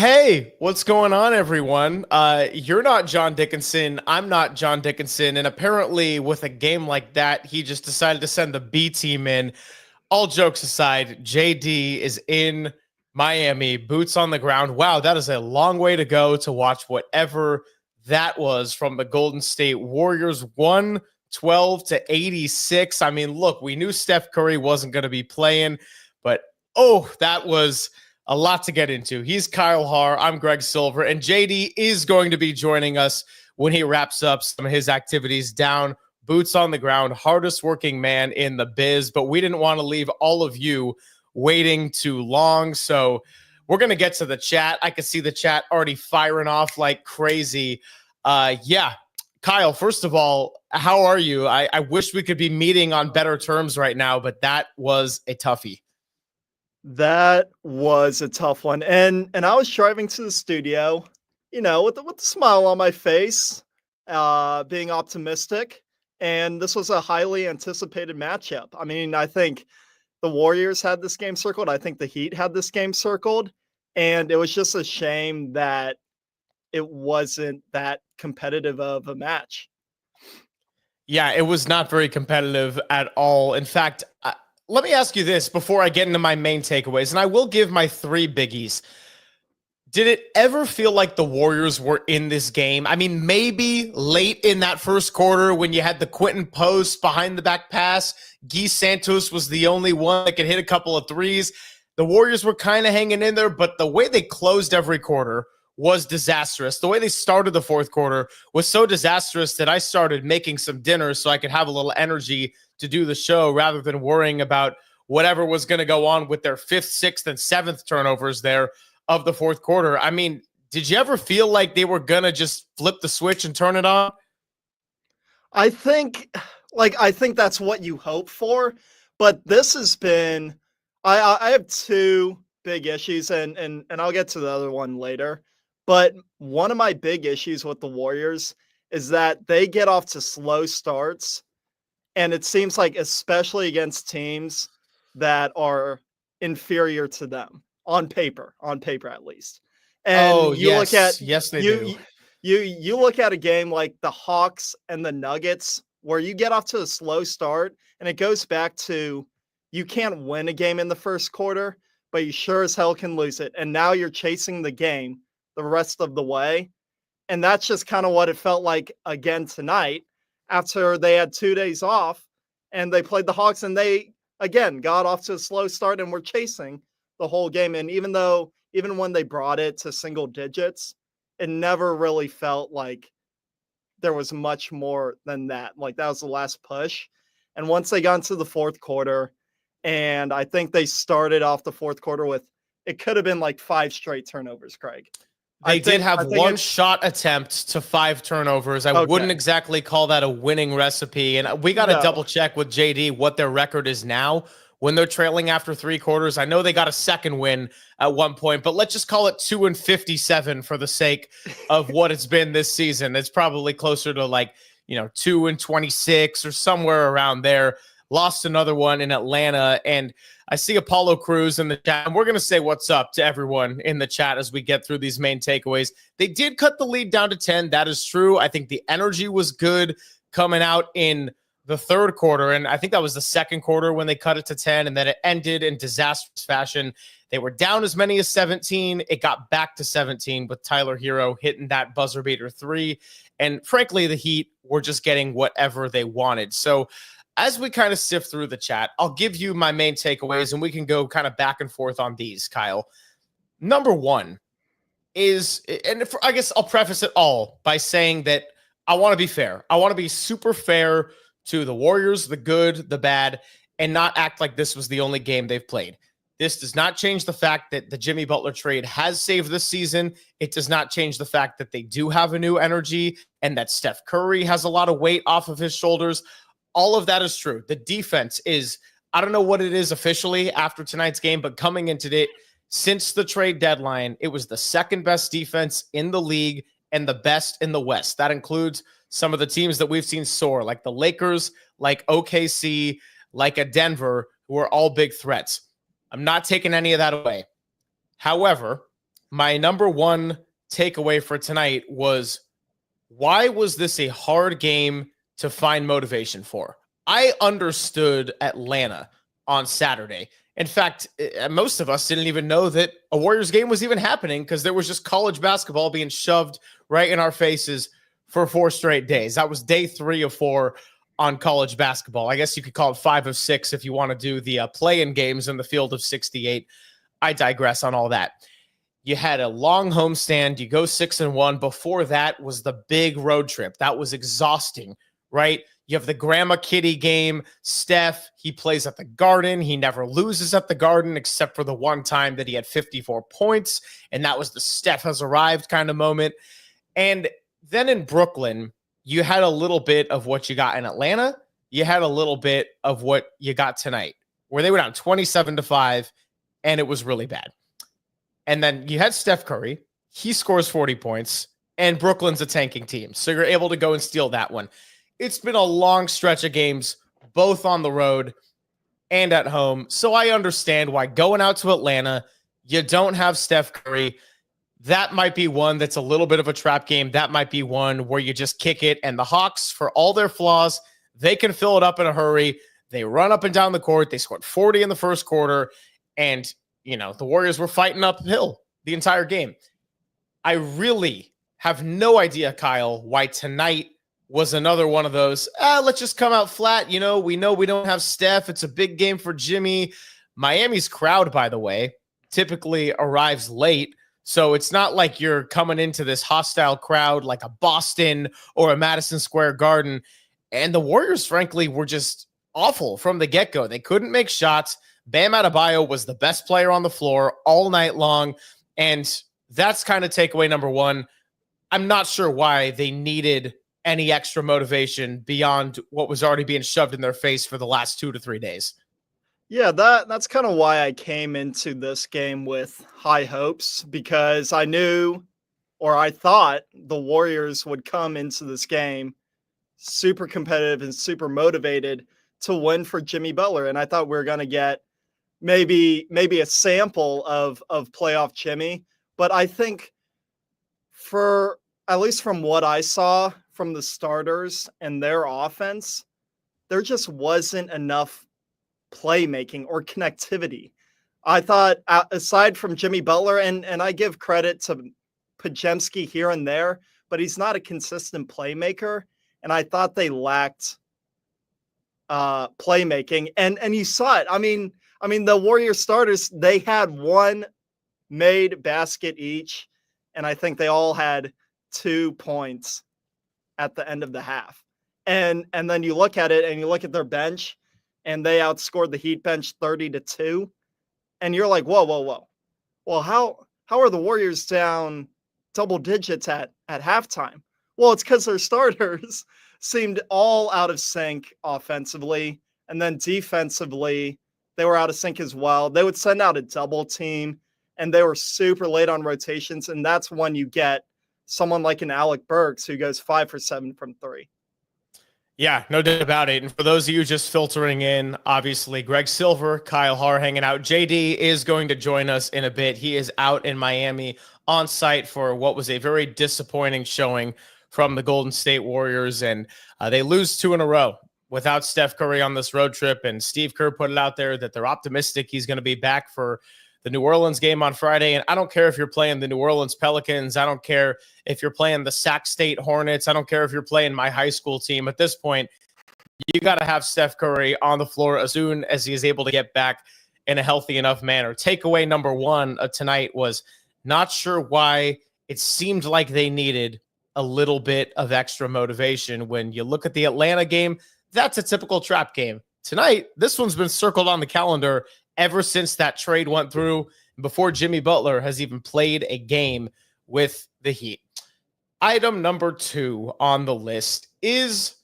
Hey, what's going on, everyone? You're not John Dickinson. I'm not John Dickinson. And apparently, with a game like that, he just decided to send the B team in. All jokes aside, JD is in Miami, boots on the ground. Wow, that is a long way to go to watch whatever that was from the Golden State Warriors. 112-86. I mean, look, we knew Steph Curry wasn't going to be playing, but that was a lot to get into. He's Kyle Haar. I'm Greg Silver, and JD is going to be joining us when he wraps up some of his activities down, boots on the ground, hardest working man in the biz. But we didn't want to leave all of you waiting too long, so we're going to get to the chat. I can see the chat already firing off like crazy. Kyle, first of all, how are you? I wish we could be meeting on better terms right now, but that was a toughie. That was a tough one. And I was driving to the studio, with the smile on my face, being optimistic. And this was a highly anticipated matchup. I mean, I think the Warriors had this game circled. I think the Heat had this game circled. And it was just a shame that it wasn't that competitive of a match. Yeah, it was not very competitive at all. In fact, let me ask you this before I get into my main takeaways, and I will give my three biggies. Did it ever feel like the Warriors were in this game? I mean, maybe late in that first quarter when you had the Quentin post behind the back pass, Guy Santos was the only one that could hit a couple of threes. The Warriors were kind of hanging in there, but the way they closed every quarter was disastrous. The way they started the fourth quarter was so disastrous that I started making some dinner so I could have a little energy to do the show rather than worrying about whatever was going to go on with their fifth, sixth, and seventh turnovers there of the fourth quarter. I mean, did you ever feel like they were going to just flip the switch and turn it on? I think that's what you hope for, but this has been, I have two big issues and I'll get to the other one later. But one of my big issues with the Warriors is that they get off to slow starts. And it seems like, especially against teams that are inferior to them on paper at least. And you look at you look at a game like the Hawks and the Nuggets, where you get off to a slow start, and it goes back to you can't win a game in the first quarter, but you sure as hell can lose it. And now you're chasing the game the rest of the way. And that's just kind of what it felt like again tonight, after they had 2 days off and they played the Hawks, and they, again, got off to a slow start and were chasing the whole game. And even when they brought it to single digits, it never really felt like there was much more than that. Like, that was the last push. And once they got into the fourth quarter, and I think they started off the fourth quarter with, it could have been like 5 straight turnovers, Craig. They did have one shot attempt to 5 turnovers. I wouldn't exactly call that a winning recipe. And we got to double check with JD what their record is now when they're trailing after 3 quarters. I know they got a second win at one point, but let's just call it 2-57 for the sake of what it's been this season. It's probably closer to 2-26 or somewhere around there. Lost another one in Atlanta, and I see Apollo Cruz in the chat, and we're going to say what's up to everyone in the chat as we get through these main takeaways. They did cut the lead down to 10. That is true. I think the energy was good coming out in the third quarter, and I think that was the second quarter when they cut it to 10, and then it ended in disastrous fashion. They were down as many as 17. It got back to 17 with Tyler Hero hitting that buzzer beater 3, and frankly, the Heat were just getting whatever they wanted. So as we kind of sift through the chat, I'll give you my main takeaways, and we can go kind of back and forth on these, Kyle. Number one is, I guess I'll preface it all by saying that I want to be fair. I want to be super fair to the Warriors, the good, the bad, and not act like this was the only game they've played. This does not change the fact that the Jimmy Butler trade has saved this season. It does not change the fact that they do have a new energy and that Steph Curry has a lot of weight off of his shoulders. All of that is true. The defense is, I don't know what it is officially after tonight's game, but coming into it, since the trade deadline, it was the second best defense in the league and the best in the West. That includes some of the teams that we've seen soar, like the Lakers, like OKC, like a Denver, who are all big threats. I'm not taking any of that away. However, my number one takeaway for tonight was, why was this a hard game to find motivation for? I understood Atlanta on Saturday. In fact, most of us didn't even know that a Warriors game was even happening because there was just college basketball being shoved right in our faces for 4 straight days. That was day 3 of 4 on college basketball. I guess you could call it 5 of 6 if you want to do the play-in games in the field of 68. I digress on all that. You had a long homestand. You go 6-1. Before that was the big road trip. That was exhausting, right? You have the Grandma Kitty game. Steph, he plays at the Garden. He never loses at the Garden except for the one time that he had 54 points, and that was the Steph has arrived kind of moment. And then in Brooklyn, you had a little bit of what you got in Atlanta. You had a little bit of what you got tonight, where they were down 27-5, and it was really bad. And then you had Steph Curry. He scores 40 points, and Brooklyn's a tanking team. So you're able to go and steal that one. It's been a long stretch of games, both on the road and at home. So I understand why going out to Atlanta, you don't have Steph Curry. That might be one that's a little bit of a trap game. That might be one where you just kick it. And the Hawks, for all their flaws, they can fill it up in a hurry. They run up and down the court. They scored 40 in the first quarter. And the Warriors were fighting uphill the entire game. I really have no idea, Kyle, why tonight was another one of those, let's just come out flat. We know we don't have Steph. It's a big game for Jimmy. Miami's crowd, by the way, typically arrives late. So it's not like you're coming into this hostile crowd like a Boston or a Madison Square Garden. And the Warriors, frankly, were just awful from the get-go. They couldn't make shots. Bam Adebayo was the best player on the floor all night long, and that's kind of takeaway number one. I'm not sure why they needed any extra motivation beyond what was already being shoved in their face for the last 2 to 3 days. Yeah, that's kind of why I came into this game with high hopes, because I knew, or I thought, the Warriors would come into this game super competitive and super motivated to win for Jimmy Butler. And I thought we were going to get maybe a sample of playoff Jimmy. But I think, for at least from what I saw from the starters and their offense, there just wasn't enough playmaking or connectivity. I thought, aside from Jimmy Butler, and I give credit to Podziemski here and there, but he's not a consistent playmaker. And I thought they lacked playmaking. And you saw it. I mean, the Warrior starters, they had one made basket each, and I think they all had 2 points at the end of the half. And then you look at it and you look at their bench, and they outscored the Heat bench 30-2. And you're like, whoa. Well, how are the Warriors down double digits at halftime? Well, it's because their starters seemed all out of sync offensively, and then defensively, they were out of sync as well. They would send out a double team, and they were super late on rotations, and that's when you get someone like an Alec Burks who goes 5 for 7 from 3. Yeah, no doubt about it. And for those of you just filtering in, obviously, Greg Silver, Kyle Haar hanging out. JD is going to join us in a bit. He is out in Miami on site for what was a very disappointing showing from the Golden State Warriors. And they lose 2 in a row without Steph Curry on this road trip. And Steve Kerr put it out there that they're optimistic he's going to be back for the New Orleans game on Friday. And I don't care if you're playing the New Orleans Pelicans. I don't care if you're playing the Sac State Hornets. I don't care if you're playing my high school team. At this point, you got to have Steph Curry on the floor as soon as he is able to get back in a healthy enough manner. Takeaway number one of tonight was, not sure why it seemed like they needed a little bit of extra motivation. When you look at the Atlanta game, that's a typical trap game. Tonight, this one's been circled on the calendar ever since that trade went through, before Jimmy Butler has even played a game with the Heat. Item number 2 on the list is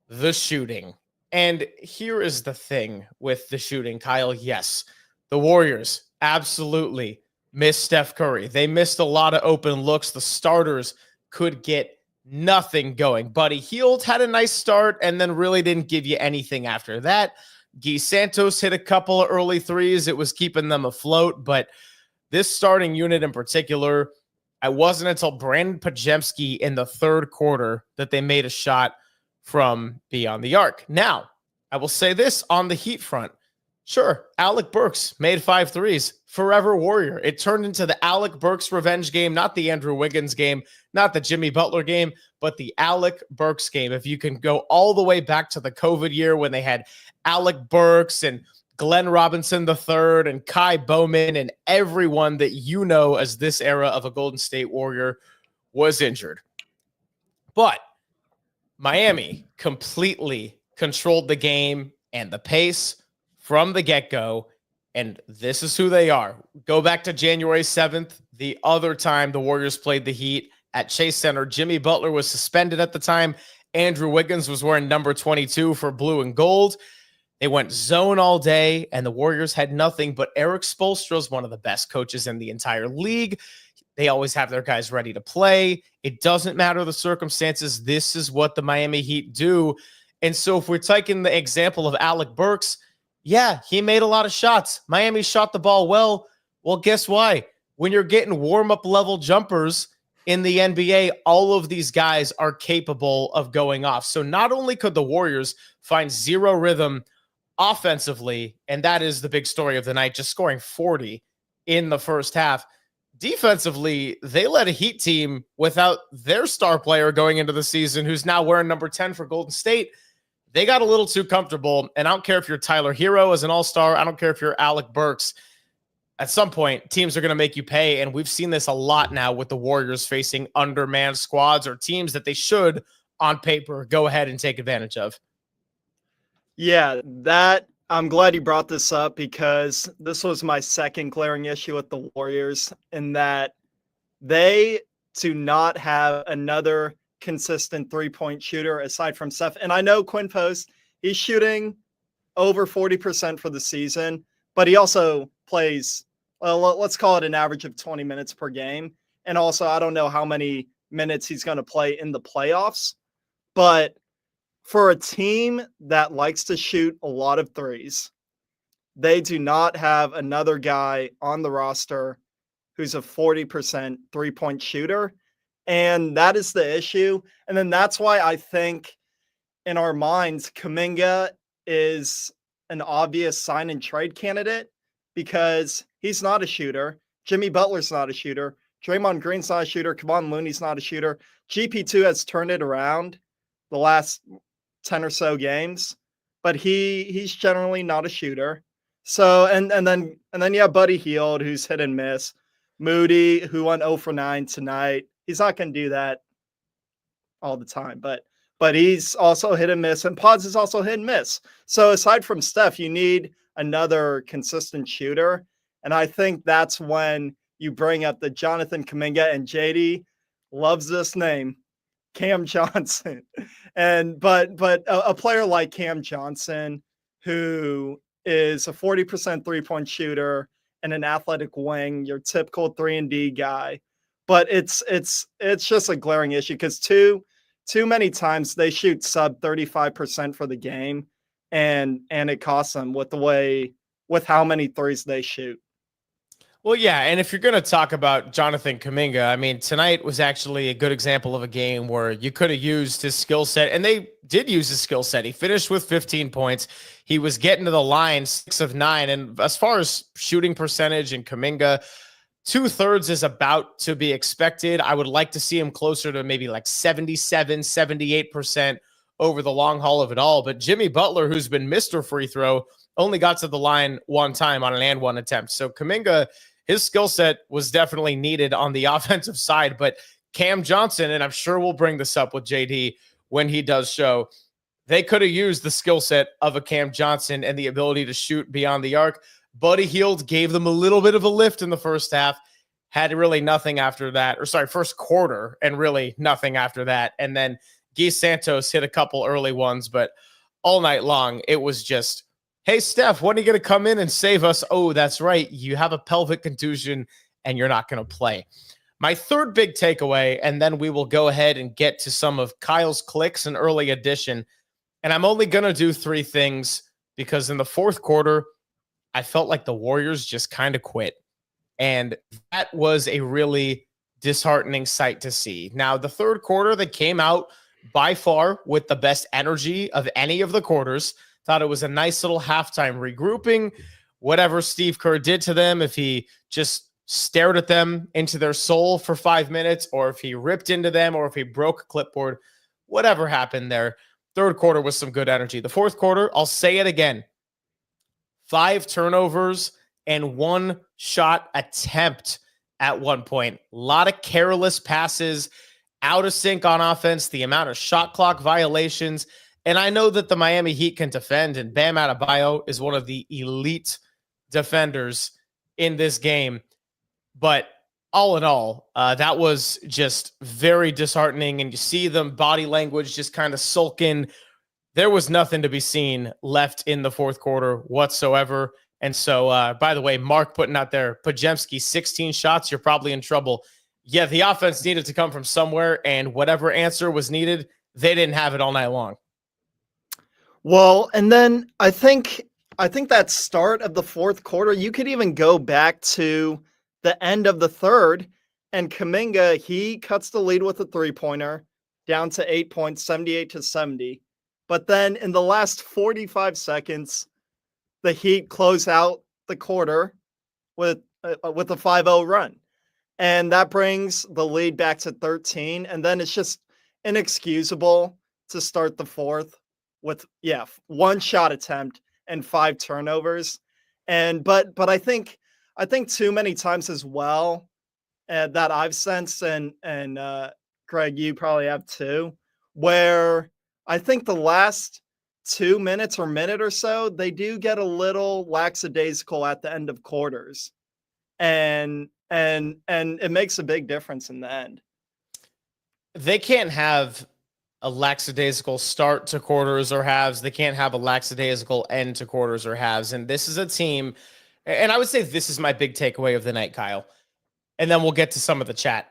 the shooting. And here is the thing with the shooting, Kyle. Yes, the Warriors absolutely missed Steph Curry. They missed a lot of open looks. The starters could get nothing going. Buddy Hield had a nice start and then really didn't give you anything after that. Guy Santos hit a couple of early threes. It was keeping them afloat, but this starting unit in particular, it wasn't until Brandon Pajemski in the third quarter that they made a shot from beyond the arc. Now, I will say this on the Heat front. Sure, Alec Burks made 5 threes. Forever Warrior. It turned into the Alec Burks revenge game, not the Andrew Wiggins game, not the Jimmy Butler game, but the Alec Burks game. If you can go all the way back to the COVID year when they had Alec Burks and Glenn Robinson III and Kai Bowman and everyone that you know as this era of a Golden State Warrior was injured. But Miami completely controlled the game and the pace from the get-go, and this is who they are. Go back to January 7th, the other time the Warriors played the Heat at Chase Center. Jimmy Butler was suspended at the time. Andrew Wiggins was wearing number 22 for blue and gold. They went zone all day, and the Warriors had nothing, but Eric Spoelstra is one of the best coaches in the entire league. They always have their guys ready to play. It doesn't matter the circumstances. This is what the Miami Heat do. And so if we're taking the example of Alec Burks, yeah, he made a lot of shots. Miami shot the ball well. Well, guess why? When you're getting warm-up level jumpers in the NBA, all of these guys are capable of going off. So not only could the Warriors find zero rhythm offensively, and that is the big story of the night, just scoring 40 in the first half. Defensively, they led a Heat team without their star player going into the season, who's now wearing number 10 for Golden State. They got a little too comfortable, and I don't care if you're Tyler Hero as an all-star. I don't care if you're Alec Burks. At some point, teams are going to make you pay, and we've seen this a lot now with the Warriors facing undermanned squads or teams that they should, on paper, go ahead and take advantage of. Yeah, I'm glad you brought this up because this was my second glaring issue with the Warriors in that they do not have another consistent three-point shooter aside from Steph. And I know Quinn Post, he's shooting over 40% for the season, but he also plays, well, let's call it an average of 20 minutes per game. And also, I don't know how many minutes he's going to play in the playoffs, but for a team that likes to shoot a lot of threes, they do not have another guy on the roster who's a 40% three-point shooter. And that is the issue. And then that's why I think in our minds, Kaminga is an obvious sign and trade candidate because he's not a shooter. Jimmy Butler's not a shooter. Draymond Green's not a shooter. Kevon Looney's not a shooter. GP2 has turned it around the last 10 or so games, but he's generally not a shooter. So, and then you have Buddy Hield, who's hit and miss. Moody, who went 0 for 9 tonight. He's not going to do that all the time, but he's also hit and miss, and Pods is also hit and miss. So aside from Steph, you need another consistent shooter, and I think that's when you bring up the Jonathan Kaminga, and JD loves this name, Cam Johnson. But a player like Cam Johnson, who is a 40% three-point shooter and an athletic wing, your typical 3-and-D guy. But it's just a glaring issue because too many times they shoot sub 35% for the game, and it costs them with how many threes they shoot. Well, yeah, and if you're going to talk about Jonathan Kaminga, I mean, tonight was actually a good example of a game where you could have used his skill set, and they did use his skill set. He finished with 15 points. He was getting to the line 6 of 9, and as far as shooting percentage and Kaminga, 2/3 is about to be expected. I would like to see him closer to maybe like 77, 78% over the long haul of it all. But Jimmy Butler, who's been Mr. Free Throw, only got to the line one time on an and one attempt. So Kaminga, his skill set was definitely needed on the offensive side. But Cam Johnson, and I'm sure we'll bring this up with JD when he does show, they could have used the skill set of a Cam Johnson and the ability to shoot beyond the arc. Buddy Hield gave them a little bit of a lift in the first half, had really nothing after that, first quarter, and really nothing after that. And then Guy Santos hit a couple early ones, but all night long, it was just, hey, Steph, when are you going to come in and save us? Oh, that's right. You have a pelvic contusion and you're not going to play. My third big takeaway, and then we will go ahead and get to some of Kyle's clicks and early addition. And I'm only going to do 3 things because in the fourth quarter, I felt like the Warriors just kind of quit. And that was a really disheartening sight to see. Now, the third quarter, they came out by far with the best energy of any of the quarters. Thought it was a nice little halftime regrouping. Whatever Steve Kerr did to them, if he just stared at them into their soul for 5 minutes, or if he ripped into them, or if he broke a clipboard, whatever happened there. Third quarter was some good energy. The fourth quarter, I'll say it again, 5 turnovers and 1 shot attempt at one point. A lot of careless passes, out of sync on offense, the amount of shot clock violations. And I know that the Miami Heat can defend, and Bam Adebayo is one of the elite defenders in this game. But all in all, that was just very disheartening. And you see them body language just kind of sulking. There was nothing to be seen left in the fourth quarter whatsoever. And so, by the way, Mark putting out there, Pajemski, 16 shots, you're probably in trouble. Yeah, the offense needed to come from somewhere, and whatever answer was needed, they didn't have it all night long. Well, and then I think that start of the fourth quarter, you could even go back to the end of the third, and Kaminga, he cuts the lead with a three-pointer down to 8 points, 78-70. But then in the last 45 seconds, the Heat close out the quarter with a 5-0 run. And that brings the lead back to 13. And then it's just inexcusable to start the fourth with, 1 shot attempt and 5 turnovers. And but I think too many times as well that I've sensed, and Greg, you probably have too, where I think the last 2 minutes or minute or so, they do get a little lackadaisical at the end of quarters. And it makes a big difference in the end. They can't have a lackadaisical start to quarters or halves. They can't have a lackadaisical end to quarters or halves. And this is a team, and I would say this is my big takeaway of the night, Kyle. And then we'll get to some of the chat.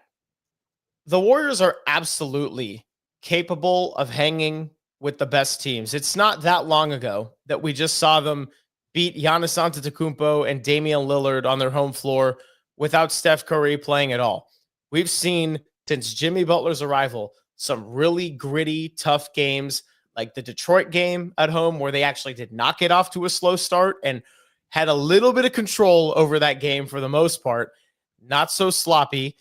The Warriors are absolutely capable of hanging with the best teams. It's not that long ago that we just saw them beat Giannis Antetokounmpo and Damian Lillard on their home floor without Steph Curry playing at all. We've seen, since Jimmy Butler's arrival, some really gritty, tough games, like the Detroit game at home, where they actually did not get off to a slow start and had a little bit of control over that game for the most part. Not so sloppy.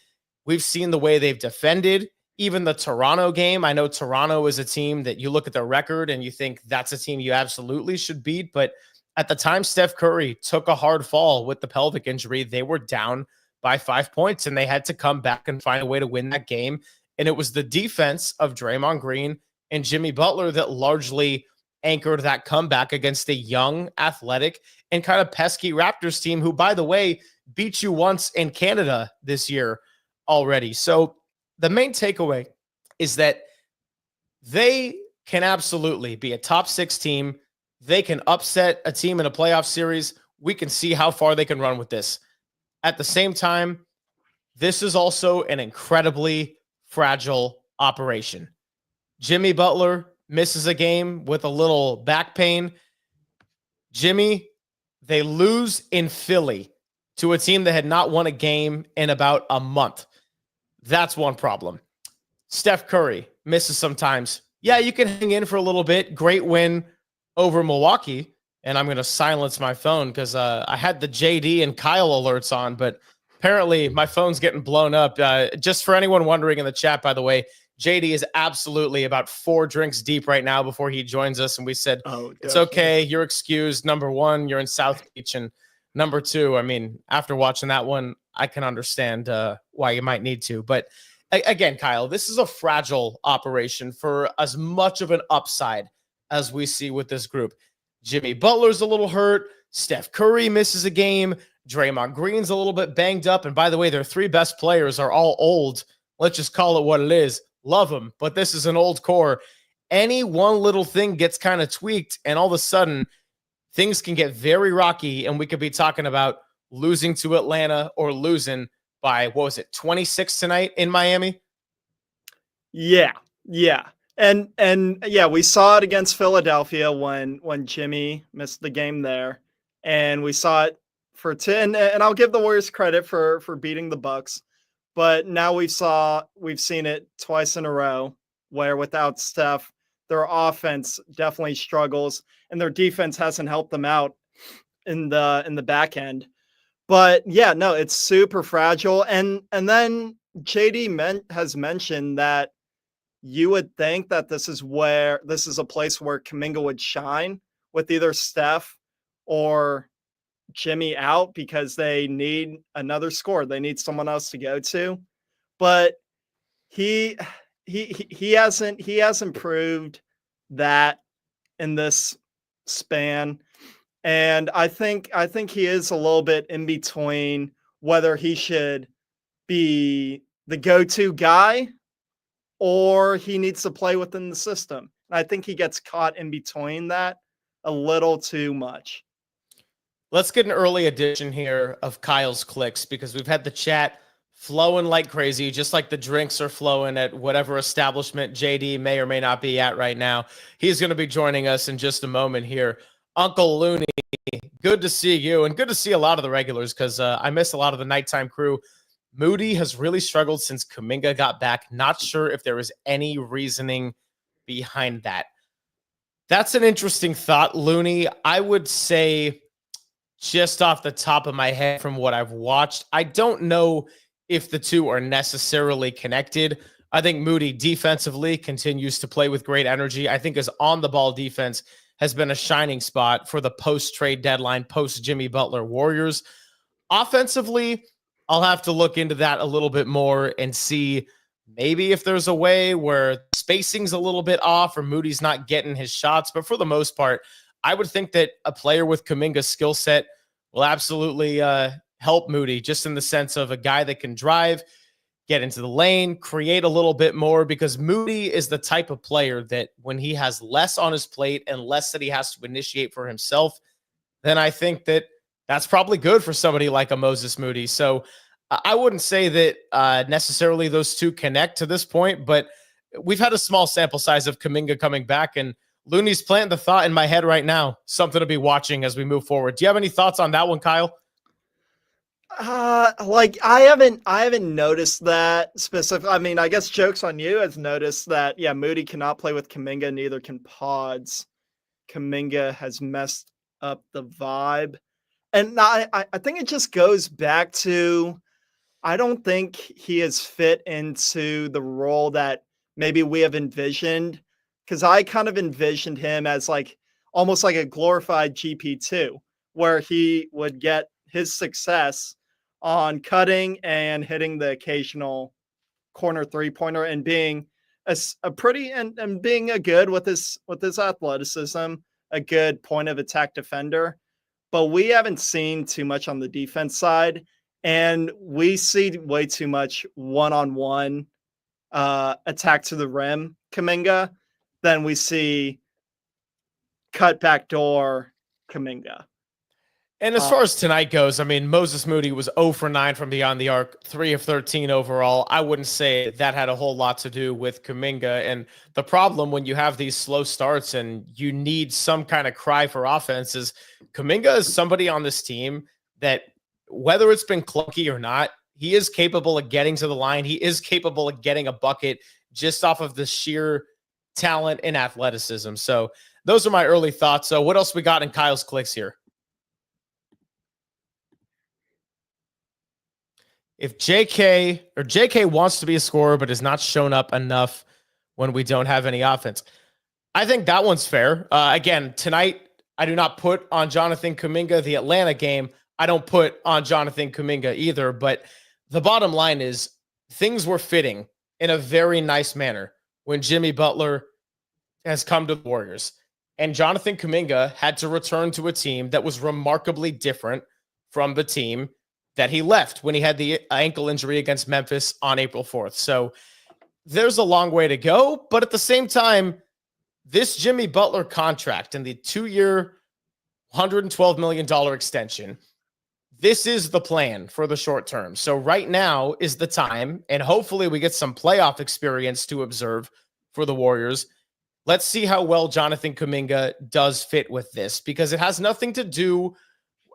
We've seen the way they've defended. Even the Toronto game, I know Toronto is a team that you look at their record and you think that's a team you absolutely should beat. But at the time Steph Curry took a hard fall with the pelvic injury, they were down by 5 points and they had to come back and find a way to win that game. And it was the defense of Draymond Green and Jimmy Butler that largely anchored that comeback against a young, athletic, and kind of pesky Raptors team who, by the way, beat you once in Canada this year already. So the main takeaway is that they can absolutely be a top 6 team. They can upset a team in a playoff series. We can see how far they can run with this. At the same time, this is also an incredibly fragile operation. Jimmy Butler misses a game with a little back pain. Jimmy, they lose in Philly to a team that had not won a game in about a month. That's one problem. Steph Curry misses sometimes. Yeah, you can hang in for a little bit. Great win over Milwaukee. And I'm going to silence my phone because I had the JD and Kyle alerts on, but apparently my phone's getting blown up. Just for anyone wondering in the chat, by the way, JD is absolutely about 4 drinks deep right now before he joins us. And we said, it's okay. You're excused. Number 1, you're in South Beach. And number 2, I mean, after watching that one, I can understand why you might need to. But again, Kyle, this is a fragile operation for as much of an upside as we see with this group. Jimmy Butler's a little hurt. Steph Curry misses a game. Draymond Green's a little bit banged up. And by the way, their 3 best players are all old. Let's just call it what it is. Love them, but this is an old core. Any one little thing gets kind of tweaked, and all of a sudden, things can get very rocky, and we could be talking about losing to Atlanta or losing by, 26 tonight in Miami? Yeah. And yeah, we saw it against Philadelphia when Jimmy missed the game there. And we saw it for 10, and I'll give the Warriors credit for beating the Bucks, but now we've seen it twice in a row where without Steph, their offense definitely struggles and their defense hasn't helped them out in the back end. But yeah, no, it's super fragile. And then JD has mentioned that you would think that this is a place where Kaminga would shine with either Steph or Jimmy out because they need another scorer. They need someone else to go to. But he hasn't proved that in this span. And I think he is a little bit in between whether he should be the go-to guy or he needs to play within the system. And I think he gets caught in between that a little too much. Let's get an early edition here of Kyle's Clicks because we've had the chat flowing like crazy, just like the drinks are flowing at whatever establishment JD may or may not be at right now. He's going to be joining us in just a moment here. Uncle Looney, good to see you, and good to see a lot of the regulars because I miss a lot of the nighttime crew. Moody has really struggled since Kaminga got back. Not sure if there was any reasoning behind that. That's an interesting thought, Looney. I would say just off the top of my head from what I've watched, I don't know if the two are necessarily connected. I think Moody defensively continues to play with great energy. I think his on-the-ball defense has been a shining spot for the post-trade deadline, post-Jimmy Butler Warriors. Offensively, I'll have to look into that a little bit more and see maybe if there's a way where spacing's a little bit off or Moody's not getting his shots. But for the most part, I would think that a player with Kaminga's skill set will absolutely help Moody, just in the sense of a guy that can drive, get into the lane, create a little bit more, because Moody is the type of player that when he has less on his plate and less that he has to initiate for himself, then I think that that's probably good for somebody like a Moses Moody. So I wouldn't say that necessarily those two connect to this point, but we've had a small sample size of Kaminga coming back, and Looney's planting the thought in my head right now, something to be watching as we move forward. Do you have any thoughts on that one, Kyle? Like I haven't noticed that specifically. I mean, I guess joke's on you has noticed that, yeah, Moody cannot play with Kaminga, neither can Pods. Kaminga has messed up the vibe. And I think it just goes back to, I don't think he has fit into the role that maybe we have envisioned. Because I kind of envisioned him as like almost like a glorified GP2, where he would get his success on cutting and hitting the occasional corner three-pointer and being a pretty and being a good with his athleticism, a good point of attack defender. But we haven't seen too much on the defense side, and we see way too much one-on-one attack to the rim Kaminga than we see cut back door Kaminga. And as far as tonight goes, I mean, Moses Moody was 0 for 9 from beyond the arc, 3 of 13 overall. I wouldn't say that had a whole lot to do with Kaminga. And the problem when you have these slow starts and you need some kind of cry for offense is Kaminga is somebody on this team that, whether it's been clunky or not, he is capable of getting to the line. He is capable of getting a bucket just off of the sheer talent and athleticism. So those are my early thoughts. So what else we got in Kyle's Clicks here? If JK wants to be a scorer but has not shown up enough when we don't have any offense, I think that one's fair. Again, tonight, I do not put on Jonathan Kaminga. The Atlanta game, I don't put on Jonathan Kaminga either. But the bottom line is things were fitting in a very nice manner when Jimmy Butler has come to the Warriors. And Jonathan Kaminga had to return to a team that was remarkably different from the team that he left when he had the ankle injury against Memphis on April 4th. So there's a long way to go. But at the same time, this Jimmy Butler contract and the 2-year, $112 million extension, this is the plan for the short term. So right now is the time, and hopefully we get some playoff experience to observe for the Warriors. Let's see how well Jonathan Kaminga does fit with this, because it has nothing to do,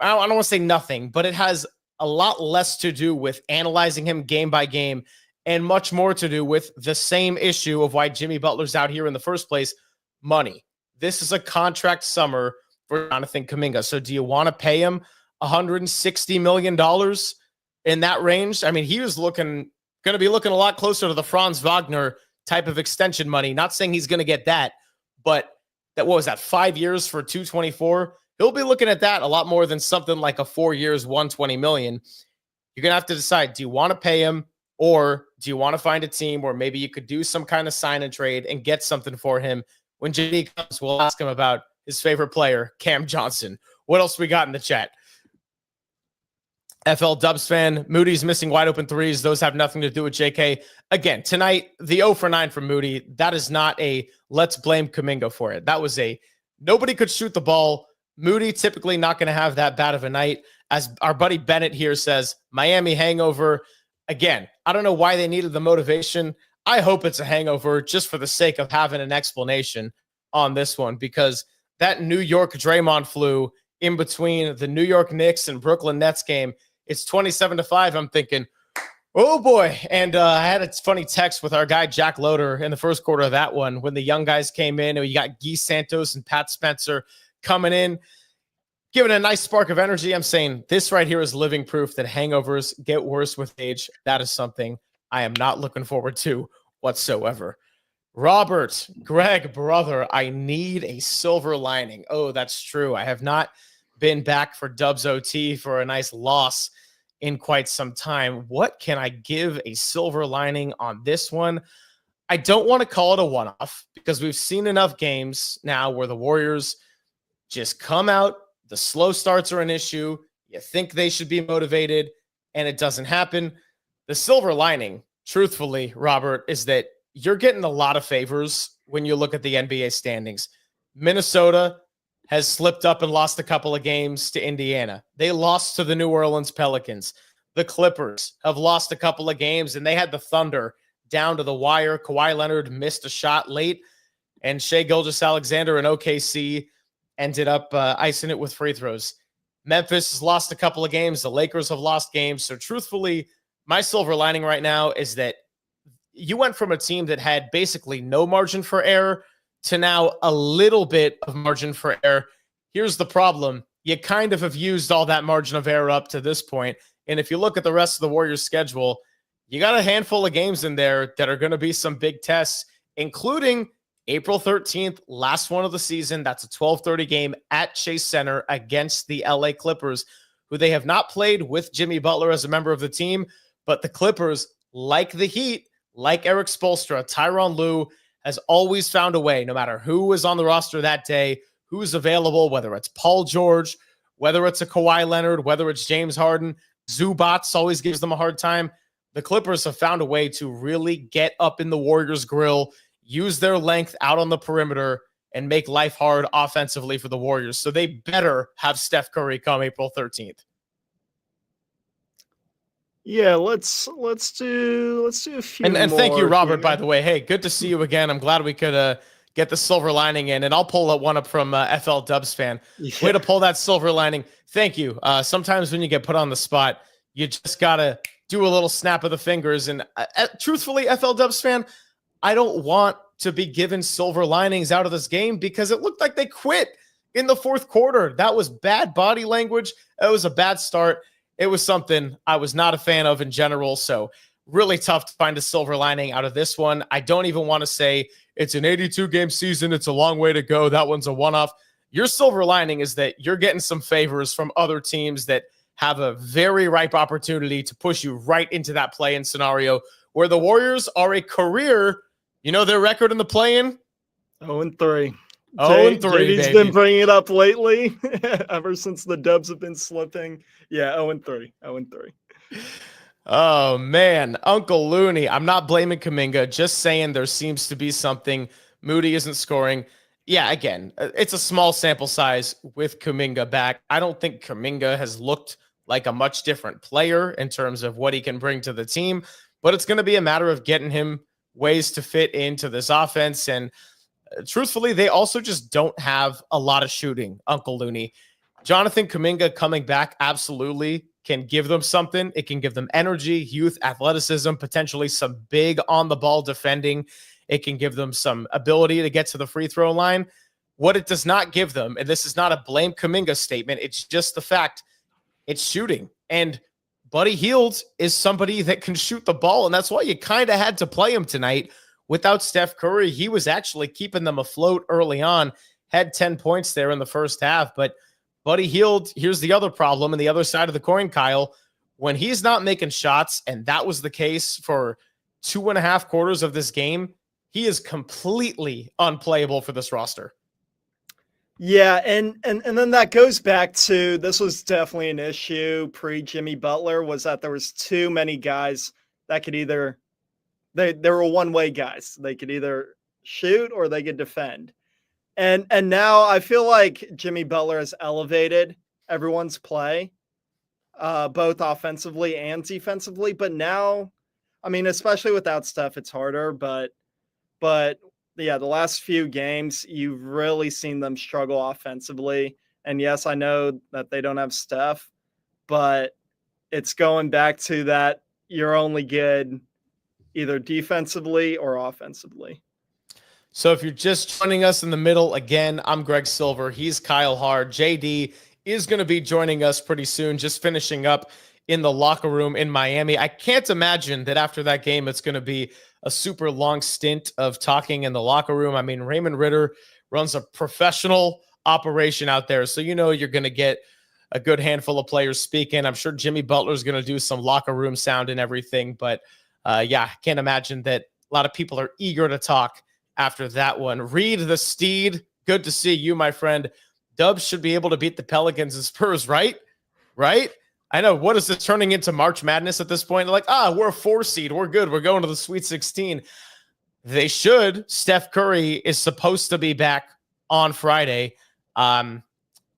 I don't want to say nothing, but it has a lot less to do with analyzing him game by game and much more to do with the same issue of why Jimmy Butler's out here in the first place, money. This is a contract summer for Jonathan Kaminga. So do you want to pay him $160 million in that range? I mean, he was going to be looking a lot closer to the Franz Wagner type of extension money. Not saying he's going to get that, but what was that, 5 years for 224? He'll be looking at that a lot more than something like a 4 years, 120 million. You're going to have to decide, do you want to pay him, or do you want to find a team where maybe you could do some kind of sign and trade and get something for him? When Jimmy comes, we'll ask him about his favorite player, Cam Johnson. What else we got in the chat? FL Dubs fan, Moody's missing wide open threes. Those have nothing to do with JK. Again, tonight, the 0 for 9 from Moody, that is not a let's blame Kaminga for it. That was a nobody could shoot the ball. Moody typically not going to have that bad of a night. As our buddy Bennett here says, Miami hangover. Again, I don't know why they needed the motivation. I hope it's a hangover just for the sake of having an explanation on this one, because that New York Draymond flu in between the New York Knicks and Brooklyn Nets game, it's 27-5. I'm thinking, oh boy. And I had a funny text with our guy Jack Loader in the first quarter of that one when the young guys came in, and you got Guy Santos and Pat Spencer coming in, giving a nice spark of energy. I'm saying this right here is living proof that hangovers get worse with age. That is something I am not looking forward to whatsoever. Robert, Greg, brother, I need a silver lining. Oh, that's true. I have not been back for Dubs OT for a nice loss in quite some time. What can I give a silver lining on this one? I don't want to call it a one-off because we've seen enough games now where the Warriors just come out, the slow starts are an issue, you think they should be motivated, and it doesn't happen. The silver lining, truthfully, Robert, is that you're getting a lot of favors when you look at the NBA standings. Minnesota has slipped up and lost a couple of games to Indiana. They lost to the New Orleans Pelicans. The Clippers have lost a couple of games, and they had the Thunder down to the wire. Kawhi Leonard missed a shot late, and Shai Gilgeous-Alexander in OKC ended up icing it with free throws. Memphis has lost a couple of games. The Lakers have lost games. So truthfully, my silver lining right now is that you went from a team that had basically no margin for error to now a little bit of margin for error. Here's the problem. You kind of have used all that margin of error up to this point. And if you look at the rest of the Warriors schedule, you got a handful of games in there that are going to be some big tests, including April 13th, last one of the season. That's a 12:30 game at Chase Center against the LA Clippers, who they have not played with Jimmy Butler as a member of the team. But the Clippers, like the Heat, like Eric Spoelstra, Tyronn Lue, has always found a way, no matter who is on the roster that day, who's available, whether it's Paul George, whether it's a Kawhi Leonard, whether it's James Harden. Zubats always gives them a hard time. The Clippers have found a way to really get up in the Warriors' grill, use their length out on the perimeter, and make life hard offensively for the Warriors. So they better have Steph Curry come April 13th. Yeah, let's do a few. And thank you, Robert, here. by the way. Hey, good to see you again. I'm glad we could get the silver lining in. And I'll pull one up from FL Dubs fan. Yeah. Way to pull that silver lining. Thank you. Sometimes when you get put on the spot, you just got to do a little snap of the fingers. And truthfully, FL Dubs fan, I don't want to be given silver linings out of this game because it looked like they quit in the fourth quarter. That was bad body language. It was a bad start. It was something I was not a fan of in general. So really tough to find a silver lining out of this one. I don't even want to say it's an 82-game season. It's a long way to go. That one's a one-off. Your silver lining is that you're getting some favors from other teams that have a very ripe opportunity to push you right into that play-in scenario where the Warriors are a career, their record in the play-in? 0-3. 0-3, JD's been bringing it up lately ever since the Dubs have been slipping. Yeah, 0-3. 0-3. Oh, man. Uncle Looney. I'm not blaming Kaminga. Just saying there seems to be something. Moody isn't scoring. Yeah, again, it's a small sample size with Kaminga back. I don't think Kaminga has looked like a much different player in terms of what he can bring to the team, but it's going to be a matter of getting him ways to fit into this offense. And truthfully, they also just don't have a lot of shooting, Uncle Looney. Jonathan Kaminga coming back absolutely can give them something. It can give them energy, youth, athleticism, potentially some big on the ball defending. It can give them some ability to get to the free throw line. What it does not give them, and this is not a blame Kaminga statement, it's just the fact it's shooting. And Buddy Hield is somebody that can shoot the ball, and that's why you kind of had to play him tonight. Without Steph Curry, he was actually keeping them afloat early on, had 10 points there in the first half. But Buddy Hield, here's the other problem and the other side of the coin, Kyle. When he's not making shots, and that was the case for 2.5 quarters of this game, he is completely unplayable for this roster. Yeah, and then that goes back to, this was definitely an issue pre-Jimmy Butler, was that there was too many guys that could either, they were one-way guys. They could either shoot or they could defend. And now I feel like Jimmy Butler has elevated everyone's play, both offensively and defensively. But now, I mean, especially without Steph, it's harder. But yeah, the last few games, you've really seen them struggle offensively. And yes, I know that they don't have Steph, but it's going back to that you're only good either defensively or offensively. So if you're just joining us in the middle, again, I'm Greg Silver. He's Kyle Hard. JD is going to be joining us pretty soon, just finishing up in the locker room in Miami. I can't imagine that after that game, it's going to be a super long stint of talking in the locker room. I mean, Raymond Ritter runs a professional operation out there, so you're going to get a good handful of players speaking. I'm sure Jimmy Butler is going to do some locker room sound and everything, but yeah, I can't imagine that a lot of people are eager to talk after that one. Reed the Steed, good to see you, my friend. Dubs should be able to beat the Pelicans and Spurs, right? Right? I know. What is this turning into March Madness at this point? They're like, we're a 4 seed. We're good. We're going to the Sweet 16. They should. Steph Curry is supposed to be back on Friday. And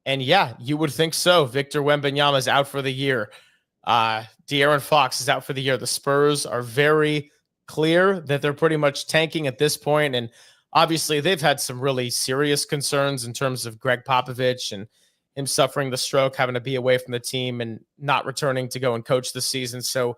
yeah, you would think so. Victor Wembanyama is out for the year. De'Aaron Fox is out for the year. The Spurs are very clear that they're pretty much tanking at this point. And obviously they've had some really serious concerns in terms of Greg Popovich and him suffering the stroke, having to be away from the team and not returning to go and coach this season. So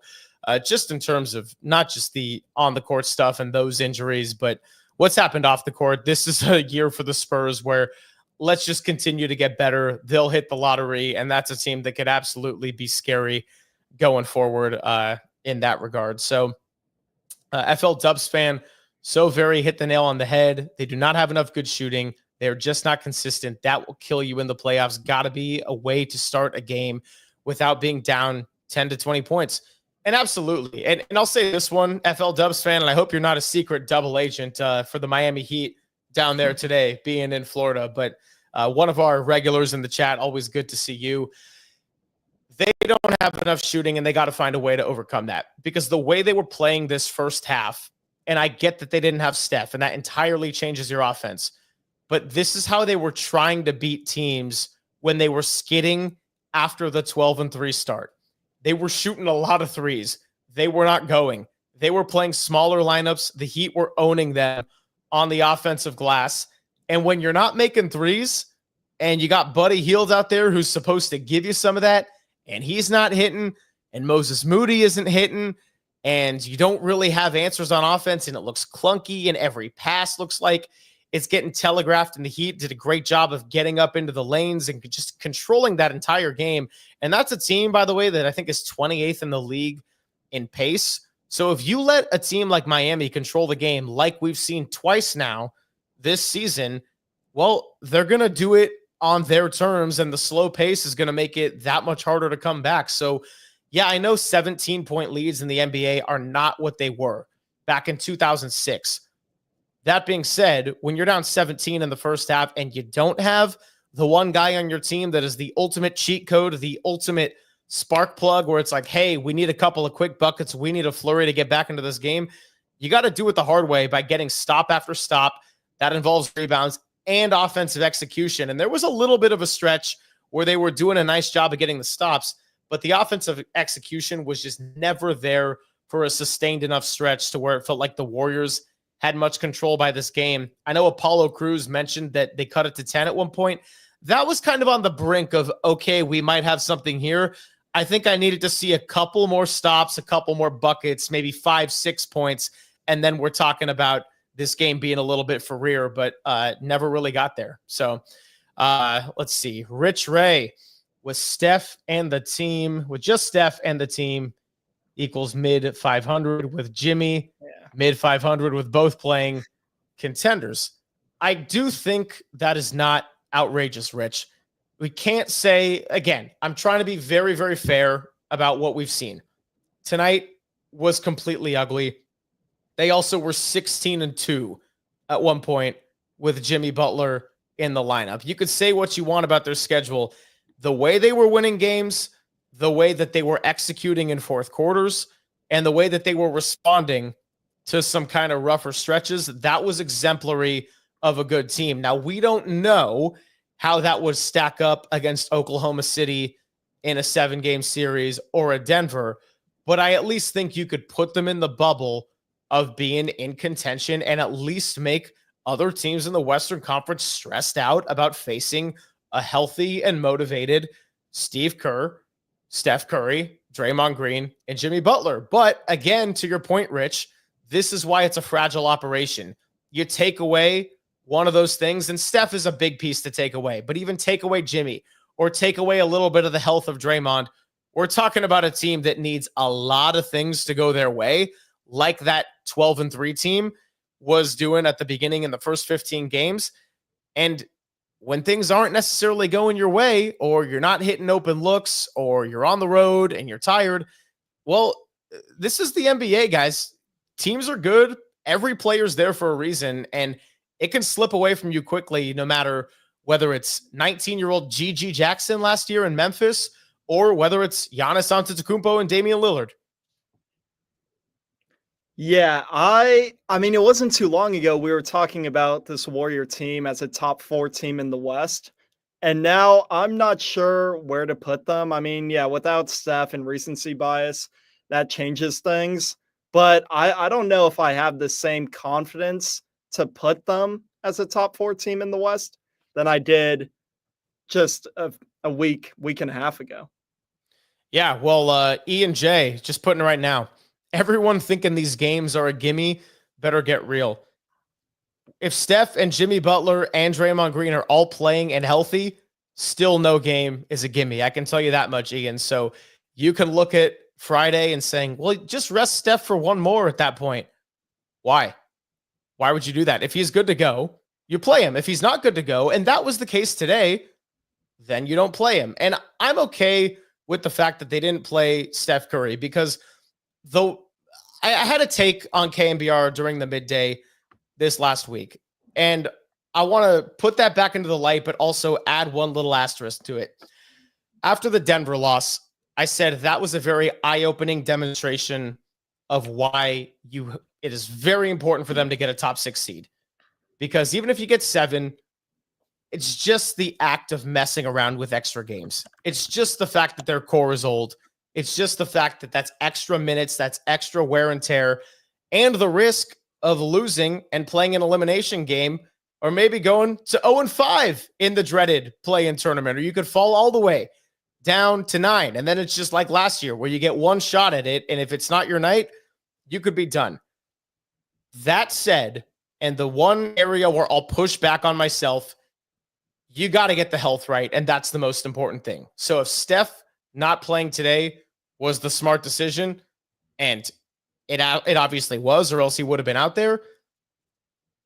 just in terms of not just the on the court stuff and those injuries, but what's happened off the court, this is a year for the Spurs where let's just continue to get better. They'll hit the lottery, and that's a team that could absolutely be scary going forward in that regard. So FL Dubs fan, so very hit the nail on the head. They do not have enough good shooting. They're just not consistent. That will kill you in the playoffs. Got to be a way to start a game without being down 10 to 20 points. And absolutely. And I'll say this one, FL Dubs fan, and I hope you're not a secret double agent for the Miami Heat down there today, being in Florida. But one of our regulars in the chat, always good to see you. They don't have enough shooting, and they got to find a way to overcome that. Because the way they were playing this first half, and I get that they didn't have Steph, and that entirely changes your offense. But this is how they were trying to beat teams when they were skidding after the 12-3 start. They were shooting a lot of threes. They were not going. They were playing smaller lineups. The Heat were owning them on the offensive glass. And when you're not making threes and you got Buddy Hield out there who's supposed to give you some of that, and he's not hitting, and Moses Moody isn't hitting, and you don't really have answers on offense, and it looks clunky, and every pass looks like it's getting telegraphed, and the Heat did a great job of getting up into the lanes and just controlling that entire game. And that's a team, by the way, that I think is 28th in the league in pace. So if you let a team like Miami control the game like we've seen twice now this season, well, they're going to do it on their terms, and the slow pace is going to make it that much harder to come back. So, yeah, I know 17-point leads in the NBA are not what they were back in 2006. That being said, when you're down 17 in the first half and you don't have the one guy on your team that is the ultimate cheat code, the ultimate spark plug, where it's like, hey, we need a couple of quick buckets, we need a flurry to get back into this game, you got to do it the hard way by getting stop after stop. That involves rebounds and offensive execution. And there was a little bit of a stretch where they were doing a nice job of getting the stops, but the offensive execution was just never there for a sustained enough stretch to where it felt like the Warriors had much control by this game. I know Apollo Crews mentioned that they cut it to 10 at one point. that was kind of on the brink of, okay, we might have something here. I think I needed to see a couple more stops, a couple more buckets, maybe 5-6 points. And then we're talking about this game being a little bit for real, but never really got there. So let's see. Rich Ray with Steph and the team, with just Steph and the team equals mid 500 with Jimmy, mid 500 with both playing contenders. I do think that is not outrageous, Rich. We can't say, again, I'm trying to be very, very fair about what we've seen. Tonight was completely ugly. They also were 16-2 at one point with Jimmy Butler in the lineup. You could say what you want about their schedule. The way they were winning games, the way that they were executing in fourth quarters, and the way that they were responding to some kind of rougher stretches, that was exemplary of a good team. Now, we don't know how that would stack up against Oklahoma City in a 7-game series or a Denver, but I at least think you could put them in the bubble of being in contention and at least make other teams in the Western Conference stressed out about facing a healthy and motivated Steve Kerr, Steph Curry, Draymond Green, and Jimmy Butler. But again, to your point, Rich, this is why it's a fragile operation. You take away one of those things, and Steph is a big piece to take away, but even take away Jimmy or take away a little bit of the health of Draymond, we're talking about a team that needs a lot of things to go their way, like that 12-3 team was doing at the beginning in the first 15 games. And when things aren't necessarily going your way, or you're not hitting open looks, or you're on the road and you're tired, well, this is the NBA, guys. Teams are good. Every player's there for a reason, and it can slip away from you quickly, no matter whether it's 19-year-old G.G. Jackson last year in Memphis, or whether it's Giannis Antetokounmpo and Damian Lillard. Yeah, I mean, it wasn't too long ago we were talking about this Warrior team as a top 4 team in the West, and now I'm not sure where to put them. I mean, yeah, without Steph and recency bias, that changes things, but I don't know if I have the same confidence to put them as a top 4 team in the West than I did just a week and a half ago. Yeah, well, E and J, just putting it right now. Everyone thinking these games are a gimme better get real. If Steph and Jimmy Butler and Draymond Green are all playing and healthy, still no game is a gimme. I can tell you that much, Ian. So you can look at Friday and saying, well, just rest Steph for one more at that point. Why? Why would you do that? If he's good to go, you play him. If he's not good to go, and that was the case today, then you don't play him. And I'm okay with the fact that they didn't play Steph Curry, because though I had a take on KNBR during the midday this last week, and I want to put that back into the light, but also add one little asterisk to it. After the Denver loss, I said that was a very eye-opening demonstration of why it is very important for them to get a top 6 seed. Because even if you get 7, it's just the act of messing around with extra games. It's just the fact that their core is old. It's just the fact that that's extra minutes, that's extra wear and tear, and the risk of losing and playing an elimination game, or maybe going to 0-5 in the dreaded play-in tournament, or you could fall all the way down to 9. And then it's just like last year where you get one shot at it, and if it's not your night, you could be done. That said, and the one area where I'll push back on myself, you got to get the health right, and that's the most important thing. So if Steph not playing today was the smart decision, and it obviously was, or else he would have been out there,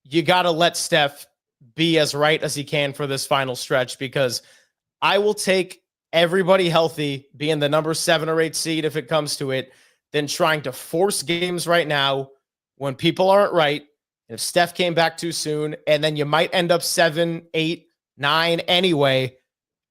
you got to let Steph be as right as he can for this final stretch, because I will take everybody healthy being the number 7 or 8 seed if it comes to it, than trying to force games right now when people aren't right. And if Steph came back too soon, and then you might end up 7, 8, 9 anyway.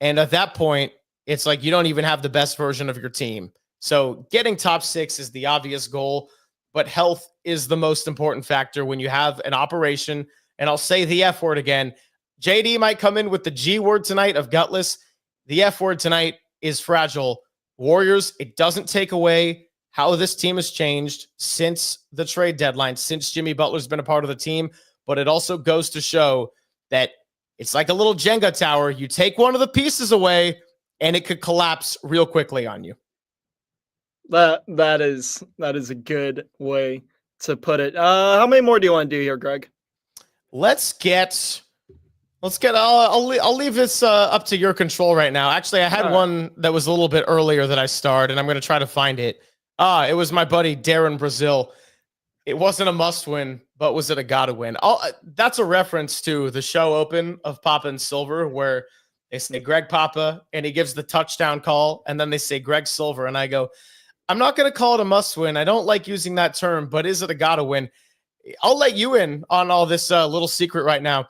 And at that point, it's like you don't even have the best version of your team. So getting top 6 is the obvious goal, but health is the most important factor when you have an operation. And I'll say the F word again. JD might come in with the G word tonight of gutless. The F word tonight is fragile. Warriors, it doesn't take away how this team has changed since the trade deadline, since Jimmy Butler's been a part of the team, but it also goes to show that it's like a little Jenga tower. You take one of the pieces away and it could collapse real quickly on you. That is a good way to put it. How many more do you want to do here, Greg? Let's get. I'll leave this up to your control right now. Actually, I had one that was a little bit earlier that I starred, and I'm going to try to find it. It was my buddy Darren Brazil. It wasn't a must win, but was it a gotta win? That's a reference to the show open of Papa and Silver, where they say Greg Papa, and he gives the touchdown call, and then they say Greg Silver, and I go, I'm not going to call it a must win. I don't like using that term, but is it a gotta win? I'll let you in on all this little secret right now.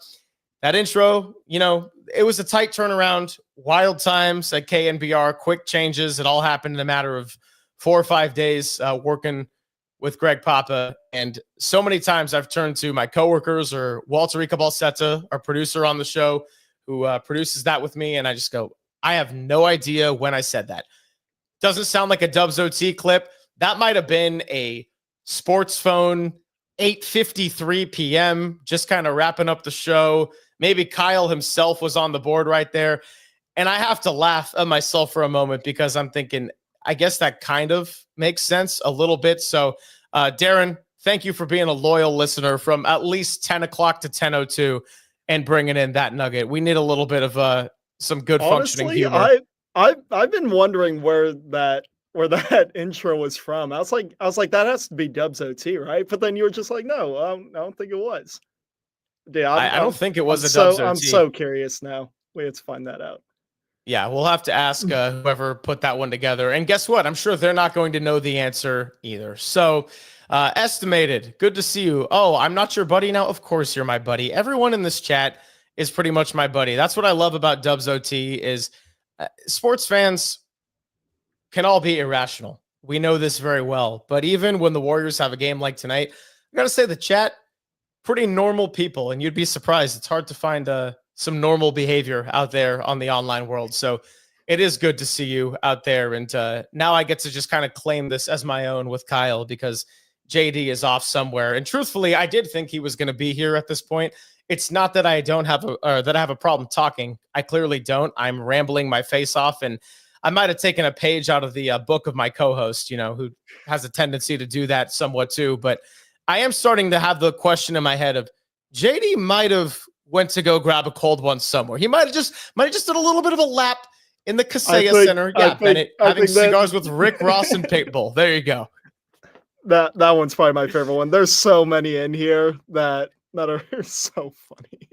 That intro, it was a tight turnaround, wild times at KNBR, quick changes. It all happened in a matter of 4 or 5 days working with Greg Papa. And so many times I've turned to my coworkers or Walter Balsetta, our producer on the show, who produces that with me. And I just go, I have no idea when I said that. Doesn't sound like a Dubs OT clip. That might have been a sports phone, 8:53 p.m., just kind of wrapping up the show. Maybe Kyle himself was on the board right there. And I have to laugh at myself for a moment because I'm thinking, I guess that kind of makes sense a little bit. So, Darren, thank you for being a loyal listener from at least 10 o'clock to 10:02 and bringing in that nugget. We need a little bit of some good functioning humor. I've been wondering where that intro was from. I was like, that has to be Dubs OT, right? But then you were just like, no, I don't think it was. Yeah, I don't think it was a Dubs OT. I'm so curious now. We have to find that out. Yeah, we'll have to ask whoever put that one together. And guess what? I'm sure they're not going to know the answer either. So, Estimated, good to see you. Oh, I'm not your buddy now? Of course you're my buddy. Everyone in this chat is pretty much my buddy. That's what I love about Dubs OT is sports fans can all be irrational. We know this very well. But even when the Warriors have a game like tonight, I got to say the chat, pretty normal people. And you'd be surprised. It's hard to find some normal behavior out there on the online world. So it is good to see you out there. And now I get to just kind of claim this as my own with Kyle because JD is off somewhere. And truthfully, I did think he was going to be here at this point. It's not that I don't have that I have a problem talking. I clearly don't. I'm rambling my face off, and I might have taken a page out of the book of my co-host, who has a tendency to do that somewhat too. But I am starting to have the question in my head of JD might have went to go grab a cold one somewhere. He might have just did a little bit of a lap in the Kaseya Center. Yeah, Bennett, having cigars with Rick Ross and Pitbull. There you go. That one's probably my favorite one. There's so many in here that are so funny.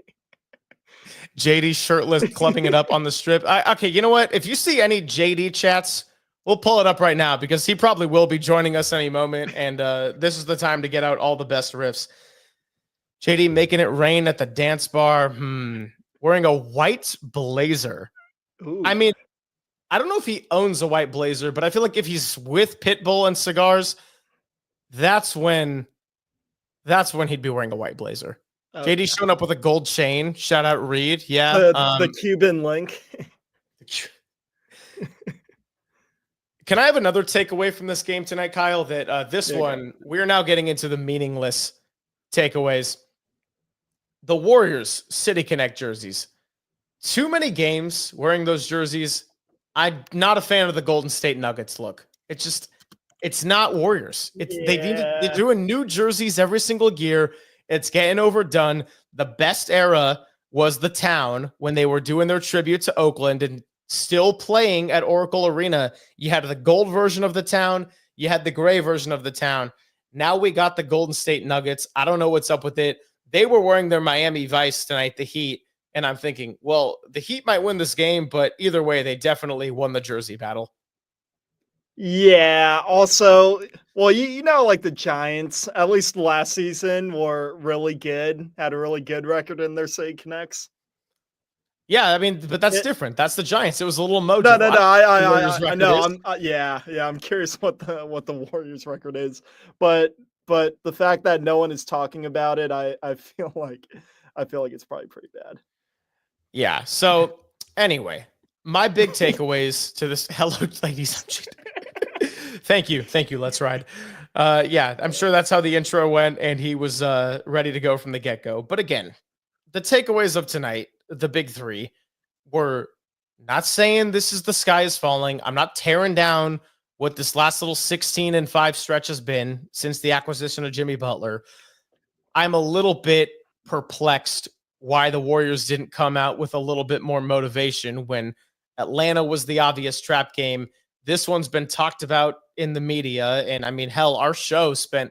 JD shirtless, clumping it up on the strip. Okay, you know what? If you see any JD chats, we'll pull it up right now because he probably will be joining us any moment. And this is the time to get out all the best riffs. JD making it rain at the dance bar. Wearing a white blazer. Ooh. I mean, I don't know if he owns a white blazer, but I feel like if he's with Pitbull and cigars, that's when he'd be wearing a white blazer. Okay. JD showing up with a gold chain. Shout out Reed. Yeah. The Cuban link. Can I have another takeaway from this game tonight, Kyle? That this one, we're now getting into the meaningless takeaways. The Warriors City Connect jerseys. Too many games wearing those jerseys. I'm not a fan of the Golden State Nuggets look. It's not Warriors. They're doing new jerseys every single year. It's getting overdone. The best era was the Town when they were doing their tribute to Oakland and still playing at Oracle Arena. You had the gold version of the Town. You had the gray version of the Town. Now we got the Golden State Nuggets. I don't know what's up with it. They were wearing their Miami Vice tonight, the Heat. And I'm thinking, well, the Heat might win this game, but either way, they definitely won the jersey battle. Yeah. Also, well, like the Giants, at least last season, were really good, had a really good record in their City Connects. Yeah, I mean, but that's different. That's the Giants. It was a little mojo. No. I know. I'm curious what the Warriors record is, but the fact that no one is talking about it, I feel like it's probably pretty bad. Yeah. So anyway, my big takeaways to this. Hello, ladies. Thank you. Let's ride. Yeah, I'm sure that's how the intro went, and he was ready to go from the get-go. But again, the takeaways of tonight, the big three, we're not saying this is the sky is falling. I'm not tearing down what this last little 16-5 stretch has been since the acquisition of Jimmy Butler. I'm a little bit perplexed why the Warriors didn't come out with a little bit more motivation when Atlanta was the obvious trap game. This one's been talked about in the media. And I mean, hell, our show spent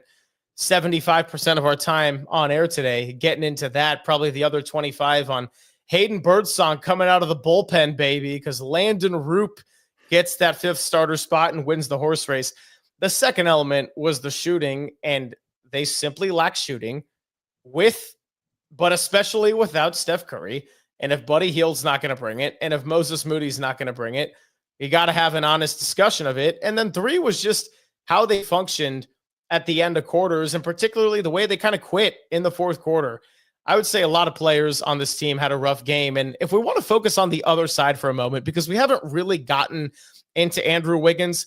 75% of our time on air today getting into that, probably the other 25 on Hayden Birdsong coming out of the bullpen, baby, because Landon Roop gets that fifth starter spot and wins the horse race. The second element was the shooting, and they simply lack shooting but especially without Steph Curry. And if Buddy Hield's not going to bring it, and if Moses Moody's not going to bring it, you got to have an honest discussion of it. And then 3 was just how they functioned at the end of quarters, and particularly the way they kind of quit in the fourth quarter. I would say a lot of players on this team had a rough game. And if we want to focus on the other side for a moment, because we haven't really gotten into Andrew Wiggins,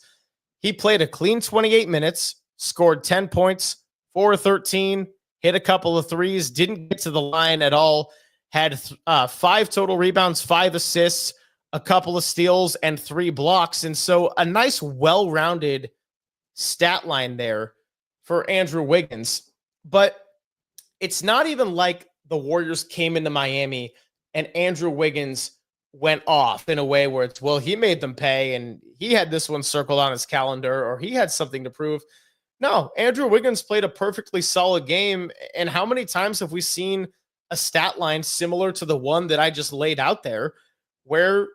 he played a clean 28 minutes, scored 10 points, 4-13, hit a couple of threes, didn't get to the line at all, had 5 total rebounds, 5 assists, a couple of steals, and 3 blocks. And so a nice, well-rounded stat line there for Andrew Wiggins. But it's not even like the Warriors came into Miami and Andrew Wiggins went off in a way where it's, well, he made them pay and he had this one circled on his calendar or he had something to prove. No, Andrew Wiggins played a perfectly solid game. And how many times have we seen a stat line similar to the one that I just laid out there where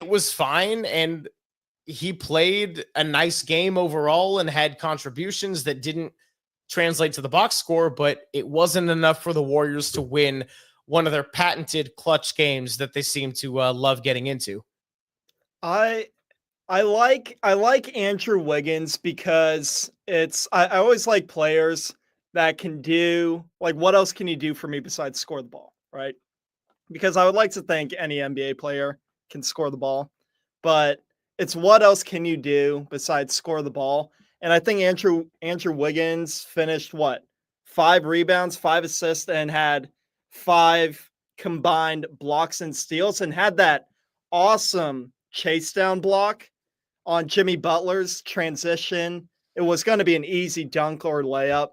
it was fine and he played a nice game overall and had contributions that didn't translate to the box score, but it wasn't enough for the Warriors to win one of their patented clutch games that they seem to love getting into. I like Andrew Wiggins because I always like players that can do, like, what else can you do for me besides score the ball, right? Because I would like to think any NBA player can score the ball, but it's what else can you do besides score the ball? And I think Andrew Wiggins finished 5 rebounds, 5 assists, and had 5 combined blocks and steals, and had that awesome chase down block on Jimmy Butler's transition. It was going to be an easy dunk or layup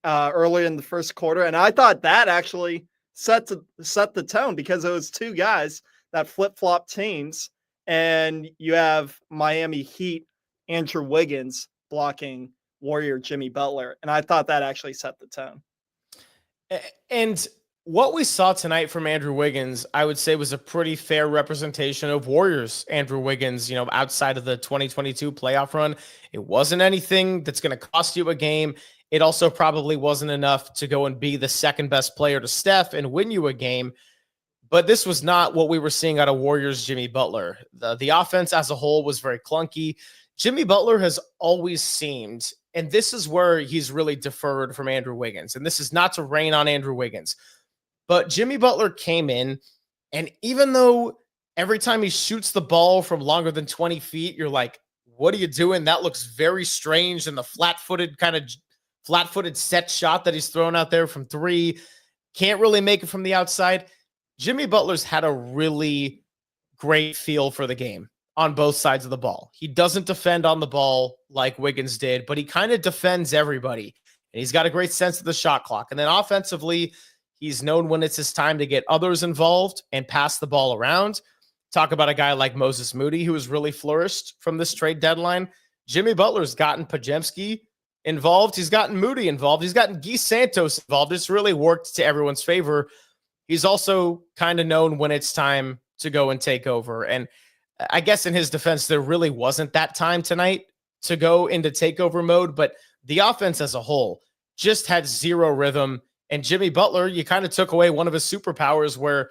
early in the first quarter. And I thought that actually set the tone because it was 2 guys that flip-flop teams. And you have Miami Heat, Andrew Wiggins blocking Warrior Jimmy Butler. And I thought that actually set the tone. And what we saw tonight from Andrew Wiggins, I would say, was a pretty fair representation of Warriors Andrew Wiggins, outside of the 2022 playoff run. It wasn't anything that's going to cost you a game. It also probably wasn't enough to go and be the second best player to Steph and win you a game. But this was not what we were seeing out of Warriors Jimmy Butler. The offense as a whole was very clunky. Jimmy Butler has always seemed, and this is where he's really deferred from Andrew Wiggins, and this is not to rain on Andrew Wiggins, but Jimmy Butler came in, and even though every time he shoots the ball from longer than 20 feet, you're like, what are you doing? That looks very strange. And the flat-footed set shot that he's thrown out there from 3, can't really make it from the outside. Jimmy Butler's had a really great feel for the game on both sides of the ball. He doesn't defend on the ball like Wiggins did, but he kind of defends everybody. And he's got a great sense of the shot clock. And then offensively, he's known when it's his time to get others involved and pass the ball around. Talk about a guy like Moses Moody, who has really flourished from this trade deadline. Jimmy Butler's gotten Pajemski involved. He's gotten Moody involved. He's gotten Guy Santos involved. It's really worked to everyone's favor. He's also kind of known when it's time to go and take over. And I guess in his defense, there really wasn't that time tonight to go into takeover mode, but the offense as a whole just had 0 rhythm. And Jimmy Butler, you kind of took away one of his superpowers where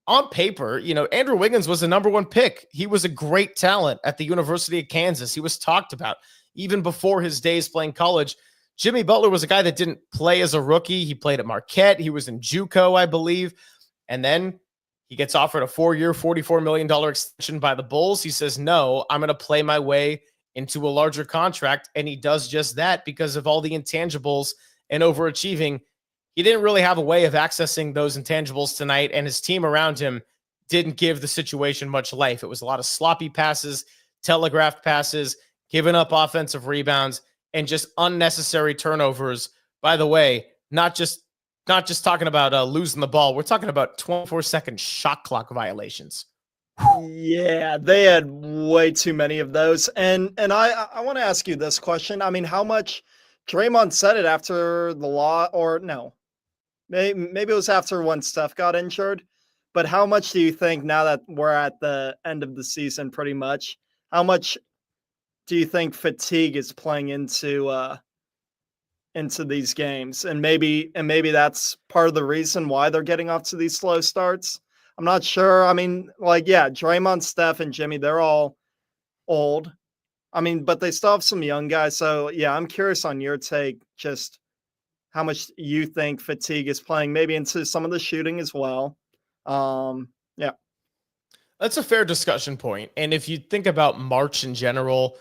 on paper, Andrew Wiggins was the #1 pick. He was a great talent at the University of Kansas. He was talked about even before his days playing college. Jimmy Butler was a guy that didn't play as a rookie. He played at Marquette. He was in JUCO, I believe. And then he gets offered a 4-year, $44 million extension by the Bulls. He says, no, I'm going to play my way into a larger contract. And he does just that because of all the intangibles and overachieving. He he didn't really have a way of accessing those intangibles tonight, and his team around him didn't give the situation much life. It was a lot of sloppy passes, telegraphed passes, giving up offensive rebounds, and just unnecessary turnovers. By the way, not just talking about losing the ball. We're talking about 24-second shot clock violations. Yeah, they had way too many of those. And I want to ask you this question. I mean, how much Draymond said it after the law, or no, maybe it was after when Steph got injured. But how much do you think, now that we're at the end of the season pretty much, how much do you think fatigue is playing into these games? And maybe that's part of the reason why they're getting off to these slow starts. I'm not sure. I mean, like, yeah, Draymond, Steph, and Jimmy, they're all old. I mean, but they still have some young guys. So, yeah, I'm curious on your take, just how much you think fatigue is playing maybe into some of the shooting as well. Yeah. That's a fair discussion point. And if you think about March in general,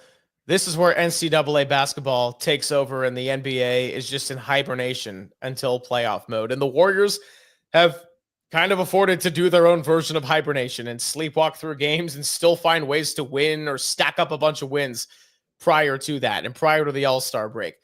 this is where NCAA basketball takes over and the NBA is just in hibernation until playoff mode. And the Warriors have kind of afforded to do their own version of hibernation and sleepwalk through games and still find ways to win or stack up a bunch of wins prior to that and prior to the All-Star break.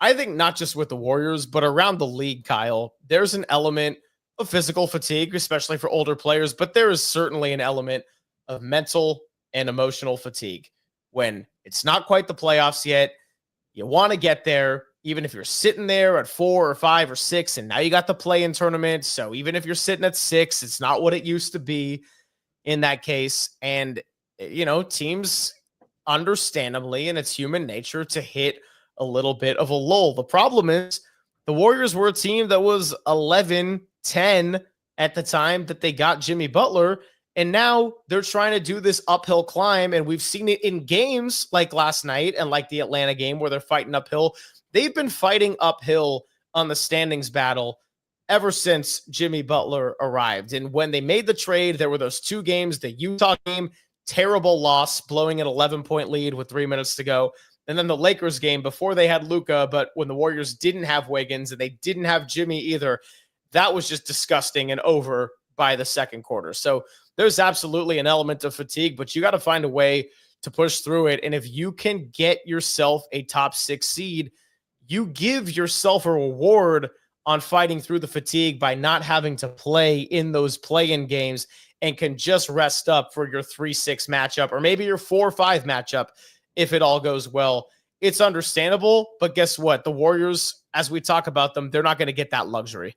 I think not just with the Warriors, but around the league, Kyle, there's an element of physical fatigue, especially for older players, but there is certainly an element of mental and emotional fatigue. When it's not quite the playoffs yet, you want to get there, even if you're sitting there at 4 or 5 or 6, and now you got the play-in tournament. So even if you're sitting at 6, it's not what it used to be in that case. And, teams understandably, and it's human nature to hit a little bit of a lull. The problem is the Warriors were a team that was 11-10 at the time that they got Jimmy Butler. And now they're trying to do this uphill climb. And we've seen it in games like last night and like the Atlanta game where they're fighting uphill. They've been fighting uphill on the standings battle ever since Jimmy Butler arrived. And when they made the trade, there were those 2 games, the Utah game, terrible loss, blowing an 11-point lead with 3 minutes to go. And then the Lakers game before they had Luka, but when the Warriors didn't have Wiggins and they didn't have Jimmy either, that was just disgusting and over by the second quarter. So there's absolutely an element of fatigue, but you got to find a way to push through it. And if you can get yourself a top 6 seed, you give yourself a reward on fighting through the fatigue by not having to play in those play-in games and can just rest up for your 3-6 matchup or maybe your 4-5 matchup if it all goes well. It's understandable, but guess what? The Warriors, as we talk about them, they're not going to get that luxury.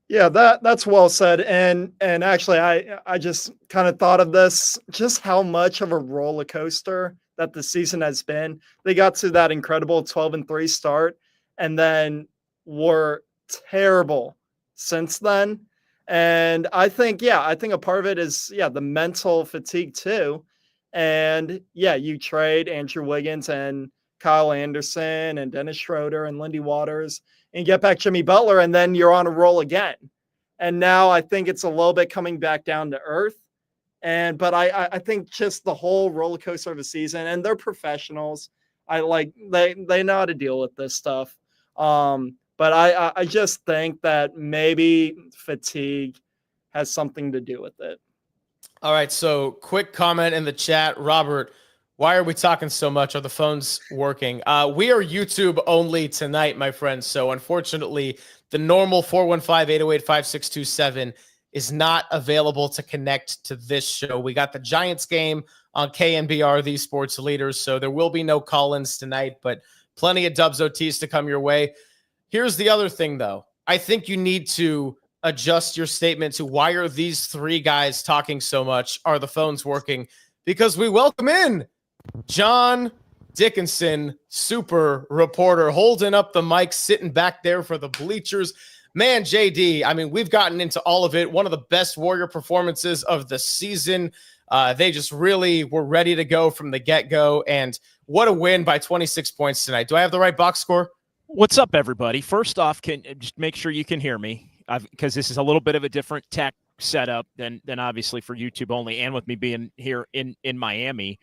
Yeah, that's well said. And actually, I just kind of thought of this, just how much of a roller coaster that the season has been. They got to that incredible 12-3 start and then were terrible since then. And I think a part of it is, the mental fatigue too. And you trade Andrew Wiggins and Kyle Anderson and Dennis Schroeder and Lindy Waters and get back Jimmy Butler, and then you're on a roll again. And now I think it's a little bit coming back down to earth. But I think just the whole roller coaster of a season, and they're professionals. They know how to deal with this stuff. But I just think that maybe fatigue has something to do with it. All right, so quick comment in the chat. Robert, why are we talking so much? Are the phones working? We are YouTube only tonight, my friends. So unfortunately, the normal 415-808-5627 is not available to connect to this show. We got the Giants game on KNBR, the sports leaders. So there will be no call-ins tonight, but plenty of Dubs OTs to come your way. Here's the other thing, though. I think you need to adjust your statement to why are these 3 guys talking so much? Are the phones working? Because we welcome in John Dickinson, super reporter, holding up the mic, sitting back there for the bleachers. Man, JD, I mean, we've gotten into all of it. One of the best Warrior performances of the season. They just really were ready to go from the get-go, and what a win by 26 points tonight. Do I have the right box score? What's up, everybody? First off, can just make sure you can hear me, because this is a little bit of a different tech setup than obviously for YouTube only, and with me being here in Miami.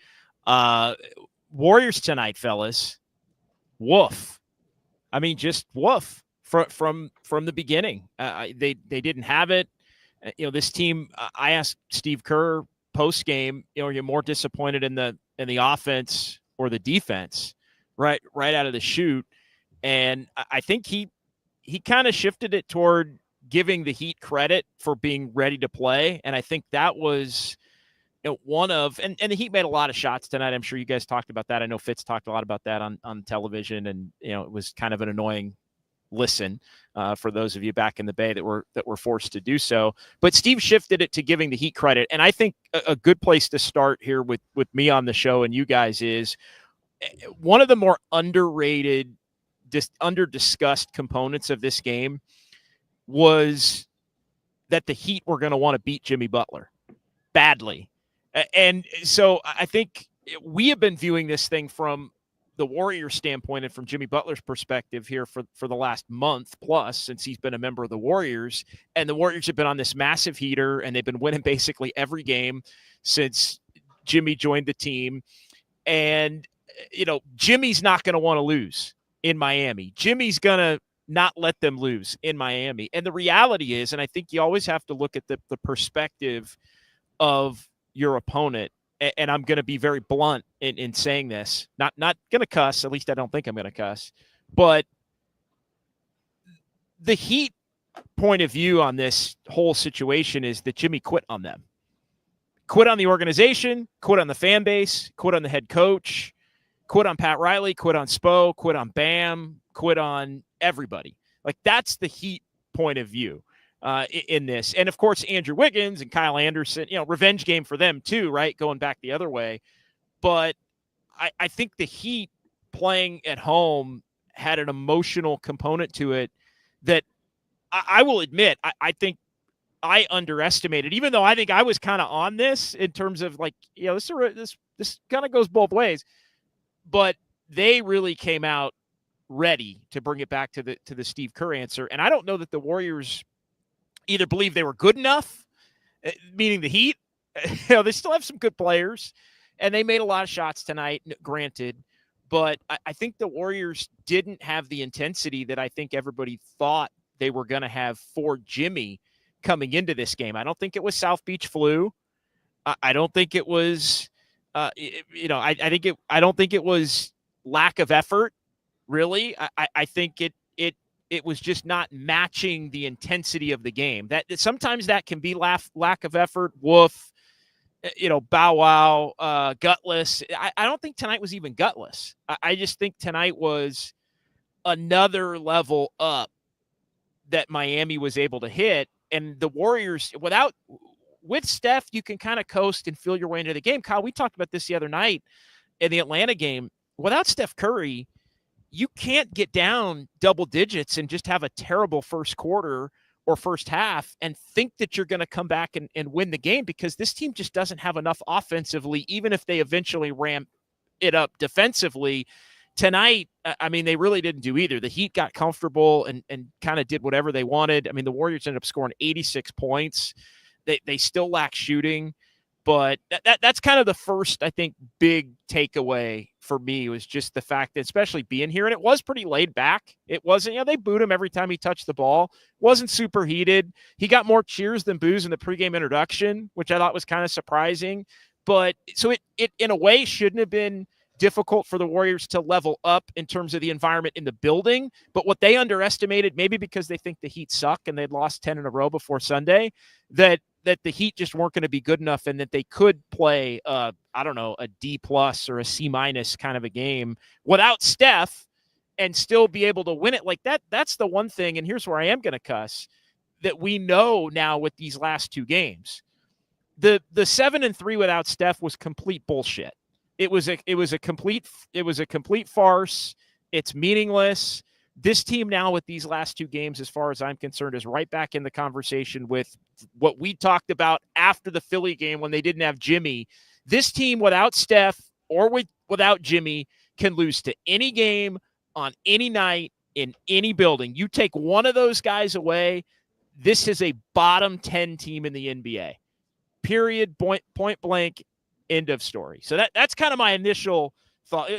Warriors tonight, fellas. Woof. I mean, just woof. from the beginning. They didn't have it. This team. I asked Steve Kerr post game. Are you more disappointed in the offense or the defense? Right out of the chute, and I think he kind of shifted it toward giving the Heat credit for being ready to play, and I think that was one of and the Heat made a lot of shots tonight. I'm sure you guys talked about that. I know Fitz talked a lot about that on television, and it was kind of an annoying listen for those of you back in the Bay that were forced to do so. But Steve shifted it to giving the Heat credit, and I think a good place to start here with me on the show and you guys is one of the more underrated, under-discussed components of this game was that the Heat were going to want to beat Jimmy Butler badly. And so I think we have been viewing this thing from the Warriors standpoint and from Jimmy Butler's perspective here for the last month plus since he's been a member of the Warriors. And the Warriors have been on this massive heater, and they've been winning basically every game since Jimmy joined the team. And, Jimmy's not going to want to lose in Miami. Jimmy's going to not let them lose in Miami. And the reality is, and I think you always have to look at the perspective of your opponent, and I'm going to be very blunt in saying this, not going to cuss, at least I don't think I'm going to cuss, but the Heat point of view on this whole situation is that Jimmy quit on them. Quit on the organization, quit on the fan base, quit on the head coach, quit on Pat Riley, quit on Spo, quit on Bam, quit on everybody. Like, that's the Heat point of view in this. And, of course, Andrew Wiggins and Kyle Anderson, revenge game for them too, right, going back the other way. But I think the Heat playing at home had an emotional component to it that I will admit I think I underestimated, even though I think I was kind of on this in terms of this kind of goes both ways. But they really came out ready, to bring it back to the Steve Kerr answer. And I don't know that the Warriors either believe they were good enough, meaning the Heat. They still have some good players, and they made a lot of shots tonight, granted. But I think the Warriors didn't have the intensity that I think everybody thought they were going to have for Jimmy coming into this game. I don't think it was South Beach flu. I don't think it was, I don't think it was lack of effort. Really, I think it was just not matching the intensity of the game. That sometimes that can be lack of effort. Woof, bow wow, gutless. I don't think tonight was even gutless. I just think tonight was another level up that Miami was able to hit, and the Warriors with Steph, you can kind of coast and feel your way into the game. Kyle, we talked about this the other night in the Atlanta game. Without Steph Curry, you can't get down double digits and just have a terrible first quarter or first half and think that you're going to come back and win the game, because this team just doesn't have enough offensively, even if they eventually ramp it up defensively. Tonight, they really didn't do either. The Heat got comfortable and kind of did whatever they wanted. The Warriors ended up scoring 86 points. They still lack shooting. But that's kind of the first, I think, big takeaway for me was just the fact that, especially being here, and it was pretty laid back. It wasn't, they booed him every time he touched the ball. Wasn't super heated. He got more cheers than boos in the pregame introduction, which I thought was kind of surprising. But so it in a way shouldn't have been difficult for the Warriors to level up in terms of the environment in the building. But what they underestimated, maybe because they think the Heat suck and they'd lost 10 in a row before Sunday, that the Heat just weren't going to be good enough, and that they could play, a D+ or a C- kind of a game without Steph and still be able to win it like that. That's the one thing, and here's where I am going to cuss, that we know now with these last two games. The 7-3 without Steph was complete bullshit. It was a complete farce. It's meaningless. This team now with these last two games, as far as I'm concerned, is right back in the conversation with what we talked about after the Philly game when they didn't have Jimmy. This team without Steph or without Jimmy can lose to any game on any night in any building. You take one of those guys away, this is a bottom 10 team in the NBA. Period, point blank, end of story. So that's kind of my initial thought.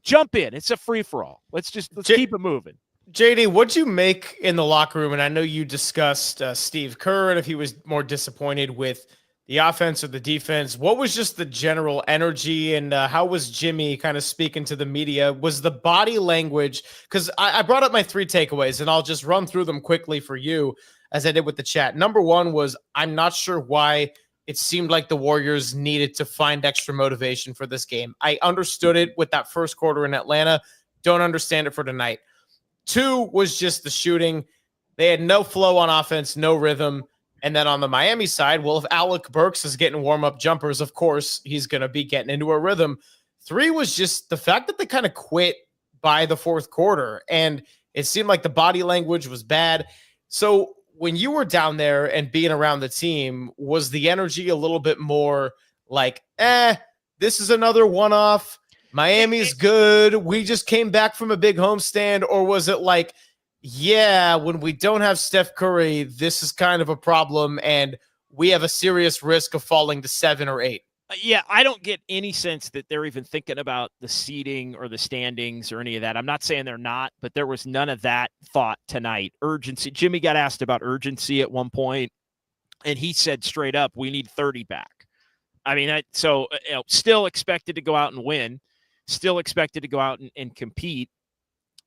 Jump in. It's a free-for-all. Let's keep it moving. JD, what'd you make in the locker room? And I know you discussed Steve Kerr and if he was more disappointed with the offense or the defense. What was just the general energy, and how was Jimmy kind of speaking to the media? Was the body language, because I brought up my 3 takeaways, and I'll just run through them quickly for you as I did with the chat. Number 1 was, I'm not sure why it seemed like the Warriors needed to find extra motivation for this game. I understood it with that first quarter in Atlanta. Don't understand it for tonight. 2 was just the shooting. They had no flow on offense, no rhythm. And then on the Miami side, well, if Alec Burks is getting warm-up jumpers, of course, he's going to be getting into a rhythm. 3 was just the fact that they kind of quit by the fourth quarter, and it seemed like the body language was bad. So when you were down there and being around the team, was the energy a little bit more like, this is another one-off, Miami's good, we just came back from a big homestand? Or was it like, yeah, when we don't have Steph Curry, this is kind of a problem, and we have a serious risk of falling to 7 or 8? Yeah, I don't get any sense that they're even thinking about the seeding or the standings or any of that. I'm not saying they're not, but there was none of that thought tonight. Urgency. Jimmy got asked about urgency at one point, and he said straight up, we need 30 back. I mean, still expected to go out and win, still expected to go out and compete.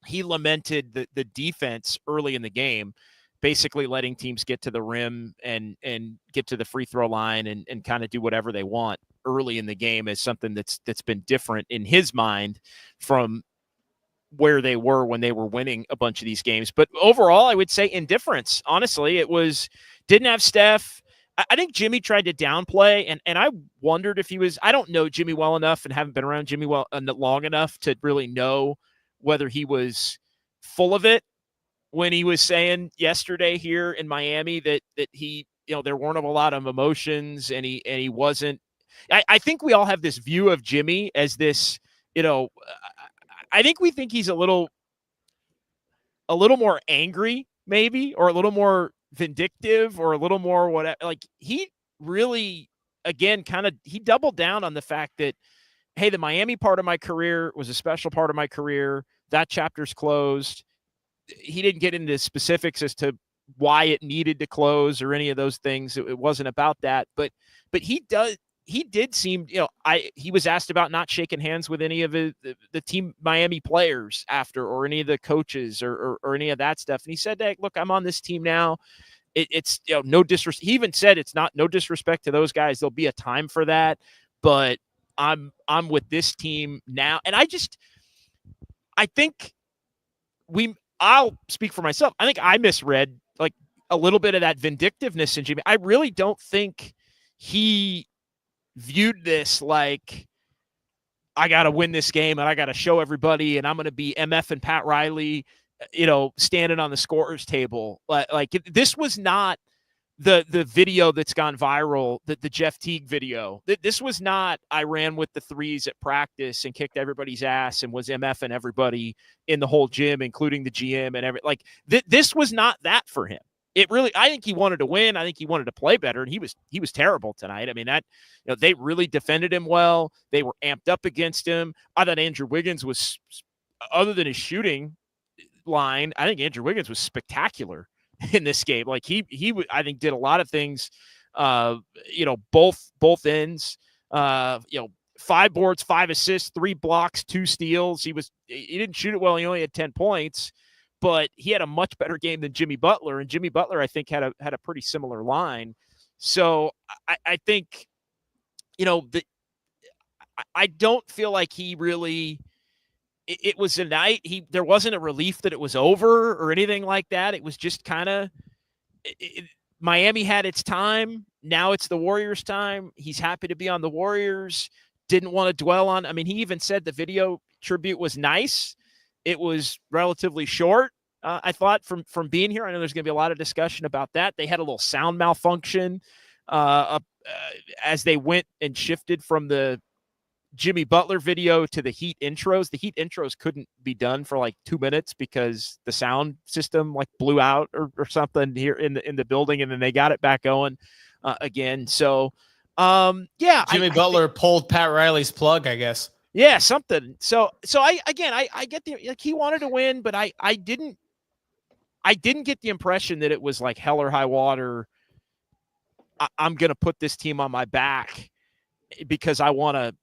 He lamented the defense early in the game, basically letting teams get to the rim and get to the free throw line and kind of do whatever they want early in the game as something that's been different in his mind from where they were when they were winning a bunch of these games. But overall, I would say indifference. Honestly, didn't have Steph. I think Jimmy tried to downplay, and I wondered if he was, I don't know Jimmy well enough and haven't been around Jimmy long enough to really know whether he was full of it when he was saying yesterday here in Miami that he, there weren't a lot of emotions and he wasn't. I think we all have this view of Jimmy as this, I think we think he's a little more angry maybe, or a little more vindictive, or a little more whatever. Like, he really, again, he doubled down on the fact that, hey, the Miami part of my career was a special part of my career. That chapter's closed. He didn't get into specifics as to why it needed to close or any of those things. It wasn't about that, but he did seem, he was asked about not shaking hands with any of the team Miami players after, or any of the coaches or any of that stuff. And he said, hey, look, I'm on this team now. It's no disrespect. He even said it's not no disrespect to those guys. There'll be a time for that, but I'm with this team now. And I think I'll speak for myself. I think I misread like a little bit of that vindictiveness in Jimmy. I really don't think he viewed this like, I got to win this game and I got to show everybody, and I'm going to be MF and Pat Riley, standing on the scorer's table. Like this was not the video that's gone viral, the Jeff Teague video. This was not, I ran with the threes at practice and kicked everybody's ass and was MFing everybody in the whole gym, including the GM and this was not that for him. It really, I think he wanted to win. I think he wanted to play better, and he was terrible tonight. I mean, they really defended him well. They were amped up against him. I thought Andrew Wiggins was, other than his shooting line, I think Andrew Wiggins was spectacular in this game. Like he I think did a lot of things, both ends, 5 boards, 5 assists, 3 blocks, 2 steals. He didn't shoot it well. He only had 10 points, but he had a much better game than Jimmy Butler. And Jimmy Butler, I think, had a pretty similar line. So I think, I don't feel like he really, it was a night. There wasn't a relief that it was over or anything like that. It was just kind of, Miami had its time. Now it's the Warriors' time. He's happy to be on the Warriors. Didn't want to dwell on. I mean, he even said the video tribute was nice. It was relatively short. I thought from being here, I know there's going to be a lot of discussion about that. They had a little sound malfunction as they went and shifted from the Jimmy Butler video to the Heat intros. The Heat intros couldn't be done for like 2 minutes because the sound system like blew out or something here in the building, and then they got it back going again. So Jimmy Butler pulled Pat Riley's plug, I guess. Yeah, something. So I get the, like, he wanted to win, but I didn't I didn't get the impression that it was like hell or high water. I'm going to put this team on my back because I want to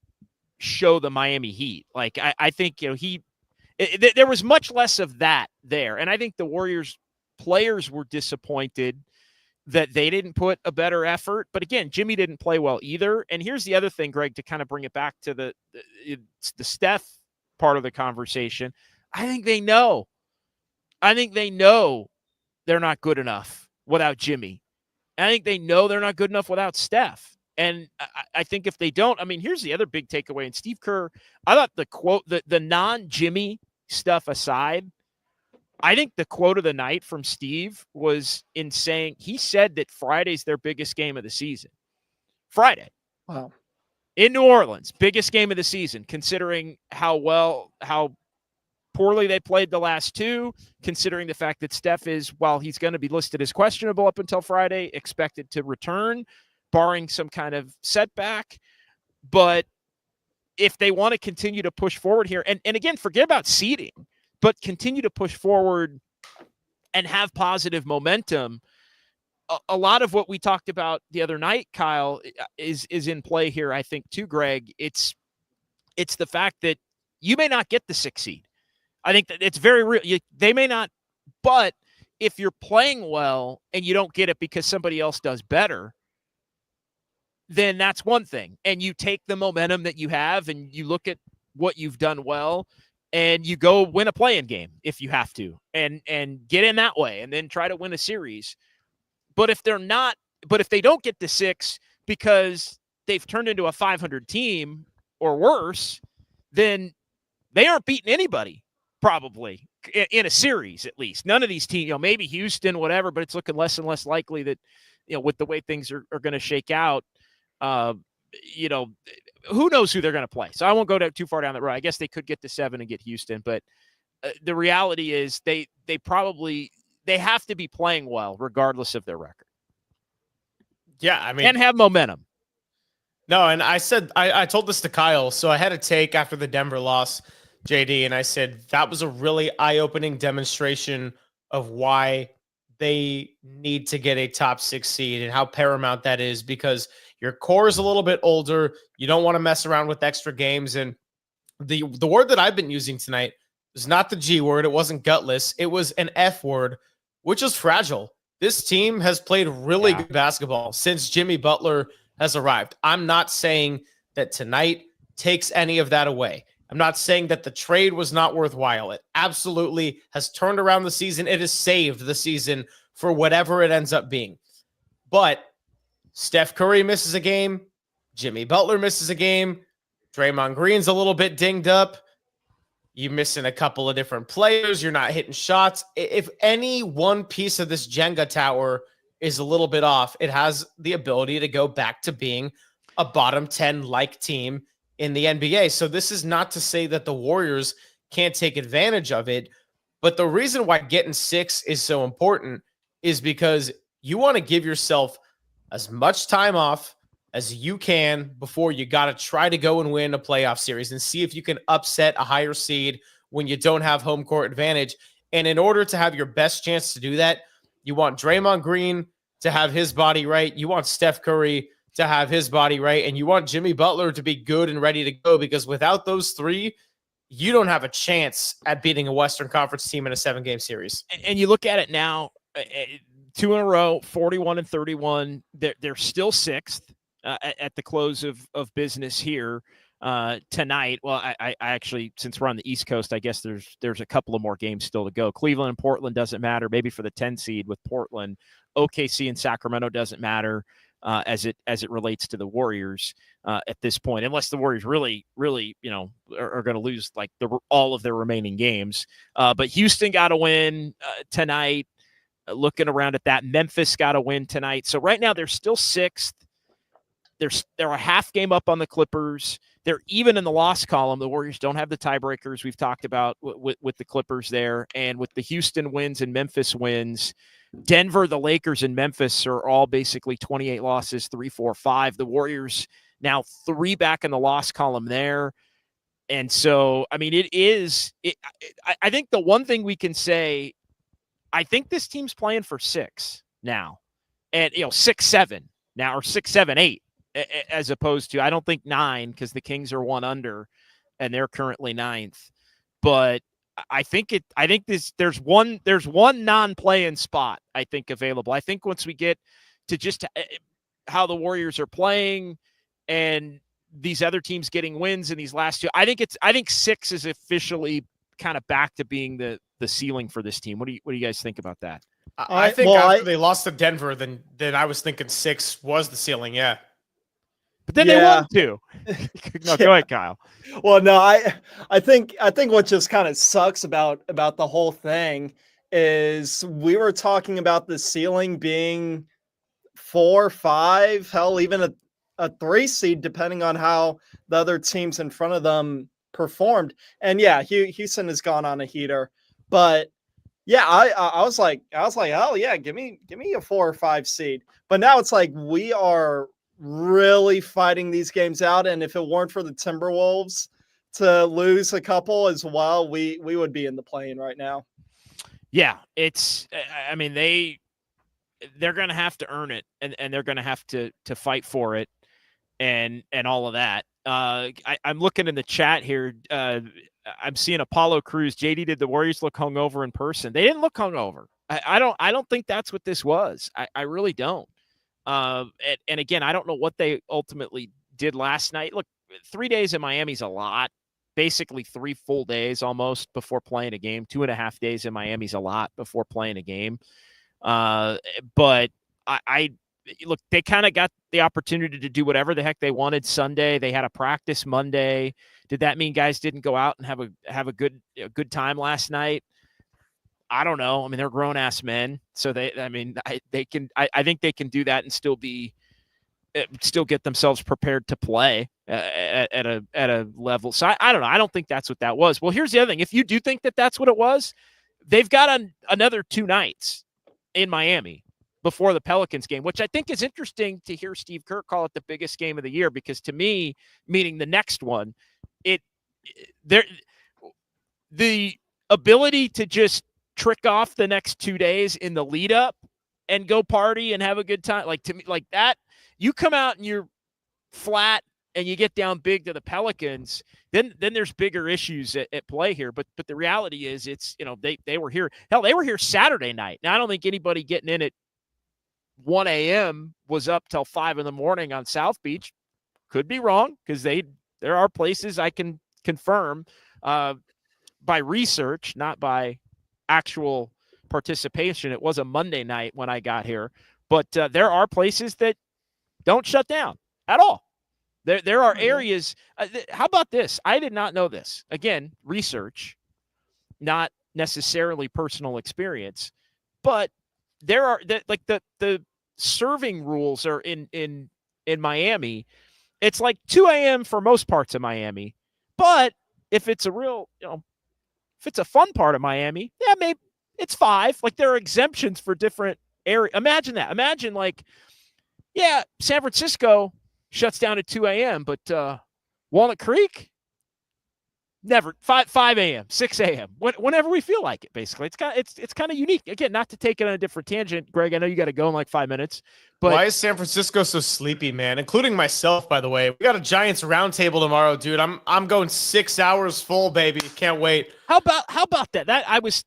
show the Miami Heat. Like, I think, there was much less of that there. And I think the Warriors players were disappointed that they didn't put a better effort. But again, Jimmy didn't play well either. And here's the other thing, Greg, to kind of bring it back to the Steph part of the conversation. I think they know they're not good enough without Jimmy. And I think they know they're not good enough without Steph. And I think if they don't, I mean, here's the other big takeaway. And Steve Kerr, I thought the quote, the non-Jimmy stuff aside, I think the quote of the night from Steve was in saying, he said that Friday's their biggest game of the season. Friday. Wow. In New Orleans, biggest game of the season, considering how poorly they played the last two, considering the fact that Steph is, while he's going to be listed as questionable up until Friday, expected to return, barring some kind of setback. But if they want to continue to push forward here, and again, forget about seeding, but continue to push forward and have positive momentum, a lot of what we talked about the other night, Kyle, is in play here, I think, too, Greg. It's the fact that you may not get the 6th seed. I think that it's very real. They may not, but if you're playing well and you don't get it because somebody else does better, then that's one thing. And you take the momentum that you have and you look at what you've done well and you go win a play-in game if you have to and get in that way and then try to win a series. But if they don't get the 6 because they've turned into a 500 team or worse, then they aren't beating anybody. Probably in a series, at least. None of these teams, maybe Houston, whatever, but it's looking less and less likely that, with the way things are going to shake out, who knows who they're going to play. So I won't go too far down that road. I guess they could get to 7 and get Houston, but the reality is they have to be playing well regardless of their record. Yeah, I mean, and have momentum. No, and I said I told this to Kyle, so I had a take after the Denver loss, JD, and I said that was a really eye-opening demonstration of why they need to get a top 6 seed and how paramount that is, because your core is a little bit older. You don't want to mess around with extra games. And the word that I've been using tonight was not the G word. It wasn't gutless. It was an F word, which is fragile. This team has played really good basketball since Jimmy Butler has arrived. I'm not saying that tonight takes any of that away. I'm not saying that the trade was not worthwhile. It absolutely has turned around the season. It has saved the season for whatever it ends up being. But Steph Curry misses a game. Jimmy Butler misses a game. Draymond Green's a little bit dinged up. You're missing a couple of different players. You're not hitting shots. If any one piece of this Jenga tower is a little bit off, it has the ability to go back to being a bottom 10-like team in the NBA. So this is not to say that the Warriors can't take advantage of it, but the reason why getting 6 is so important is because you want to give yourself as much time off as you can before you got to try to go and win a playoff series and see if you can upset a higher seed when you don't have home court advantage. And in order to have your best chance to do that, you want Draymond Green to have his body right. You want Steph Curry to have his body right. And you want Jimmy Butler to be good and ready to go, because without those three, you don't have a chance at beating a Western Conference team in a 7-game series. And you look at it now, 2 in a row, 41 and 31. They're still 6th at the close of business here tonight. Well, I actually, since we're on the East Coast, I guess there's a couple of more games still to go. Cleveland and Portland doesn't matter. Maybe for the 10 seed with Portland. OKC and Sacramento doesn't matter as it relates to the Warriors at this point, unless the Warriors really are going to lose like all of their remaining games. But Houston got to win tonight. Looking around at that, Memphis got to win tonight. So right now they're still 6th. They're a half game up on the Clippers. They're even in the loss column. The Warriors don't have the tiebreakers we've talked about with the Clippers there. And with the Houston wins and Memphis wins, Denver, the Lakers, and Memphis are all basically 28 losses, 3-4-5. The Warriors now 3 back in the loss column there. And so, I mean, I think the one thing we can say I think this team's playing for 6 now, and 6-7 now, or 6-7-8, as opposed to, I don't think 9, because the Kings are 1 under, and they're currently 9th. But I think there's one non-play-in spot, I think, available. I think once we get to just how the Warriors are playing and these other teams getting wins in these last 2, I think 6 is officially kind of back to being the ceiling for this team. What do you guys think about that? I think after they lost to Denver, then I was thinking 6 was the ceiling. Yeah. But then they won 2. No, go ahead, Kyle. Well, no, I think what just kind of sucks about the whole thing is we were talking about the ceiling being 4, 5, hell, even a 3 seed, depending on how the other teams in front of them performed. And yeah, Houston has gone on a heater, but yeah, I was like, hell yeah, give me a 4 or 5 seed. But now it's like we are really fighting these games out, and if it weren't for the Timberwolves to lose a couple as well, we would be in the play-in right now. Yeah, I mean, they're going to have to earn it, and they're going to have to fight for it, and all of that. I'm looking in the chat here. I'm seeing Apollo Crews. JD, did the Warriors look hungover in person? They didn't look hungover. I don't think that's what this was. I really don't. And again, I don't know what they ultimately did last night. Look, 3 days in Miami's a lot. Basically 3 full days almost before playing a game. 2.5 days in Miami's a lot before playing a game. But I look, they kind of got the opportunity to do whatever the heck they wanted Sunday. They had a practice Monday. Did that mean guys didn't go out and have a good time last night? I don't know. I mean, they're grown ass men, so I think they can do that and still get themselves prepared to play at a level. So I don't know. I don't think that's what that was. Well, here's the other thing. If you do think that that's what it was, they've got another 2 nights in Miami before the Pelicans game, which I think is interesting to hear Steve Kerr call it the biggest game of the year, because to me, meaning the next one, the ability to just trick off the next 2 days in the lead up and go party and have a good time. Like, to me, like that, you come out and you're flat and you get down big to the Pelicans, then there's bigger issues at play here. But the reality is they were here. Hell, they were here Saturday night. Now, I don't think anybody getting in at 1 a.m. was up till 5 a.m. on South Beach. Could be wrong, because there are places I can confirm by research, not by actual participation. It was a Monday night when I got here, but there are places that don't shut down at all. There are areas. How about this? I did not know this. Again, research, not necessarily personal experience, but there are the serving rules are in Miami. It's like 2 a.m. for most parts of Miami, but if it's a real, if it's a fun part of Miami, yeah, maybe it's 5. Like, there are exemptions for different areas. Imagine that. Imagine, like, yeah, San Francisco shuts down at 2 a.m., but Walnut Creek, never. 5 a.m., 6 a.m., whenever we feel like it, basically. It's kind of unique. Again, not to take it on a different tangent, Greg, I know you got to go in like 5 minutes. But why is San Francisco so sleepy, man? Including myself, by the way. We got a Giants roundtable tomorrow, dude. I'm going 6 hours full, baby. Can't wait. How about that?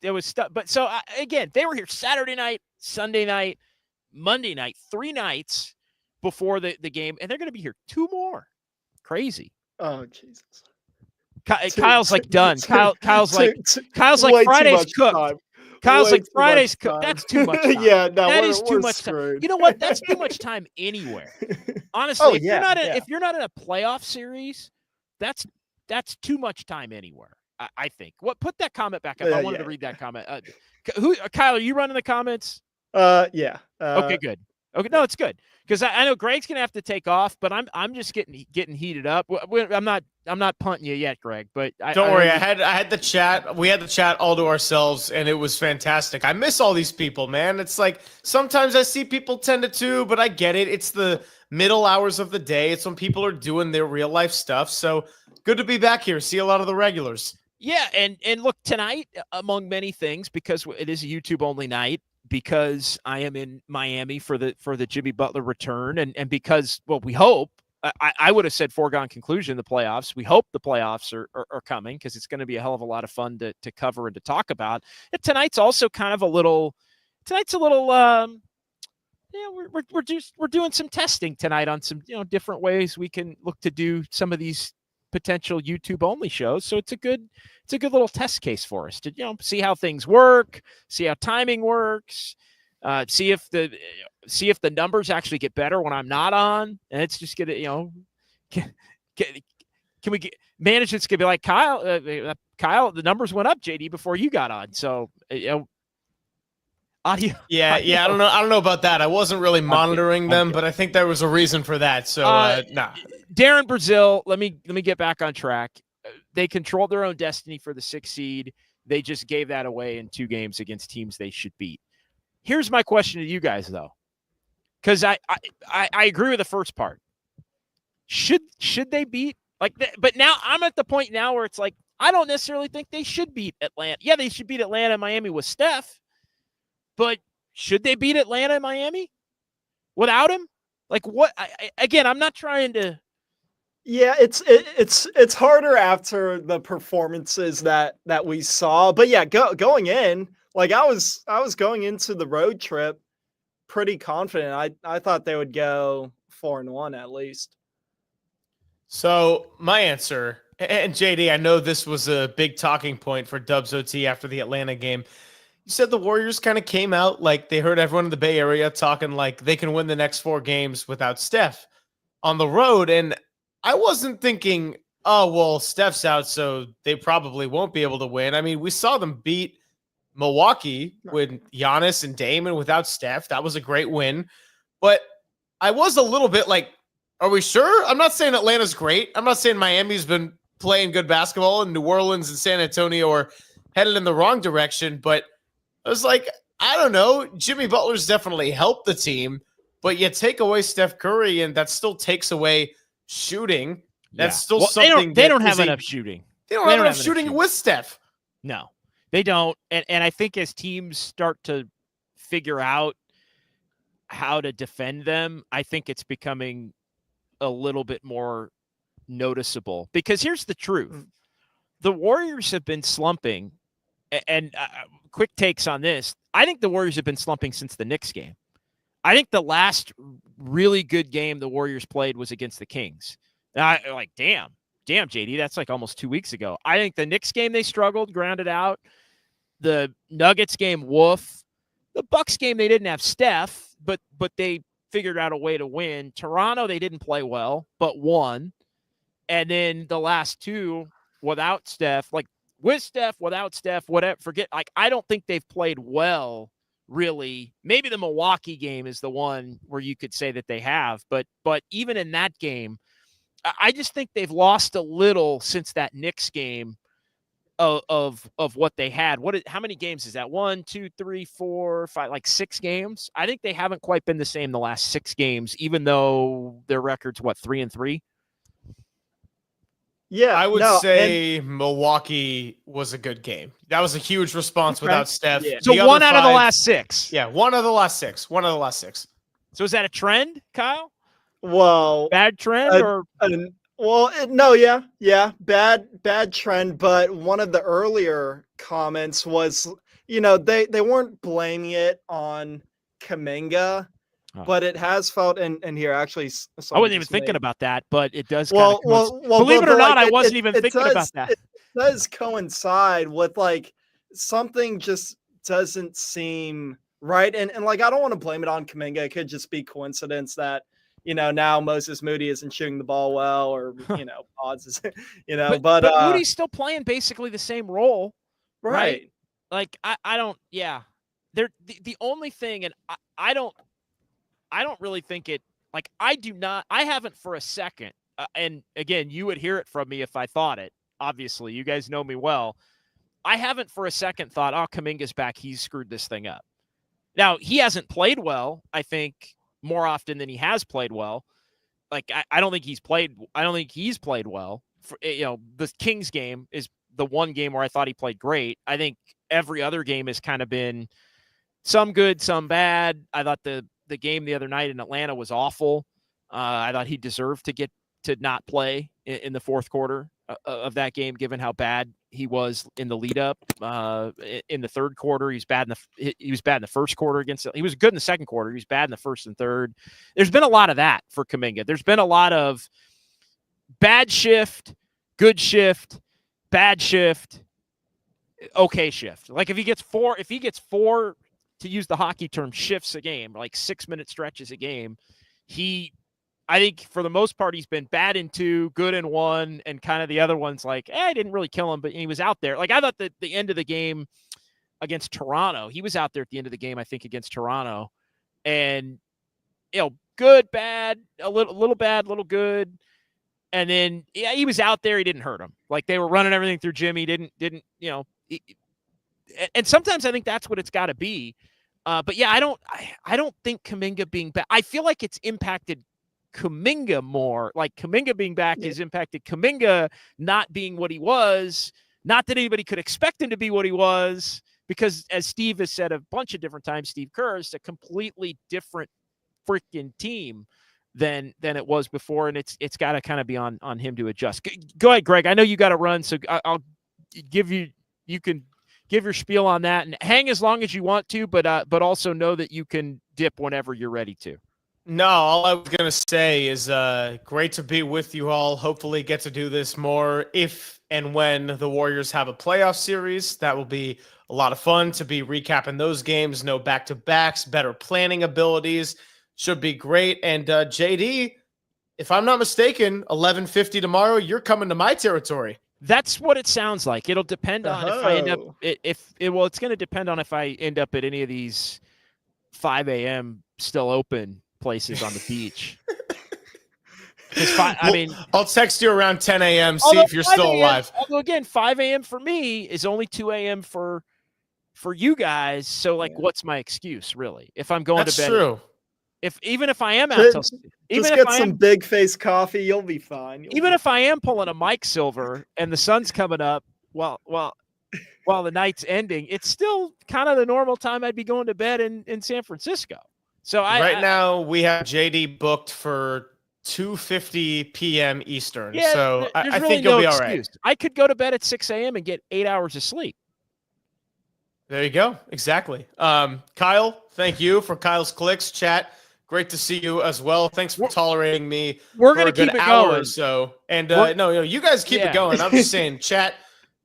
It was stuck. But so again, they were here Saturday night, Sunday night, Monday night, 3 nights before the game, and they're going to be here 2 more. Crazy. Oh, Jesus. Kyle's like done. Kyle's like Friday's cooked. Time. Kyle's like Friday's cooked. That's too much time. Yeah, no, that is too much screwed. time. You know what? That's too much time anywhere. Honestly, if you're not in a playoff series, that's too much time anywhere. I think. Put that comment back up. I wanted to read that comment. Kyle, are you running the comments? Yeah. Okay, good. Okay, no, it's good, because I know Greg's gonna have to take off, but I'm just getting heated up. I'm not punting you yet, Greg. But don't worry. I had the chat. We had the chat all to ourselves, and it was fantastic. I miss all these people, man. It's like sometimes I see people 10 to 2, but I get it. It's the middle hours of the day. It's when people are doing their real life stuff. So good to be back here. See a lot of the regulars. Yeah, and look, tonight, among many things, because it is a YouTube only night, because I am in Miami for the Jimmy Butler return, and because, well, we hope. I would have said foregone conclusion the playoffs. We hope the playoffs are coming, because it's going to be a hell of a lot of fun to cover and to talk about. And tonight's also kind of a little. We're doing some testing tonight on some different ways we can look to do some of these potential YouTube only shows. So it's a good little test case for us to see how things work, see how timing works, see if the numbers actually get better when I'm not on, and it's just gonna can we get management's gonna be like, Kyle, the numbers went up, JD, before you got on, so audio. Yeah, I don't know about that. I wasn't really monitoring them, but I think there was a reason for that. So nah. Darren Brazil, let me get back on track. They controlled their own destiny for the 6th seed. They just gave that away in 2 games against teams they should beat. Here's my question to you guys, though, because I agree with the first part. Should they beat but now I'm at the point now where it's like I don't necessarily think they should beat Atlanta. Yeah, they should beat Atlanta and Miami with Steph, but should they beat Atlanta and Miami without him? Like what? Again, I'm not trying to. Yeah, it's harder after the performances that we saw. But yeah, going in, like I was going into the road trip pretty confident. I thought they would go 4-1 at least. So my answer, and JD, I know this was a big talking point for Dubs OT after the Atlanta game. You said the Warriors kind of came out like they heard everyone in the Bay Area talking like they can win the next 4 games without Steph on the road. And I wasn't thinking, oh, well, Steph's out, so they probably won't be able to win. I mean, we saw them beat Milwaukee with Giannis and Damon without Steph. That was a great win. But I was a little bit like, are we sure? I'm not saying Atlanta's great. I'm not saying Miami's been playing good basketball, and New Orleans and San Antonio are headed in the wrong direction. But I was like, I don't know. Jimmy Butler's definitely helped the team, but you take away Steph Curry, and that still takes away shooting. That's still something. They don't have enough shooting. They don't have enough shooting with Steph. No, they don't. And I think as teams start to figure out how to defend them, I think it's becoming a little bit more noticeable. Because here's the truth. The Warriors have been slumping. And quick takes on this. I think the Warriors have been slumping since the Knicks game. I think the last really good game the Warriors played was against the Kings. And I like, damn, JD, that's like almost 2 weeks ago. I think the Knicks game they struggled, grounded out. The Nuggets game, woof. The Bucks game they didn't have Steph, but they figured out a way to win. Toronto they didn't play well, but won. And then the last 2 without Steph, like with Steph, without Steph, whatever. Forget. Like I don't think they've played well. Really, maybe the Milwaukee game is the one where you could say that they have, but even in that game, I just think they've lost a little since that Knicks game of what they had. How many games is that? 1, 2, 3, 4, 5, like 6 games. I think they haven't quite been the same the last 6 games, even though their record's 3-3. Yeah, I would say Milwaukee was a good game. That was a huge response without Steph. Yeah. So 1 out of the last 6. Yeah, 1 of the last 6. 1 of the last 6. So is that a trend, Kyle? Well, bad trend or bad trend. But one of the earlier comments was, they weren't blaming it on Kaminga. But it has felt, and here actually, I wasn't even thinking about that, but it does. Well, believe it or not, I wasn't even thinking about that. It does coincide with like something just doesn't seem right, and like I don't want to blame it on Kaminga. It could just be coincidence that now Moses Moody isn't shooting the ball well, or odds is but Moody's still playing basically the same role, right? Like I don't, They're the only thing, and I don't really think it, like, I haven't for a second, and again, you would hear it from me if I thought it, obviously, you guys know me well, I haven't for a second thought, Kaminga's back, he's screwed this thing up. Now, he hasn't played well, I think, more often than he has played well. Like, I don't think he's played well. The Kings game is the one game where I thought he played great. I think every other game has kind of been some good, some bad. I thought the game the other night in Atlanta was awful. I thought he deserved to not play in the fourth quarter of that game, given how bad he was in the lead up. In the third quarter, he was bad in the first quarter he was good in the second quarter. He was bad in the first and third. There's been a lot of that for Kaminga. There's been a lot of bad shift, good shift, bad shift, okay shift. Like if he gets four, to use the hockey term, shifts a game, like 6-minute stretches a game, I think for the most part, he's been bad in 2, good in 1, and kind of the other one's like, I didn't really kill him, but he was out there. Like I thought that the end of the game against Toronto, he was out there at the end of the game, I think, against Toronto, and good, bad, a little bad, little good, and then he was out there. He didn't hurt him. Like they were running everything through Jimmy. Didn't and sometimes I think that's what it's got to be. But yeah, I don't think Kaminga being back. I feel like it's impacted Kaminga more. Like Kaminga being back has impacted Kaminga not being what he was. Not that anybody could expect him to be what he was, because as Steve has said a bunch of different times, Steve Kerr, is a completely different freaking team than it was before, and it's got to kind of be on him to adjust. Go ahead, Greg. I know you got to run, so I'll give you can give your spiel on that and hang as long as you want to, but also know that you can dip whenever you're ready to. No, all I was going to say is great to be with you all. Hopefully get to do this more if and when the Warriors have a playoff series. That will be a lot of fun to be recapping those games. No back-to-backs, better planning abilities. Should be great. And JD, if I'm not mistaken, 11:50 tomorrow, you're coming to my territory. That's what it sounds like. It'll depend on if I end up it's going to depend on if I end up at any of these 5 a.m. still open places on the beach. I'll text you around 10 a.m. See if you're still alive. Although again, 5 a.m. for me is only 2 a.m. for you guys. So what's my excuse really? If I'm going to bed, true. Even if I am out, just get some big face coffee, you'll be fine. If I am pulling a Mike Silver and the sun's coming up, while the night's ending, it's still kind of the normal time I'd be going to bed in San Francisco. So now we have JD booked for 2:50 p.m. Eastern. Yeah, so I really think you'll be all excuse. right. I could go to bed at 6 a.m. and get 8 hours of sleep. There you go. Exactly. Kyle, thank you for Kyle's Clicks chat. Great to see you as well. Thanks for tolerating me. We're going to keep it going. Or so. And you guys keep it going. I'm just saying, chat.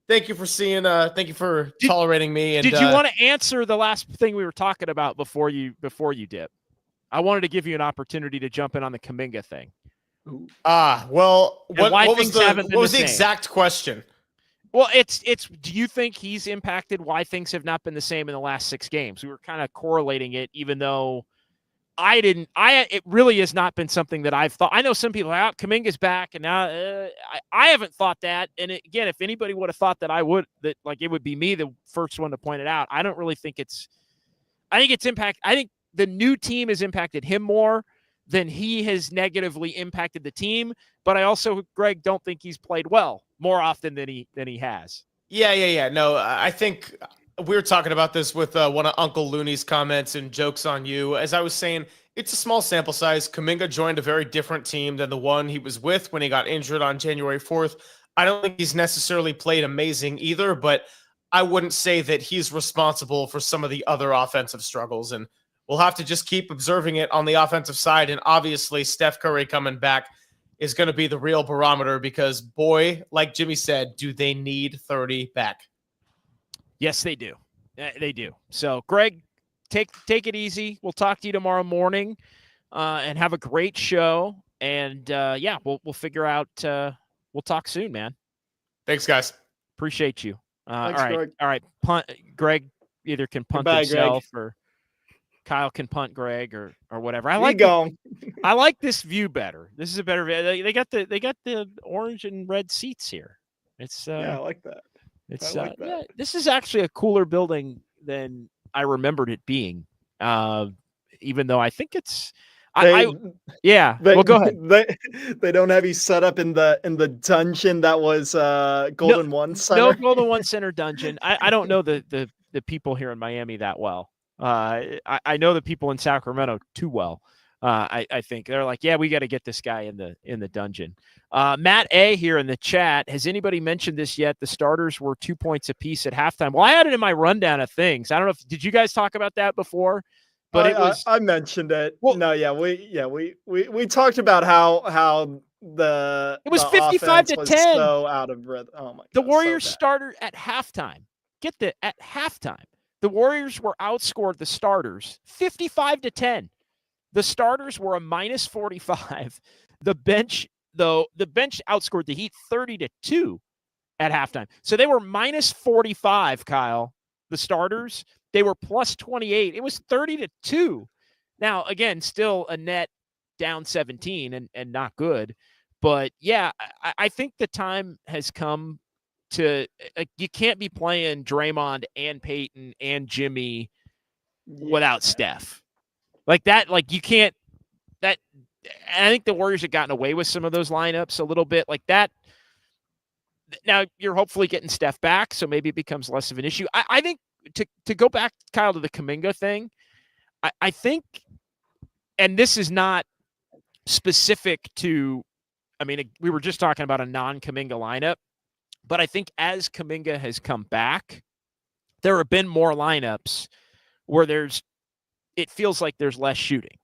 Thank you for seeing. Thank you for tolerating me. And, did you want to answer the last thing we were talking about before you dip? I wanted to give you an opportunity to jump in on the Kaminga thing. Well, what was the exact question? Well, it's. Do you think he's impacted why things have not been the same in the last 6 games? We were kind of correlating it, even though it really has not been something that I've thought. I know some people are out. Kaminga's back, and now I haven't thought that. And again, if anybody would have thought that it would be me, the first one to point it out. I don't really think it's. I think it's impact. I think the new team has impacted him more than he has negatively impacted the team. But I also, Greg, don't think he's played well more often than he has. Yeah. No, I think we were talking about this with one of Uncle Looney's comments and jokes on you. As I was saying, it's a small sample size. Kaminga joined a very different team than the one he was with when he got injured on January 4th. I don't think he's necessarily played amazing either, but I wouldn't say that he's responsible for some of the other offensive struggles. And we'll have to just keep observing it on the offensive side. And obviously, Steph Curry coming back is going to be the real barometer because, boy, like Jimmy said, do they need 30 back? Yes, they do. They do. So, Greg, take it easy. We'll talk to you tomorrow morning and have a great show. And, we'll figure out we'll talk soon, man. Thanks, guys. Appreciate you. Thanks, all right. Greg. All right. Greg either can punt himself or Kyle can punt Greg or whatever. I like this view better. This is a better view. They got the orange and red seats here. It's I like that. It's this is actually a cooler building than I remembered it being. Even though I think Yeah. They, Well, go ahead. They don't have you set up in the dungeon that was Golden One Center. No Golden One Center dungeon. I don't know the people here in Miami that well. I know the people in Sacramento too well. I think they're like, yeah, we got to get this guy in the dungeon. Matt A here in the chat. Has anybody mentioned this yet? The starters were 2 points apiece at halftime. Well, I had it in my rundown of things. I don't know did you guys talk about that before? But I mentioned it. Well, no, we talked about how it was the 55 offense to was 10. so out of rhythm. Oh my god. The Warriors so bad. starter at halftime. At halftime. The Warriors were outscored the starters 55 to 10. The starters were a minus 45. The bench outscored the Heat 30 to 2 at halftime. So they were minus 45, Kyle. The starters, they were plus 28. It was 30 to 2. Now, again, still a net down 17 and not good. But yeah, I think the time has come to you can't be playing Draymond and Peyton and Jimmy without Steph. Like that, like you can't that I think the Warriors have gotten away with some of those lineups a little bit like that. Now you're hopefully getting Steph back, so maybe it becomes less of an issue. I think to go back, Kyle, to the Kaminga thing, I think, and this is not specific to, I mean, we were just talking about a non-Kaminga lineup, but I think as Kaminga has come back, there have been more lineups where it feels like there's less shooting.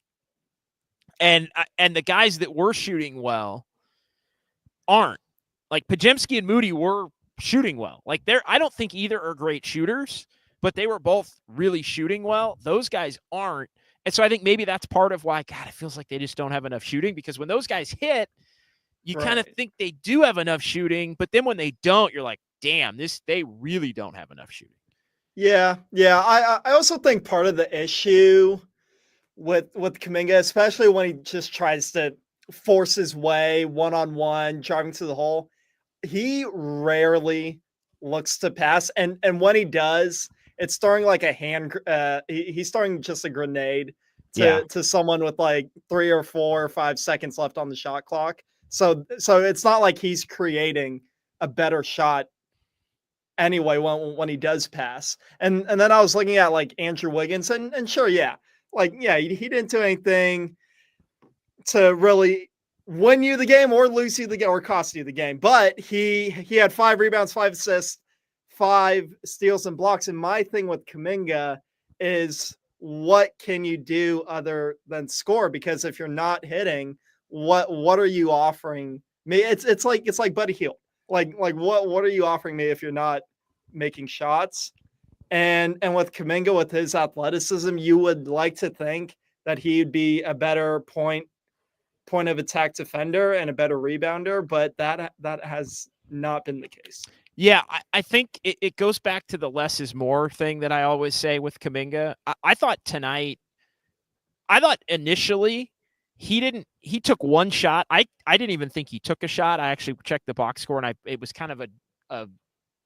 And the guys that were shooting well aren't. Like Podziemski and Moody were shooting well. Like I don't think either are great shooters, but they were both really shooting well. Those guys aren't. And so I think maybe that's part of why, God, it feels like they just don't have enough shooting, because when those guys hit, you kind of think they do have enough shooting, but then when they don't, you're like, damn, they really don't have enough shooting. Yeah. I also think part of the issue with Kaminga, especially when he just tries to force his way one-on-one, driving to the hole, he rarely looks to pass. And when he does, it's throwing like a he's throwing just a grenade to someone with like 3 or 4 or 5 seconds left on the shot clock. So it's not like he's creating a better shot anyway when he does pass. And then I was looking at like Andrew Wiggins and sure, yeah. He didn't do anything to really win you the game or lose you the game or cost you the game. But he had 5 rebounds, 5 assists, 5 steals and blocks. And my thing with Kaminga is, what can you do other than score? Because if you're not hitting, what are you offering me? It's like Buddy Hield. Like what are you offering me if you're not making shots? And with Kaminga, with his athleticism, you would like to think that he'd be a better point of attack defender and a better rebounder, but that has not been the case. Yeah, I think it goes back to the less is more thing that I always say with Kaminga. I thought initially he took one shot. I didn't even think he took a shot. I actually checked the box score, and it was kind of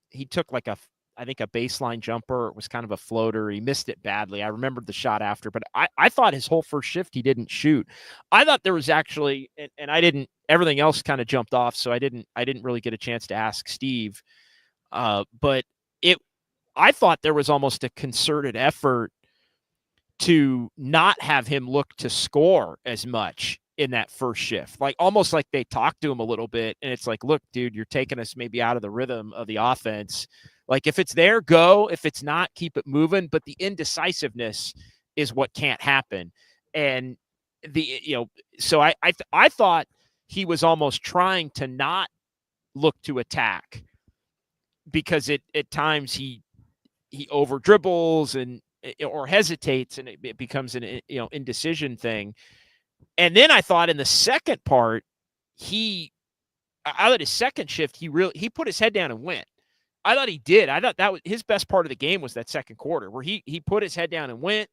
he took like a baseline jumper. It was kind of a floater. He missed it badly. I remembered the shot after, but I thought his whole first shift he didn't shoot. I thought there was actually, and I didn't, everything else kind of jumped off, so I didn't really get a chance to ask Steve. But I thought there was almost a concerted effort to not have him look to score as much in that first shift, like almost like they talked to him a little bit. And it's like, look, dude, you're taking us maybe out of the rhythm of the offense. Like if it's there, go. If it's not, keep it moving. But the indecisiveness is what can't happen. And so I thought he was almost trying to not look to attack, because at times he over dribbles or hesitates, and it becomes an indecision thing. And then I thought in the second part, I thought his second shift, he put his head down and went. I thought he did. I thought that was his best part of the game, was that second quarter where he put his head down and went,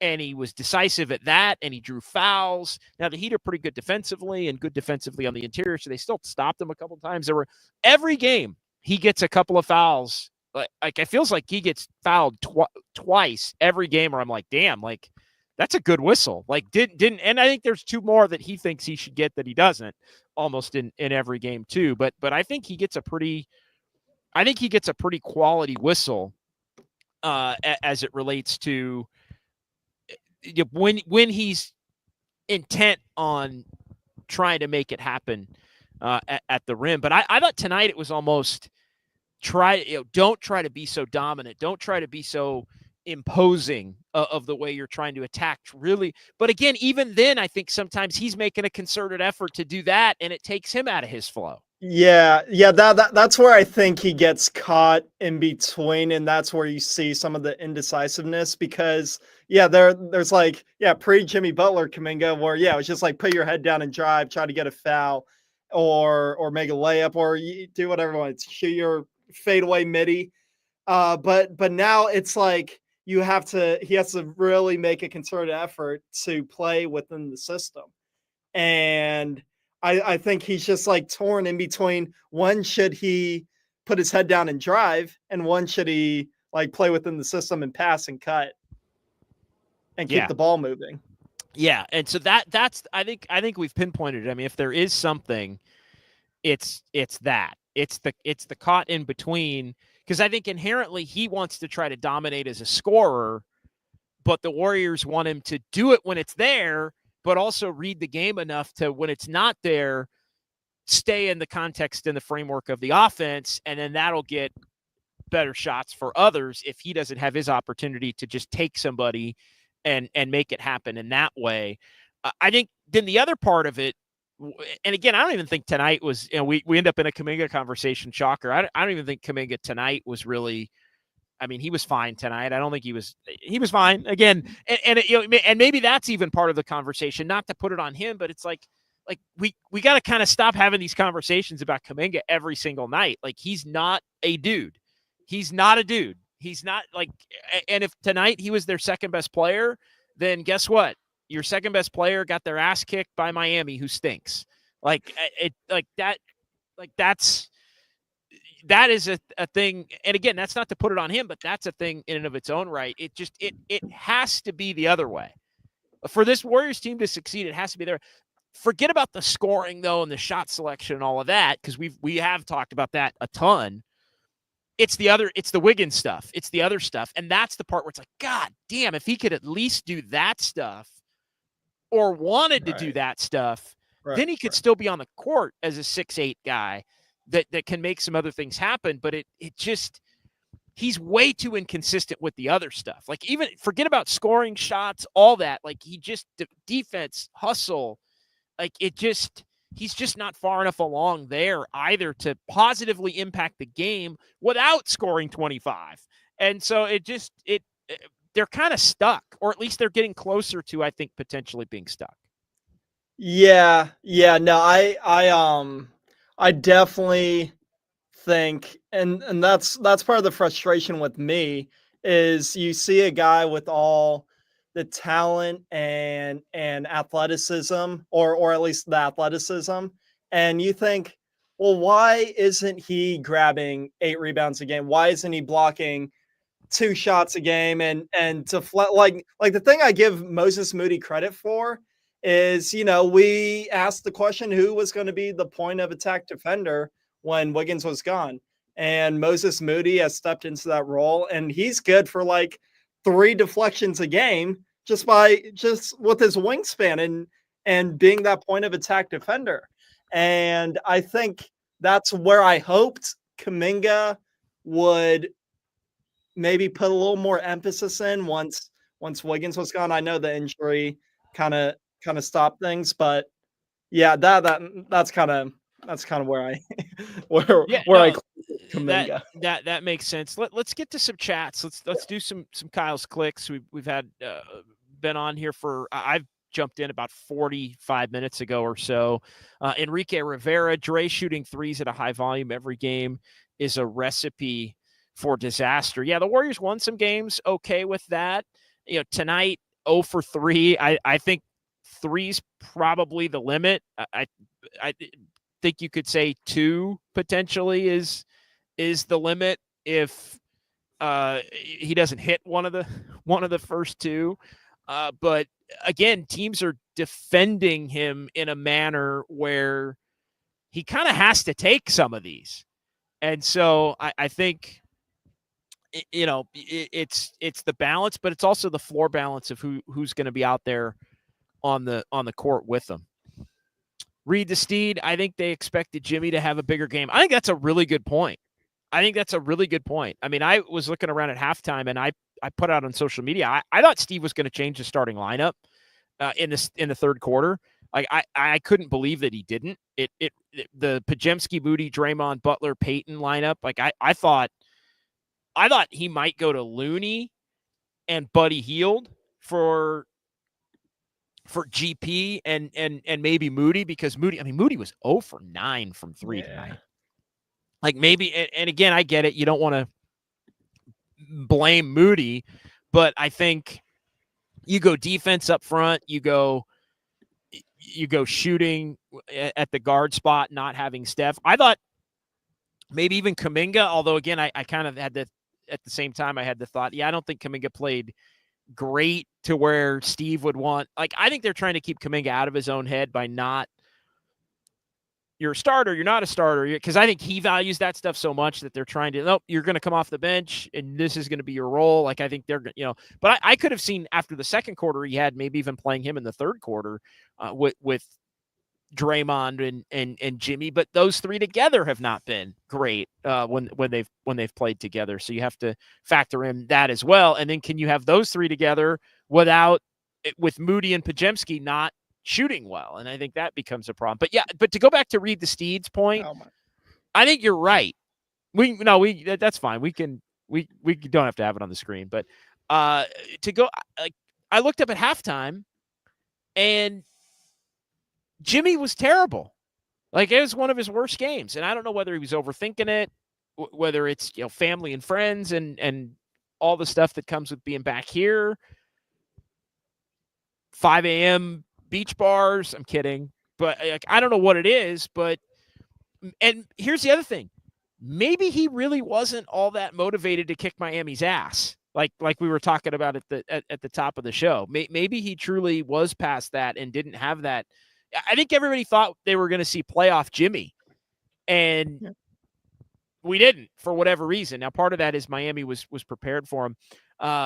and he was decisive at that, and he drew fouls. Now the Heat are pretty good defensively and good defensively on the interior, so they still stopped him a couple of times. Every game he gets a couple of fouls. Like it feels like he gets fouled twice every game, where I'm like, damn, like That's a good whistle. Like didn't, and I think there's two more that he thinks he should get that he doesn't almost in every game too. But I think he gets a pretty quality whistle as it relates to when he's intent on trying to make it happen at the rim. But I thought tonight it was almost don't try to be so dominant. Don't try to be so imposing of the way you're trying to attack, really. But again, even then, I think sometimes he's making a concerted effort to do that, and it takes him out of his flow. Yeah, that's where I think he gets caught in between, and that's where you see some of the indecisiveness because there's like pre Jimmy Butler Kaminga where it was just like put your head down and drive, try to get a foul, or make a layup, or you do whatever you want, shoot your fadeaway midi. But now it's like he has to really make a concerted effort to play within the system, and I think he's just like torn in between when should he put his head down and drive, and when should he like play within the system and pass and cut and keep the ball moving. Yeah, and so that's I think we've pinpointed it. I mean, if there is something, it's that. It's the caught in between, because I think inherently he wants to try to dominate as a scorer, but the Warriors want him to do it when it's there, but also read the game enough to, when it's not there, stay in the context and the framework of the offense, and then that'll get better shots for others if he doesn't have his opportunity to just take somebody and make it happen in that way. I think then the other part of it, and again, I don't even think tonight was, we end up in a Kaminga conversation, shocker. I don't even think Kaminga tonight was really, I mean, he was fine tonight. I don't think he was fine again. And maybe that's even part of the conversation, not to put it on him, but it's like we got to kind of stop having these conversations about Kaminga every single night. Like, he's not a dude. He's not a dude. He's not like, and if tonight he was their second best player, then guess what? Your second best player got their ass kicked by Miami, who stinks. That is a thing. And again, that's not to put it on him, but that's a thing in and of its own right. It has to be the other way. For this Warriors team to succeed, it has to be there. Forget about the scoring, though, and the shot selection and all of that, because we have talked about that a ton. It's the Wiggins stuff. It's the other stuff. And that's the part where it's like, God damn, if he could at least do that stuff or wanted to do that stuff, then he could still be on the court as a 6'8" guy that can make some other things happen. But he's way too inconsistent with the other stuff. Like, even forget about scoring shots, all that. Like, he just defense, hustle. Like, he's just not far enough along there either to positively impact the game without scoring 25. And so they're kind of stuck, or at least they're getting closer to, I think, potentially being stuck. Yeah. No, I definitely think, and that's part of the frustration with me, is you see a guy with all the talent and athleticism, or at least the athleticism, and you think, well, why isn't he grabbing 8 rebounds a game? Why isn't he blocking 2 shots a game? And like the thing I give Moses Moody credit for is, we asked the question, who was going to be the point of attack defender when Wiggins was gone? And Moses Moody has stepped into that role, and he's good for like 3 deflections a game just with his wingspan and being that point of attack defender. And I think that's where I hoped Kaminga would maybe put a little more emphasis in once Wiggins was gone. I know the injury kind of stopped things, but yeah, that's kind of where I Kaminga. That makes sense. Let's get to some chats. Let's do some Kyle's clicks. We've had been on here for I've jumped in about 45 minutes ago or so. Enrique Rivera, Dre shooting threes at a high volume every game is a recipe for disaster. Yeah, the Warriors won some games okay with that. Tonight 0 for 3. I think 3's probably the limit. I think you could say 2 potentially is the limit if he doesn't hit one of the first 2. But again, teams are defending him in a manner where he kind of has to take some of these. And so I think, it's the balance, but it's also the floor balance of who's going to be out there on the court with them. Reed the Steed, I think they expected Jimmy to have a bigger game. I think that's a really good point. I mean, I was looking around at halftime, and I put out on social media, I thought Steve was going to change the starting lineup in the third quarter. Like I couldn't believe that he didn't. The Podziemski, Moody, Draymond, Butler, Payton lineup. Like I thought he might go to Looney and Buddy Hield for GP and maybe Moody, because Moody was 0 for 9 from 3 tonight. Like maybe, and again, I get it. You don't want to blame Moody, but I think you go defense up front, you go shooting at the guard spot, not having Steph. I thought maybe even Kaminga, although again, I kind of had at the same time, I had the thought, I don't think Kaminga played great to where Steve would want. Like, I think they're trying to keep Kaminga out of his own head by not, you're a starter, you're not a starter, because I think he values that stuff so much that they're trying to, nope, you're going to come off the bench and this is going to be your role. Like, I think they're, but I could have seen after the second quarter, he had maybe even playing him in the third quarter with Draymond and Jimmy, but those three together have not been great when they've played together. So you have to factor in that as well. And then can you have those three together with Moody and Podziemski not shooting well? And I think that becomes a problem. But to go back to Reed the Steed's point, I think you're right. That's fine. We don't have to have it on the screen, but to go, I looked up at halftime and Jimmy was terrible. Like, it was one of his worst games. And I don't know whether he was overthinking it, whether it's, family and friends and all the stuff that comes with being back here. 5 a.m. beach bars. I'm kidding. But I don't know what it is, and here's the other thing. Maybe he really wasn't all that motivated to kick Miami's ass. Like we were talking about at the top of the show. Maybe he truly was past that and didn't have that. I think everybody thought they were going to see playoff Jimmy, and we didn't for whatever reason. Now, part of that is Miami was prepared for him.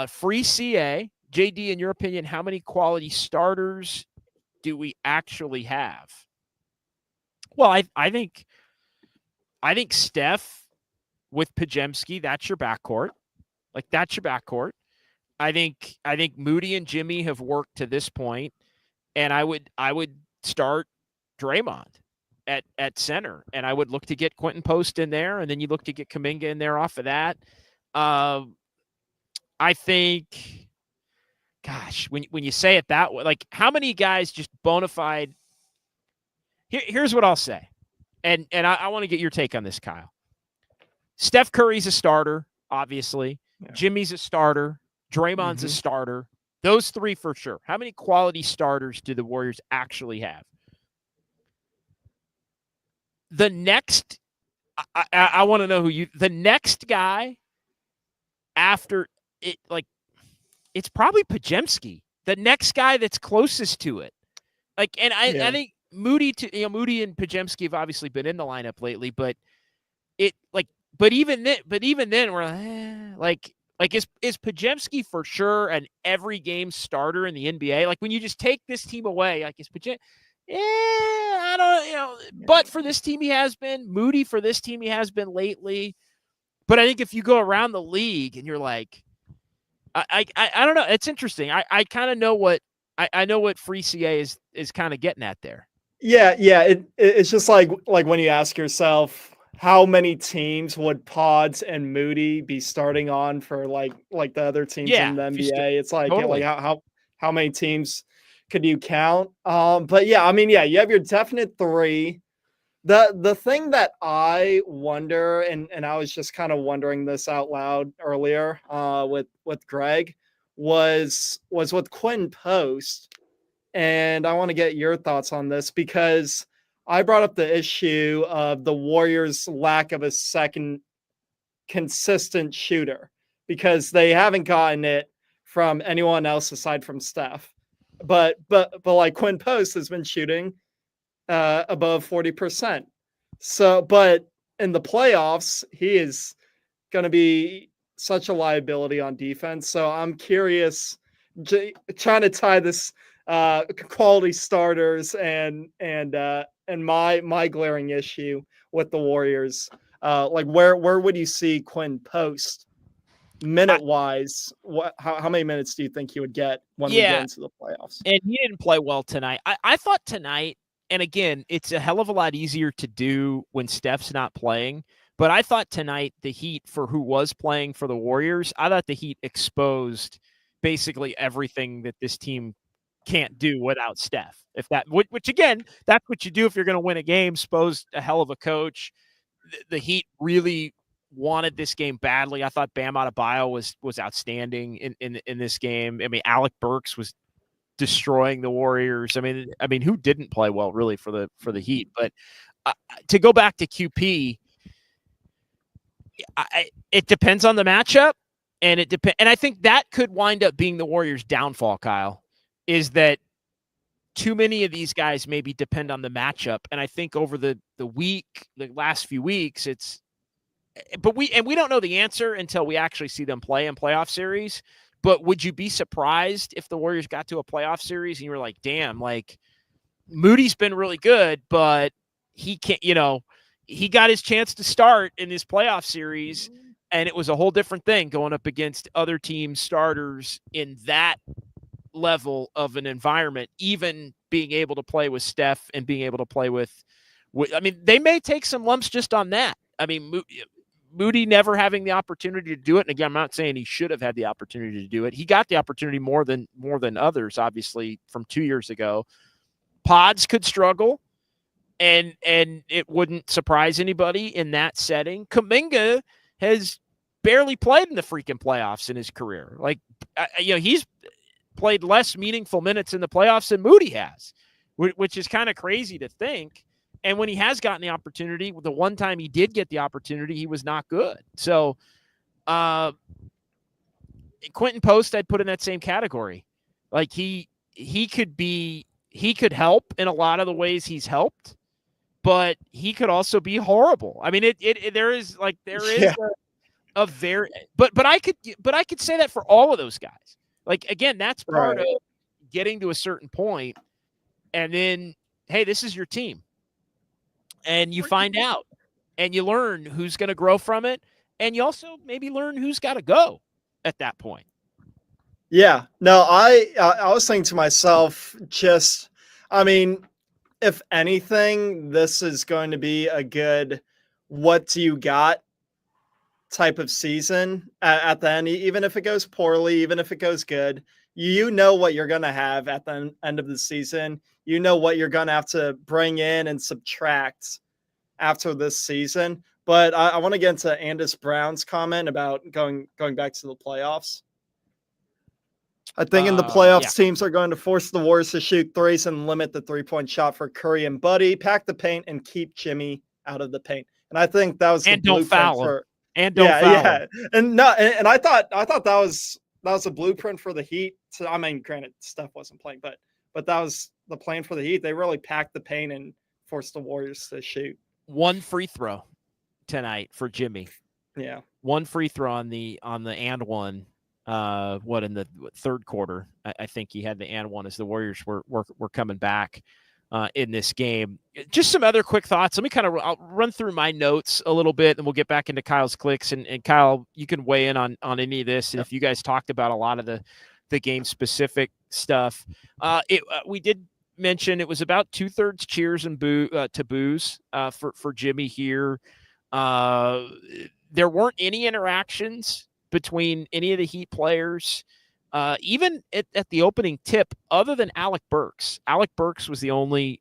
Free CA, JD, in your opinion, how many quality starters do we actually have? Well, I think Steph with Podziemski, that's your backcourt. Like, that's your backcourt. I think Moody and Jimmy have worked to this point, and I would start Draymond at center, and I would look to get Quentin Post in there, and then you look to get Kaminga in there off of that. I think, gosh, when you say it that way, like, how many guys just bona fide? Here's what I'll say, and I want to get your take on this, Kyle. Steph Curry's a starter, obviously. Yeah. Jimmy's a starter. Draymond's a starter. Those three for sure. How many quality starters do the Warriors actually have? The next, I want to know the next guy after it, like, it's probably Podziemski. The next guy that's closest to it. Like, and I think Moody and Podziemski have obviously been in the lineup lately, but even then we're like, is Podziemski for sure an every game starter in the NBA? Like, when you just take this team away, like, is Podziemski? I don't, but for this team he has been. Moody for this team he has been lately. But I think if you go around the league and you're like, I don't know. It's interesting. I kind of know what I know what Free CA is kind of getting at there. Yeah. It's just like when you ask yourself, how many teams would Pods and Moody be starting on for like the other teams in the NBA? It's like, totally. How many teams could you count? But you have your definite three. The thing that I wonder, and I was just kind of wondering this out loud earlier with Greg, was with Quentin Post. And I want to get your thoughts on this, because I brought up the issue of the Warriors' lack of a second consistent shooter, because they haven't gotten it from anyone else aside from Steph. But like Quinn Post has been shooting above 40%. So, but in the playoffs, he is going to be such a liability on defense. So I'm curious, trying to tie this quality starters and my glaring issue with the Warriors. Like where would you see Quinn Post minute wise? How many minutes do you think he would get when we get into the playoffs? And he didn't play well tonight. I thought tonight, and again, it's a hell of a lot easier to do when Steph's not playing. But I thought tonight the Heat, for who was playing for the Warriors, I thought the Heat exposed basically everything that this team can't do without Steph. Which again, that's what you do if you're going to win a game. Expose a hell of a coach. The Heat really wanted this game badly. I thought Bam Adebayo was outstanding in this game. I mean, Alec Burks was destroying the Warriors. I mean, who didn't play well really for the Heat? But to go back to QP, it depends on the matchup, and and I think that could wind up being the Warriors' downfall, Kyle, is that too many of these guys maybe depend on the matchup. And I think over the last few weeks, we don't know the answer until we actually see them play in playoff series. But would you be surprised if the Warriors got to a playoff series and you were like, damn, like Moody's been really good, but he can't, he got his chance to start in this playoff series, and it was a whole different thing going up against other teams' starters in that level of an environment, even being able to play with Steph and being able to play with I mean, they may take some lumps just on that. I mean, Moody never having the opportunity to do it. And again, I'm not saying he should have had the opportunity to do it. He got the opportunity more than others, obviously, from 2 years ago. Pods could struggle, and it wouldn't surprise anybody in that setting. Kaminga has barely played in the freaking playoffs in his career. Like, he's played less meaningful minutes in the playoffs than Moody has, which is kind of crazy to think. And when he has gotten the opportunity, the one time he did get the opportunity, he was not good. So Quentin Post, I'd put in that same category. Like he could help in a lot of the ways he's helped, but he could also be horrible. I mean, there is a very, but I could say that for all of those guys. Like, again, that's part of getting to a certain point, and then, hey, this is your team. And you find out, and you learn who's going to grow from it, and you also maybe learn who's got to go at that point. Yeah, no, I was thinking to myself, if anything, this is going to be a good what do you got type of season at the end, even if it goes poorly, even if it goes good. You know what you're going to have at the end of the season. You know what you're going to have to bring in and subtract after this season. But I want to get into Andis Brown's comment about going back to the playoffs. I think in the playoffs, teams are going to force the Warriors to shoot threes and limit the three-point shot for Curry and Buddy, pack the paint, and keep Jimmy out of the paint. And I think that was the blueprint for – And don't foul. Yeah. And I thought that was a blueprint for the Heat. So, I mean, granted, Steph wasn't playing, but that was the plan for the Heat. They really packed the paint and forced the Warriors to shoot. One free throw tonight for Jimmy. Yeah. One free throw on the and one. In the third quarter, I think he had the and one as the Warriors were coming back in this game. Just some other quick thoughts. Let me I'll run through my notes a little bit, and we'll get back into Kyle's clicks. And Kyle, you can weigh in on any of this. And if you guys talked about a lot of the game specific stuff, we did mention it was about 2/3 cheers and to boos for Jimmy here. There weren't any interactions between any of the Heat players, even at the opening tip, other than Alec Burks. Alec Burks was the only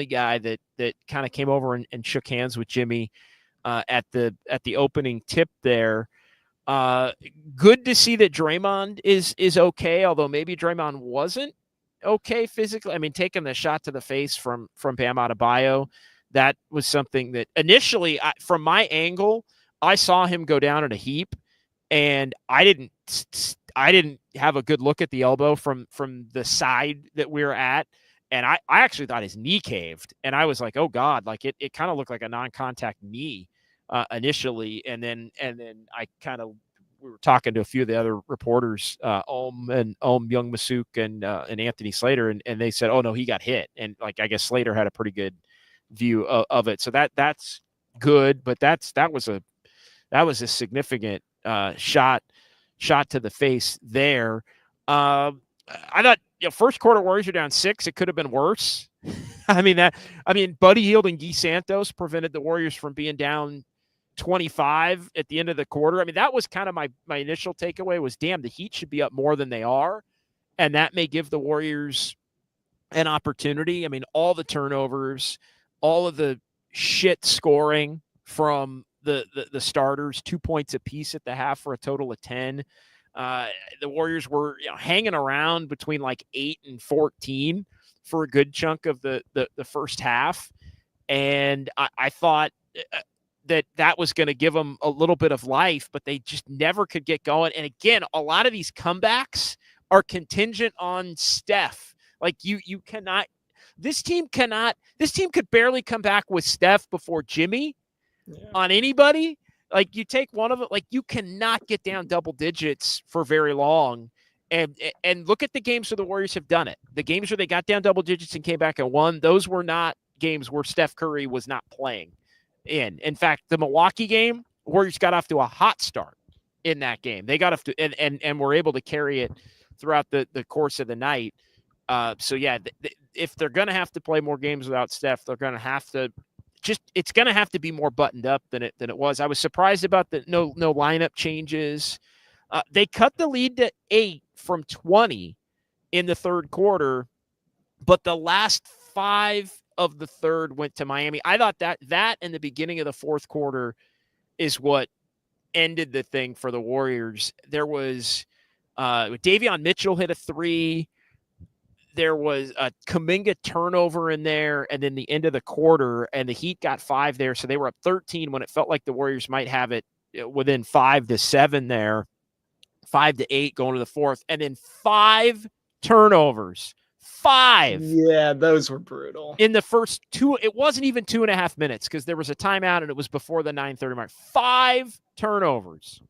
guy that kind of came over and shook hands with Jimmy at the opening tip there. Good to see that Draymond is okay, although maybe Draymond wasn't okay physically. I mean, taking the shot to the face from Bam Adebayo, that was something that initially, from my angle, I saw him go down in a heap. And I didn't have a good look at the elbow from the side that we were at. And I actually thought his knee caved. And I was like, oh God, like it kind of looked like a non-contact knee initially. And then I we were talking to a few of the other reporters, Young Masuk and Anthony Slater, and they said, oh no, he got hit. And like, I guess Slater had a pretty good view of it. So that's good, but that was a significant shot to the face there. I thought, first quarter Warriors are down 6. It could have been worse. I mean, Buddy Hield and Guy Santos prevented the Warriors from being down 25 at the end of the quarter. I mean, that was kind of my initial takeaway was, damn, the Heat should be up more than they are. And that may give the Warriors an opportunity. I mean, all the turnovers, all of the shit scoring from the starters, 2 points apiece at the half for a total of 10. The Warriors were hanging around between like 8 and 14 for a good chunk of the first half. And I thought that was going to give them a little bit of life, but they just never could get going. And again, a lot of these comebacks are contingent on Steph. Like you cannot, this team could barely come back with Steph before Jimmy on anybody. Like you take one of it, like you cannot get down double digits for very long. And look at the games where the Warriors have done it. The games where they got down double digits and came back and won, those were not games where Steph Curry was not playing in fact, the Milwaukee game, Warriors got off to a hot start in that game. They got off to, and were able to carry it throughout the course of the night. So yeah, if they're going to have to play more games without Steph, they're going to have to it's going to have to be more buttoned up than it was. I was surprised about the no lineup changes. They cut the lead to 8 from 20 in the third quarter, but the last 5 of the third went to Miami. I thought that in the beginning of the fourth quarter is what ended the thing for the Warriors. There was Davion Mitchell hit a 3. There was a Kaminga turnover in there, and then the end of the quarter, and the Heat got 5 there. So they were up 13 when it felt like the Warriors might have it within 5 to 7 there, 5 to 8 going to the fourth, and then 5 turnovers. 5. Yeah, those were brutal. In the first 2, it wasn't even 2.5 minutes because there was a timeout and it was before the 9:30 mark. 5 turnovers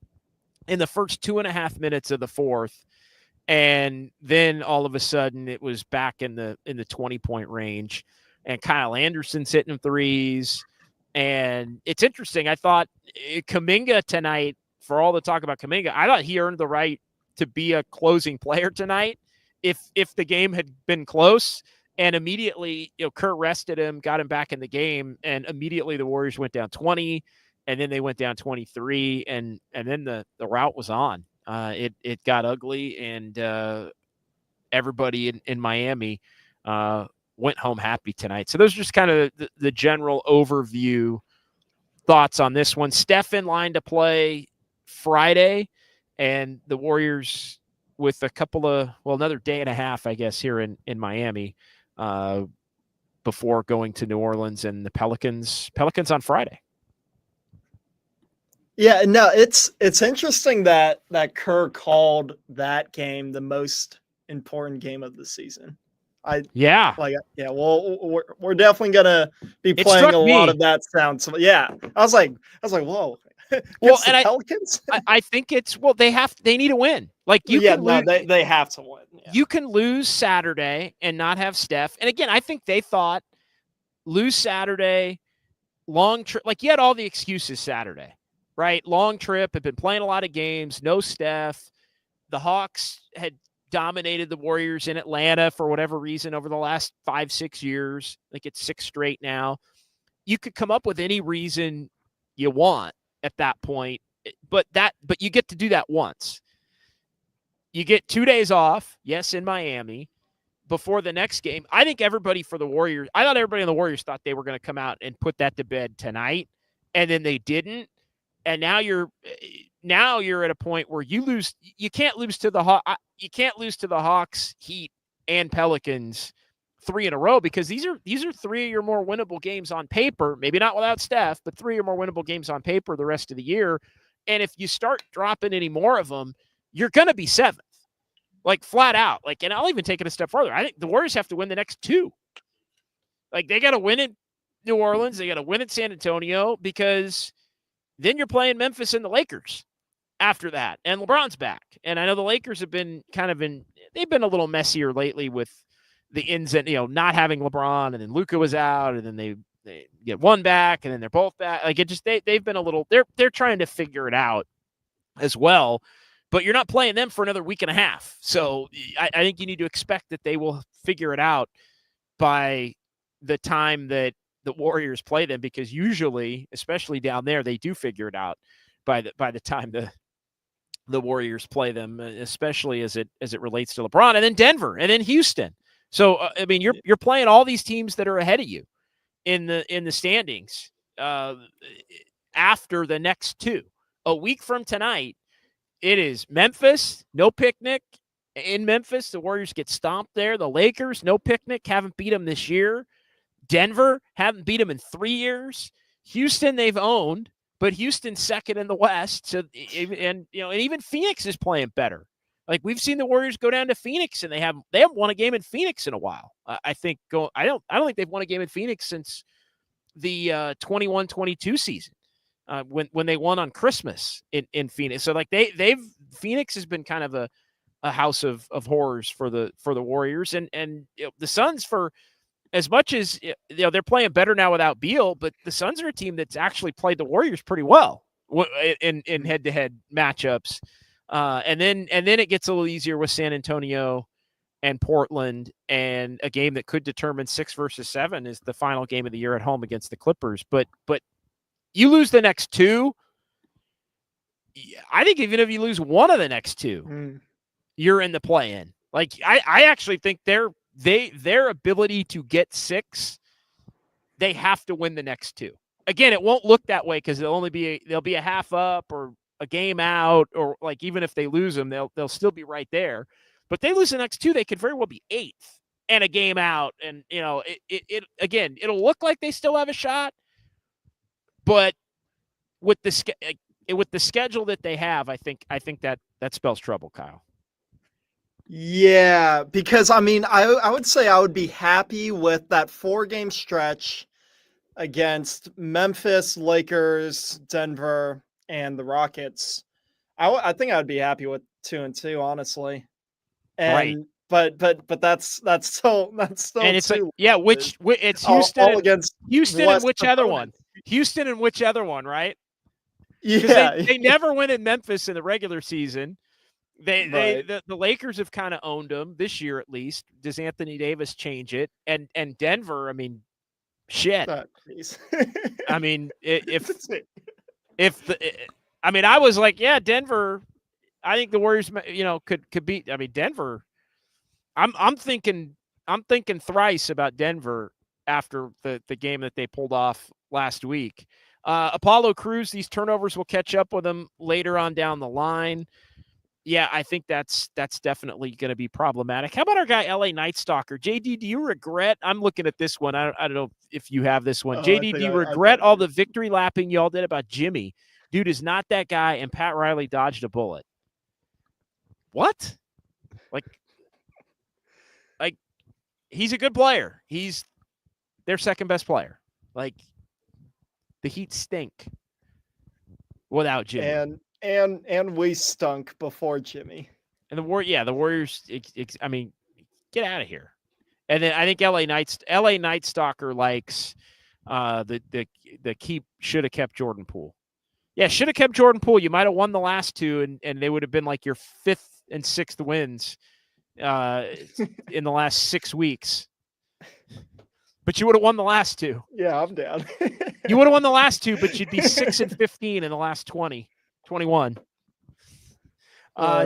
in the first 2.5 minutes of the fourth. And then all of a sudden it was back in the 20-point range, and Kyle Anderson's hitting threes. And it's interesting. I thought Kaminga tonight, for all the talk about Kaminga, I thought he earned the right to be a closing player tonight. If the game had been close, and immediately, Kurt rested him, got him back in the game, and immediately the Warriors went down 20, and then they went down 23, and then the rout was on. It got ugly, and everybody in Miami went home happy tonight. So those are just kind of the general overview thoughts on this one. Steph in line to play Friday, and the Warriors with another day and a half, I guess, here in Miami before going to New Orleans, and the Pelicans on Friday. Yeah, no, it's interesting that Kerr called that game the most important game of the season. Well, we're definitely gonna be playing a lot of that sound. So yeah, I was like, whoa. Well, and Pelicans? I think they need to win. Like they have to win. Yeah. You can lose Saturday and not have Steph. And again, I think they thought lose Saturday, long trip. Like you had all the excuses Saturday, right? Long trip, had been playing a lot of games, no Steph. The Hawks had dominated the Warriors in Atlanta for whatever reason over the last 5-6 years. I think it's 6 straight now. You could come up with any reason you want at that point, but you get to do that once. You get 2 days off, yes, in Miami, before the next game. I think everybody on the Warriors thought they were going to come out and put that to bed tonight, and then they didn't. And now you're at a point where you can't lose to the Hawks, Heat, and Pelicans 3 in a row, because these are 3 of your more winnable games on paper, maybe not without Steph, but 3 or more winnable games on paper the rest of the year. And if you start dropping any more of them, you're going to be 7th, like flat out. Like, and I'll even take it a step further. I think the Warriors have to win the next 2. Like, they got to win in New Orleans. They got to win at San Antonio, because then you're playing Memphis and the Lakers after that. And LeBron's back. And I know the Lakers have been they've been a little messier lately with the ins and, not having LeBron, and then Luka was out, and then they get one back, and then they're both back. Like, it just, they've been a little, they're trying to figure it out as well, but you're not playing them for another week and a half. So I think you need to expect that they will figure it out by the time that the Warriors play them, because usually, especially down there, they do figure it out by the time the Warriors play them, especially as it relates to LeBron, and then Denver, and then Houston. So I mean, you're playing all these teams that are ahead of you in the standings after the next 2. A week from tonight, it is Memphis, no picnic in Memphis. The Warriors get stomped there. The Lakers, no picnic, haven't beat them this year. Denver, haven't beat them in 3 years. Houston, they've owned, but Houston's second in the West. So, and even Phoenix is playing better. Like, we've seen the Warriors go down to Phoenix, and they haven't won a game in Phoenix in a while. I don't think they've won a game in Phoenix since the 21-22 season, when they won on Christmas in Phoenix. So, like, Phoenix has been kind of a house of horrors for the Warriors, and the Suns, for as much as they're playing better now without Beal, but the Suns are a team that's actually played the Warriors pretty well in head-to-head matchups. And then it gets a little easier with San Antonio and Portland, and a game that could determine 6 versus 7 is the final game of the year at home against the Clippers. But you lose the next 2. I think even if you lose one of the next 2, you're in the play-in. Like, I actually think their ability to get 6, they have to win the next 2. Again, it won't look that way, because they'll be a half up or a game out, or, like, even if they lose them, they'll still be right there. But they lose the next 2, they could very well be 8th and a game out. And it again, it'll look like they still have a shot, but with the schedule that they have, I think that spells trouble, Kyle. Yeah, because I mean, I would say I would be happy with that 4-game stretch against Memphis, Lakers, Denver, and the Rockets. I think I would be happy with 2-2, honestly. And right. But that's still and it's too, like, yeah, it's Houston all against Houston West and which other one? opponents. Houston and which other one, right? Yeah, they never win in Memphis in the regular season. The Lakers have kind of owned them this year, at least. Does Anthony Davis change it? And Denver, I mean, shit. I mean, I was like, yeah, Denver. I think the Warriors, could beat. I mean, Denver. I'm thinking thrice about Denver after the game that they pulled off last week. Apollo Crews, these turnovers will catch up with them later on down the line. Yeah, I think that's definitely going to be problematic. How about our guy, LA Night Stalker? JD, do you regret? I'm looking at this one. I don't know if you have this one. JD, do you regret all the victory lapping y'all did about Jimmy? Dude is not that guy, and Pat Riley dodged a bullet. What? Like he's a good player. He's their second best player. Like, the Heat stink without Jimmy. And we stunk before Jimmy. And the Warriors. I mean, get out of here. And then I think LA Night Stalker likes the should have kept Jordan Poole. Yeah, should have kept Jordan Poole. You might have won the last 2, and they would have been like your 5th and 6th wins in the last 6 weeks. But you would have won the last 2. Yeah, I'm down. You would have won the last 2, but you'd be 6 and 15 in the last 21.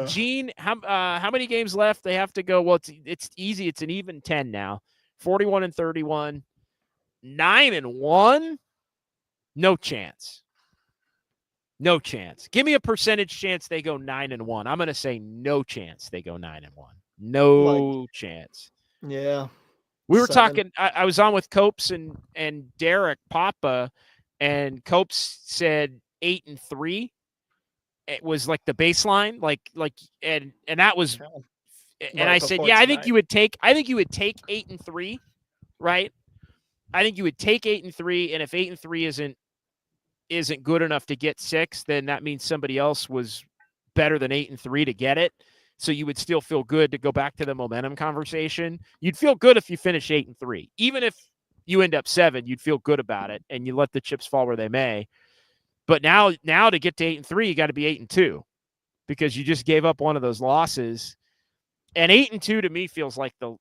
Gene, how many games left? They have to go. Well, it's easy. It's an even 10 now. 41 and 31, 9-1. No chance. No chance. Give me a percentage chance they go 9-1. I'm going to say no chance they go 9-1. No chance. Yeah. We were talking. I was on with Copes and Derek Papa, and Copes said 8-3. it was like the baseline, and that was, and Right I said, before yeah, I tonight. think you would take 8-3, right? I think you would take 8-3, and if 8-3 isn't good enough to get 6, then that means somebody else was better than 8-3 to get it. So you would still feel good to go back to the momentum conversation. You'd feel good if you finish 8-3, even if you end up 7, you'd feel good about it, and you let the chips fall where they may. But now to get to 8-3, you got to be 8-2, because you just gave up one of those losses. And 8-2 to me feels like the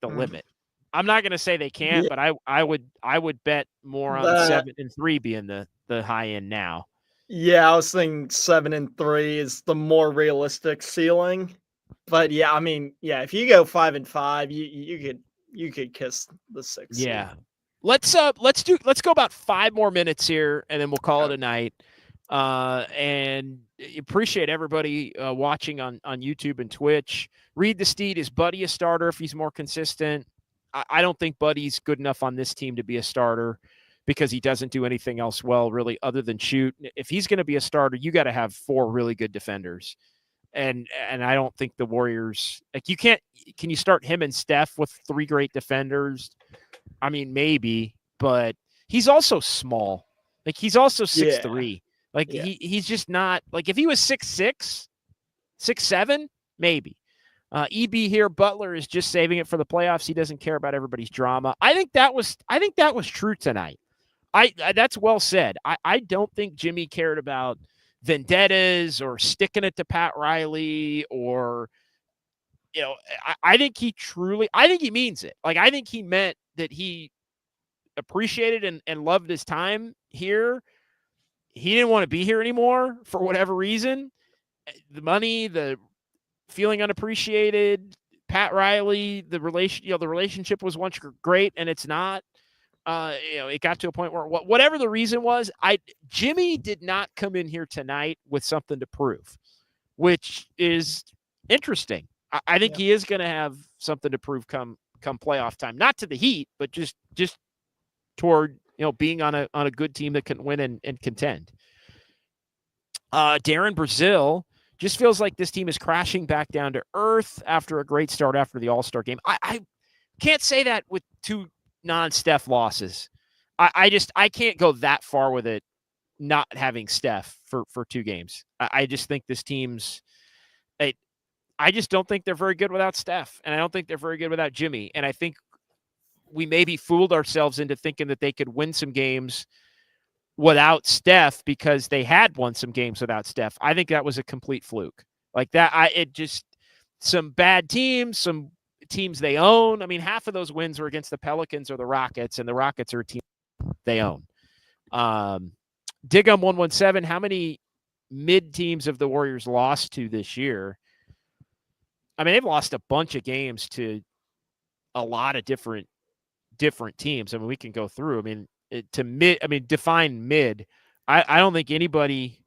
limit. I'm not going to say they can't, but I would bet more on 7-3 being the high end now. Yeah, I was thinking 7-3 is the more realistic ceiling. But yeah, I mean, yeah, if you go 5-5, you could kiss the 6 seed. Yeah. Let's go about 5 more minutes here, and then we'll call it a night. And appreciate everybody watching on YouTube and Twitch. Reed the Steed, is Buddy a starter if he's more consistent? I don't think Buddy's good enough on this team to be a starter, because he doesn't do anything else well, really, other than shoot. If he's going to be a starter, you got to have 4 really good defenders. And I don't think the Warriors, like, can you start him and Steph with 3 great defenders? I mean, maybe, but he's also small. Like, he's also 6'3". Like, he's just not, like, if he was 6'6", 6'7", maybe. EB here, Butler is just saving it for the playoffs. He doesn't care about everybody's drama. I think that was true tonight. That's well said. I don't think Jimmy cared about vendettas or sticking it to Pat Riley, or, you know, I think he means it. Like, I think he meant that he appreciated and loved his time here. He didn't want to be here anymore for whatever reason. The money, the feeling unappreciated, Pat Riley, the relationship was once great, and it's not. It got to a point where whatever the reason was, Jimmy did not come in here tonight with something to prove, which is interesting. I think he is going to have something to prove come playoff time, not to the Heat, but just toward, being on a good team that can win and contend. Darren Brazil just feels like this team is crashing back down to earth after a great start after the All-Star game. I can't say that with 2 non-Steph losses. I can't go that far with it not having Steph for 2 games. I just think this team's I just don't think they're very good without Steph, and I don't think they're very good without Jimmy. And I think we maybe fooled ourselves into thinking that they could win some games without Steph because they had won some games without Steph. I think that was a complete fluke. Like that, some bad teams, some teams they own. I mean, half of those wins were against the Pelicans or the Rockets, and the Rockets are a team they own. Digum 117, how many mid teams have the Warriors lost to this year? I mean, they've lost a bunch of games to a lot of different teams. I mean, we can go through. I mean, define mid. I don't think anybody.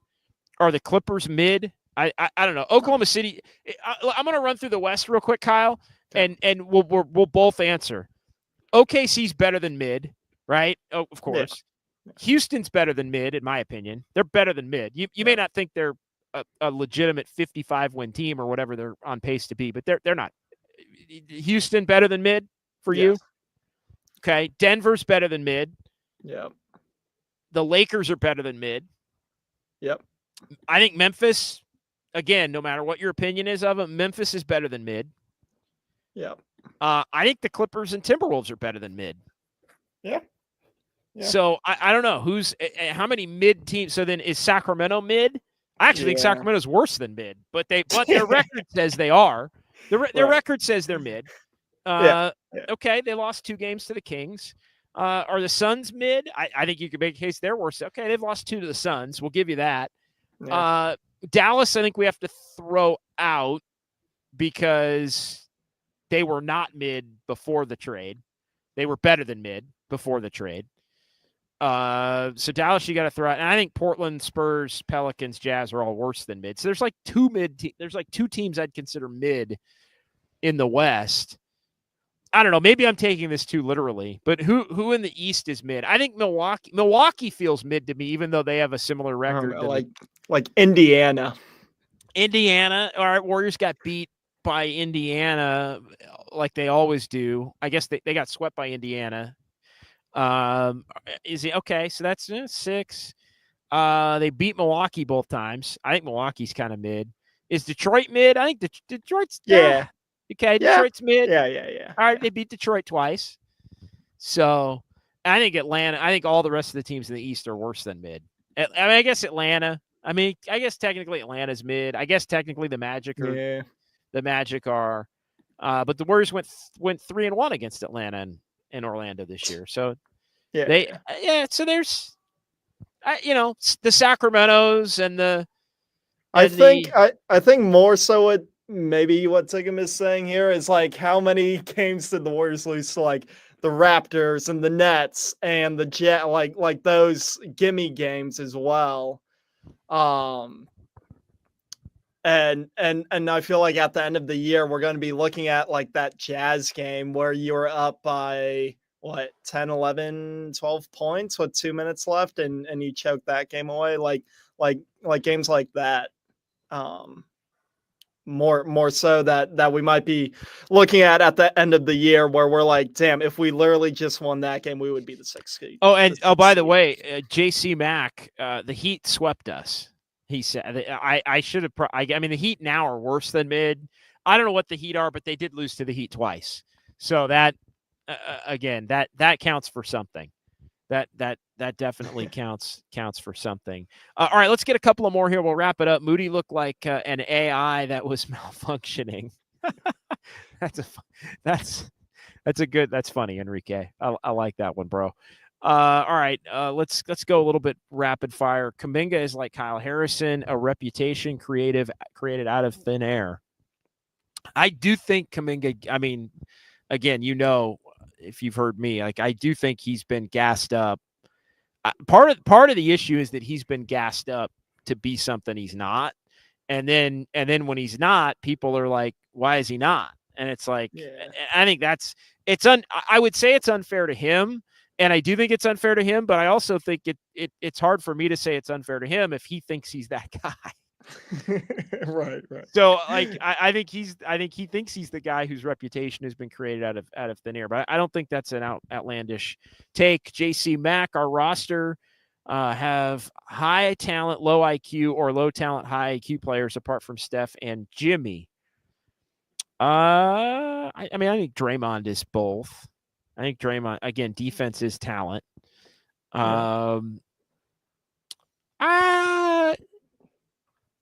Are the Clippers mid? I don't know. Oklahoma City. I'm going to run through the West real quick, Kyle, and we'll both answer. OKC's better than mid, right? Oh, of course. Yeah. Houston's better than mid, in my opinion. They're better than mid. You may not think they're a legitimate 55-win team or whatever they're on pace to be, but they're not. Houston better than mid for you? Okay. Denver's better than mid. Yep. The Lakers are better than mid. Yep. I think Memphis, again, no matter what your opinion is of them, Memphis is better than mid. Yep. I think the Clippers and Timberwolves are better than mid. Yeah. So I don't know how many mid teams. So then is Sacramento mid? I actually think Sacramento's worse than mid, but their record says they are. Their record says they're mid. Okay, they lost 2 games to the Kings. Are the Suns mid? I think you could make a case they're worse. Okay, they've lost 2 to the Suns. We'll give you that. Yeah. Dallas, I think we have to throw out because they were not mid before the trade. They were better than mid before the trade. So Dallas, you got to throw out. And I think Portland, Spurs, Pelicans, Jazz are all worse than mid. So there's like 2 mid. There's like 2 teams I'd consider mid in the West. I don't know. Maybe I'm taking this too literally, but who in the East is mid? I think Milwaukee. Milwaukee feels mid to me, even though they have a similar record. Like Indiana. Indiana. All right, Warriors got beat by Indiana like they always do. I guess they got swept by Indiana. Is he okay? So that's 6. They beat Milwaukee both times. I think Milwaukee's kind of mid. Is Detroit mid? I think Detroit's Yeah. Okay, Yeah. Detroit's mid. Yeah. All right, they beat Detroit twice. So I think Atlanta. I think all the rest of the teams in the East are worse than mid. I mean, I guess Atlanta. I mean, I guess technically Atlanta's mid. I guess technically the Magic are. The Magic are. But the Warriors went 3-1 against Atlanta and Orlando this year. So So there's, the Sacramentos and the. I think more so what Tigam is saying here is like how many games did the Warriors lose to like the Raptors and the Nets and the Jet, like those gimme games as well. And I feel like at the end of the year we're going to be looking at like that Jazz game where you were up by 10, 11, 12 points with 2 minutes left and you choked that game away, like games like that. More so that we might be looking at the end of the year where we're like, damn, if we literally just won that game, we would be the 6th seed. By the way, JC Mack, the Heat swept us. He said, I should have. I mean, the Heat now are worse than mid. I don't know what the Heat are, but they did lose to the Heat twice. So that again, that counts for something. That definitely counts for something. All right, let's get a couple of more here. We'll wrap it up. Moody looked like an AI that was malfunctioning. That's funny, Enrique. I like that one, bro. All right, let's go a little bit rapid fire. Kaminga is like Kyle Harrison, a reputation created out of thin air. I do think Kaminga. I mean, again, if you've heard me, like I do think he's been gassed up. Part of the issue is that he's been gassed up to be something he's not, and then when he's not, people are like, why is he not? And it's like, I think I would say it's unfair to him, and I do think it's unfair to him, but I also think it's hard for me to say it's unfair to him if he thinks he's that guy. Right. So like I think he thinks he's the guy whose reputation has been created out of thin air, but I don't think that's an outlandish take. JC Mack, our roster have high talent, low IQ, or low talent, high IQ players apart from Steph and Jimmy. I think Draymond is both. I think Draymond, again, defense is talent.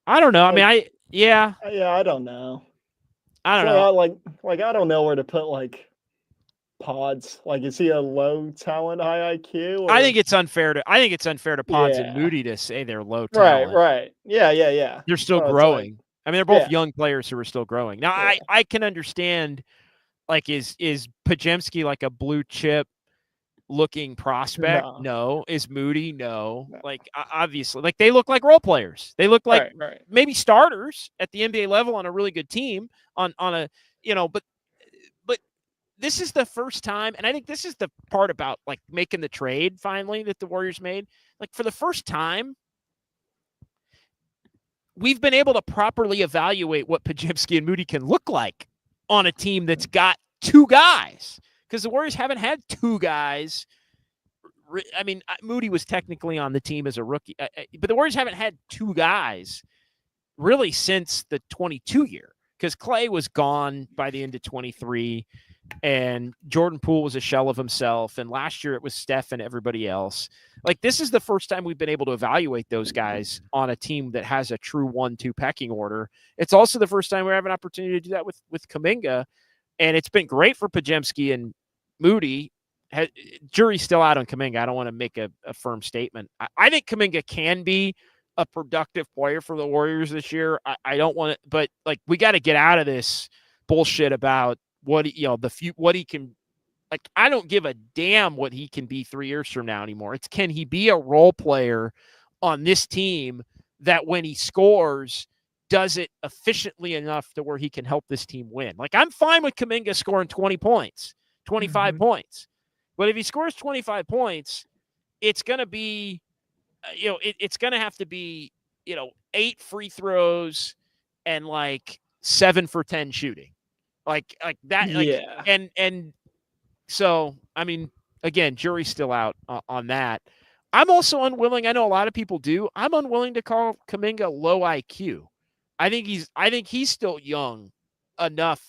I don't know. I mean, I don't know. I don't know. Like I don't know where to put like Pods. Like, is he a low talent, high IQ? I think it's unfair to Pods and Moody to say they're low talent. Right. Yeah. They're still growing. I mean, they're both young players who are still growing. Now, I can understand. Like, is Podziemski like a blue chip looking prospect? No. Is Moody? No. Like, obviously, like they look like role players. They look like maybe starters at the NBA level on a really good team on a, but this is the first time. And I think this is the part about like making the trade finally that the Warriors made. Like, for the first time, we've been able to properly evaluate what Podziemski and Moody can look like on a team that's got two guys, because the Warriors haven't had two guys. I mean, Moody was technically on the team as a rookie, but the Warriors haven't had two guys really since the 22 year, because Clay was gone by the end of 23 and Jordan Poole was a shell of himself. And last year it was Steph and everybody else. Like, this is the first time we've been able to evaluate those guys on a team that has a true 1-2 pecking order. It's also the first time we have an opportunity to do that with Kaminga. And it's been great for Podziemski and Moody. Jury's still out on Kaminga. I don't want to make a firm statement. I think Kaminga can be a productive player for the Warriors this year. I don't want to, but like, we got to get out of this bullshit about what he can. Like, I don't give a damn what he can be 3 years from now anymore. It's, can he be a role player on this team that when he scores, does it efficiently enough to where he can help this team win? Like, I'm fine with Kaminga scoring 20 points. 25 points. But if he scores 25 points, it's going to be, it's going to have to be, 8 free throws and like 7 for 10 shooting. Like that. Yeah. And so, I mean, again, jury's still out on that. I'm also unwilling. I know a lot of people do. I'm unwilling to call Kaminga low IQ. I think he's still young enough,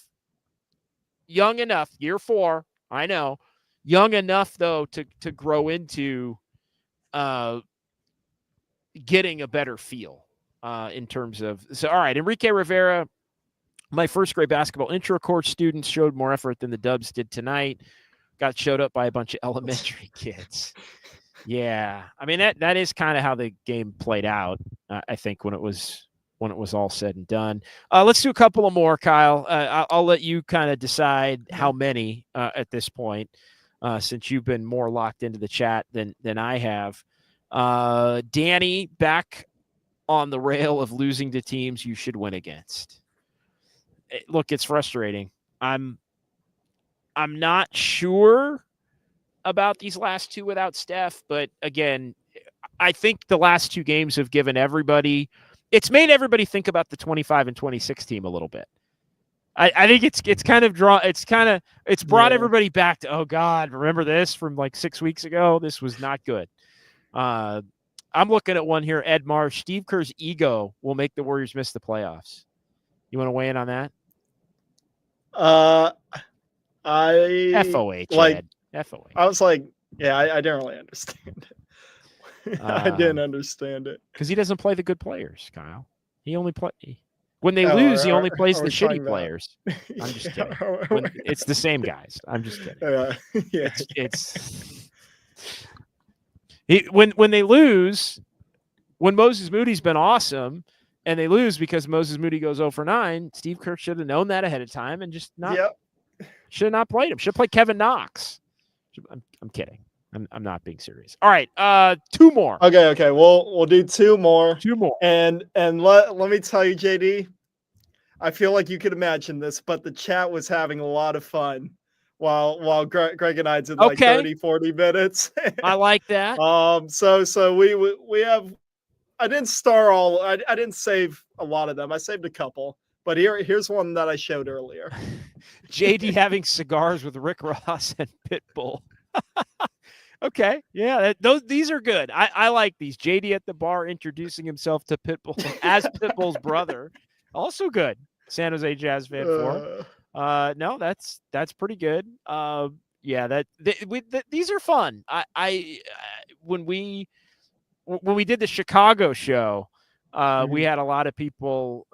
year 4. I know, young enough though to grow into getting a better feel in terms of. So, all right, Enrique Rivera, my first grade basketball intro course students showed more effort than the Dubs did tonight. Got showed up by a bunch of elementary kids. Yeah, I mean that is kind of how the game played out. I think when it was all said and done. Let's do a couple of more, Kyle. I'll let you kind of decide how many at this point, since you've been more locked into the chat than I have. Danny, back on the rail of losing to teams you should win against. Look, it's frustrating. I'm not sure about these last 2 without Steph, but again, I think the last 2 games have given everybody. It's made everybody think about the 25 and 26 team a little bit. I think it's brought everybody back to, oh God, remember this from like 6 weeks ago? This was not good. I'm looking at one here. Ed Marsh, Steve Kerr's ego will make the Warriors miss the playoffs. You want to weigh in on that? FOH, like Ed. FOH. I was like, yeah, I didn't really understand it. I didn't understand it because he doesn't play the good players, Kyle. He only when they lose. He only plays the shitty players. I'm just kidding. It's the same guys. I'm just kidding. When they lose, when Moses Moody's been awesome, and they lose because Moses Moody goes 0 for 9. Steve Kerr should have known that ahead of time and just should have not played him. Should have played Kevin Knox. I'm kidding. I'm not being serious. All right, 2 more. Okay. We'll do 2 more. 2 more. And let me tell you, JD, I feel like you could imagine this, but the chat was having a lot of fun while Greg and I did like 30, 40 minutes. I like that. So we have. I didn't star all. I didn't save a lot of them. I saved a couple. But here's one that I showed earlier. JD having cigars with Rick Ross and Pitbull. Okay, yeah, these are good. I like these. JD at the bar introducing himself to Pitbull as Pitbull's brother. Also good. San Jose Jazz fan 4. No, that's pretty good. These are fun. When we did the Chicago show, we had a lot of people.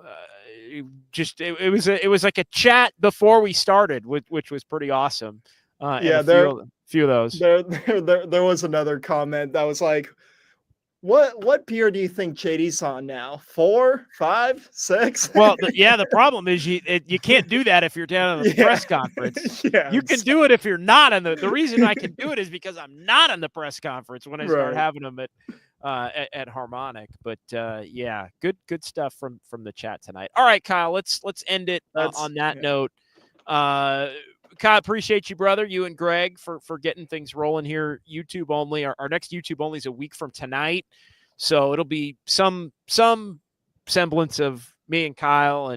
It was like a chat before we started, which was pretty awesome. Few of those. There was another comment that was like, what beer do you think JD's on now? 4, 5, 6? Well, the problem is you can't do that if you're down at the press conference. You can do it if you're not on the reason I can do it is because I'm not on the press conference when I start having them at Harmonic. But good stuff from the chat tonight. All right, Kyle, let's end it on that note. Kyle, appreciate you, brother. You and Greg for getting things rolling here. YouTube only. Our next YouTube only is a week from tonight, so it'll be some semblance of me and Kyle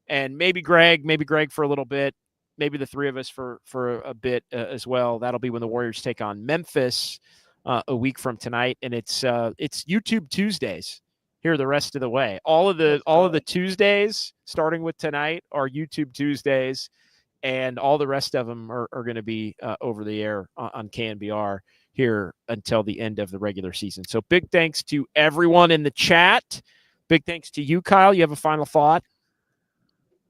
and maybe Greg for a little bit, maybe the 3 of us for a bit as well. That'll be when the Warriors take on Memphis a week from tonight, and it's YouTube Tuesdays here the rest of the way. All of the Tuesdays starting with tonight are YouTube Tuesdays. And all the rest of them are going to be over the air on KNBR here until the end of the regular season. So big thanks to everyone in the chat. Big thanks to you, Kyle. You have a final thought?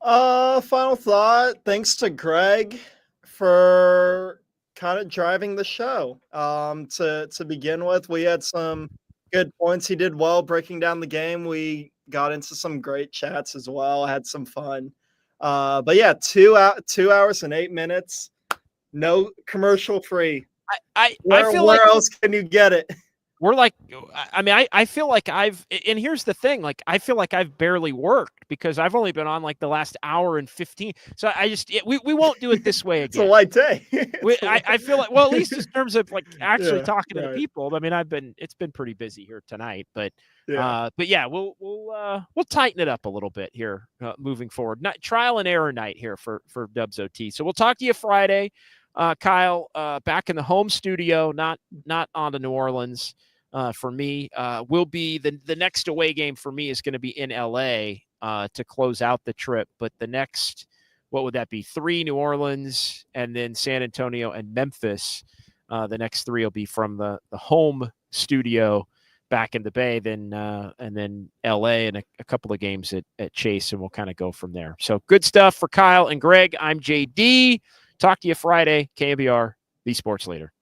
Final thought. Thanks to Greg for kind of driving the show. To begin with, we had some good points. He did well breaking down the game. We got into some great chats as well. I had some fun. But yeah, 2 hours and 8 minutes, no commercial free. I feel where like else can you get it? we're like, I mean, I feel like and here's the thing, like, I feel like I've barely worked because I've only been on like the last hour and 15. So we won't do it this way It's a again. light day. I feel like, well, at least in terms of like actually Yeah, talking to the right. people. I mean, it's been pretty busy here tonight, but Yeah. we'll tighten it up a little bit here moving forward. Not trial and error night here for Dubs OT. So we'll talk to you Friday. Kyle, back in the home studio, not on to New Orleans. For me, will be the next away game for me is going to be in LA to close out the trip. But the next, what would that be? 3 New Orleans and then San Antonio and Memphis. The next 3 will be from the home studio back in the Bay, then and then LA and a couple of games at Chase, and we'll kind of go from there. So good stuff for Kyle and Greg. I'm JD. Talk to you Friday. KNBR, the Sports Leader.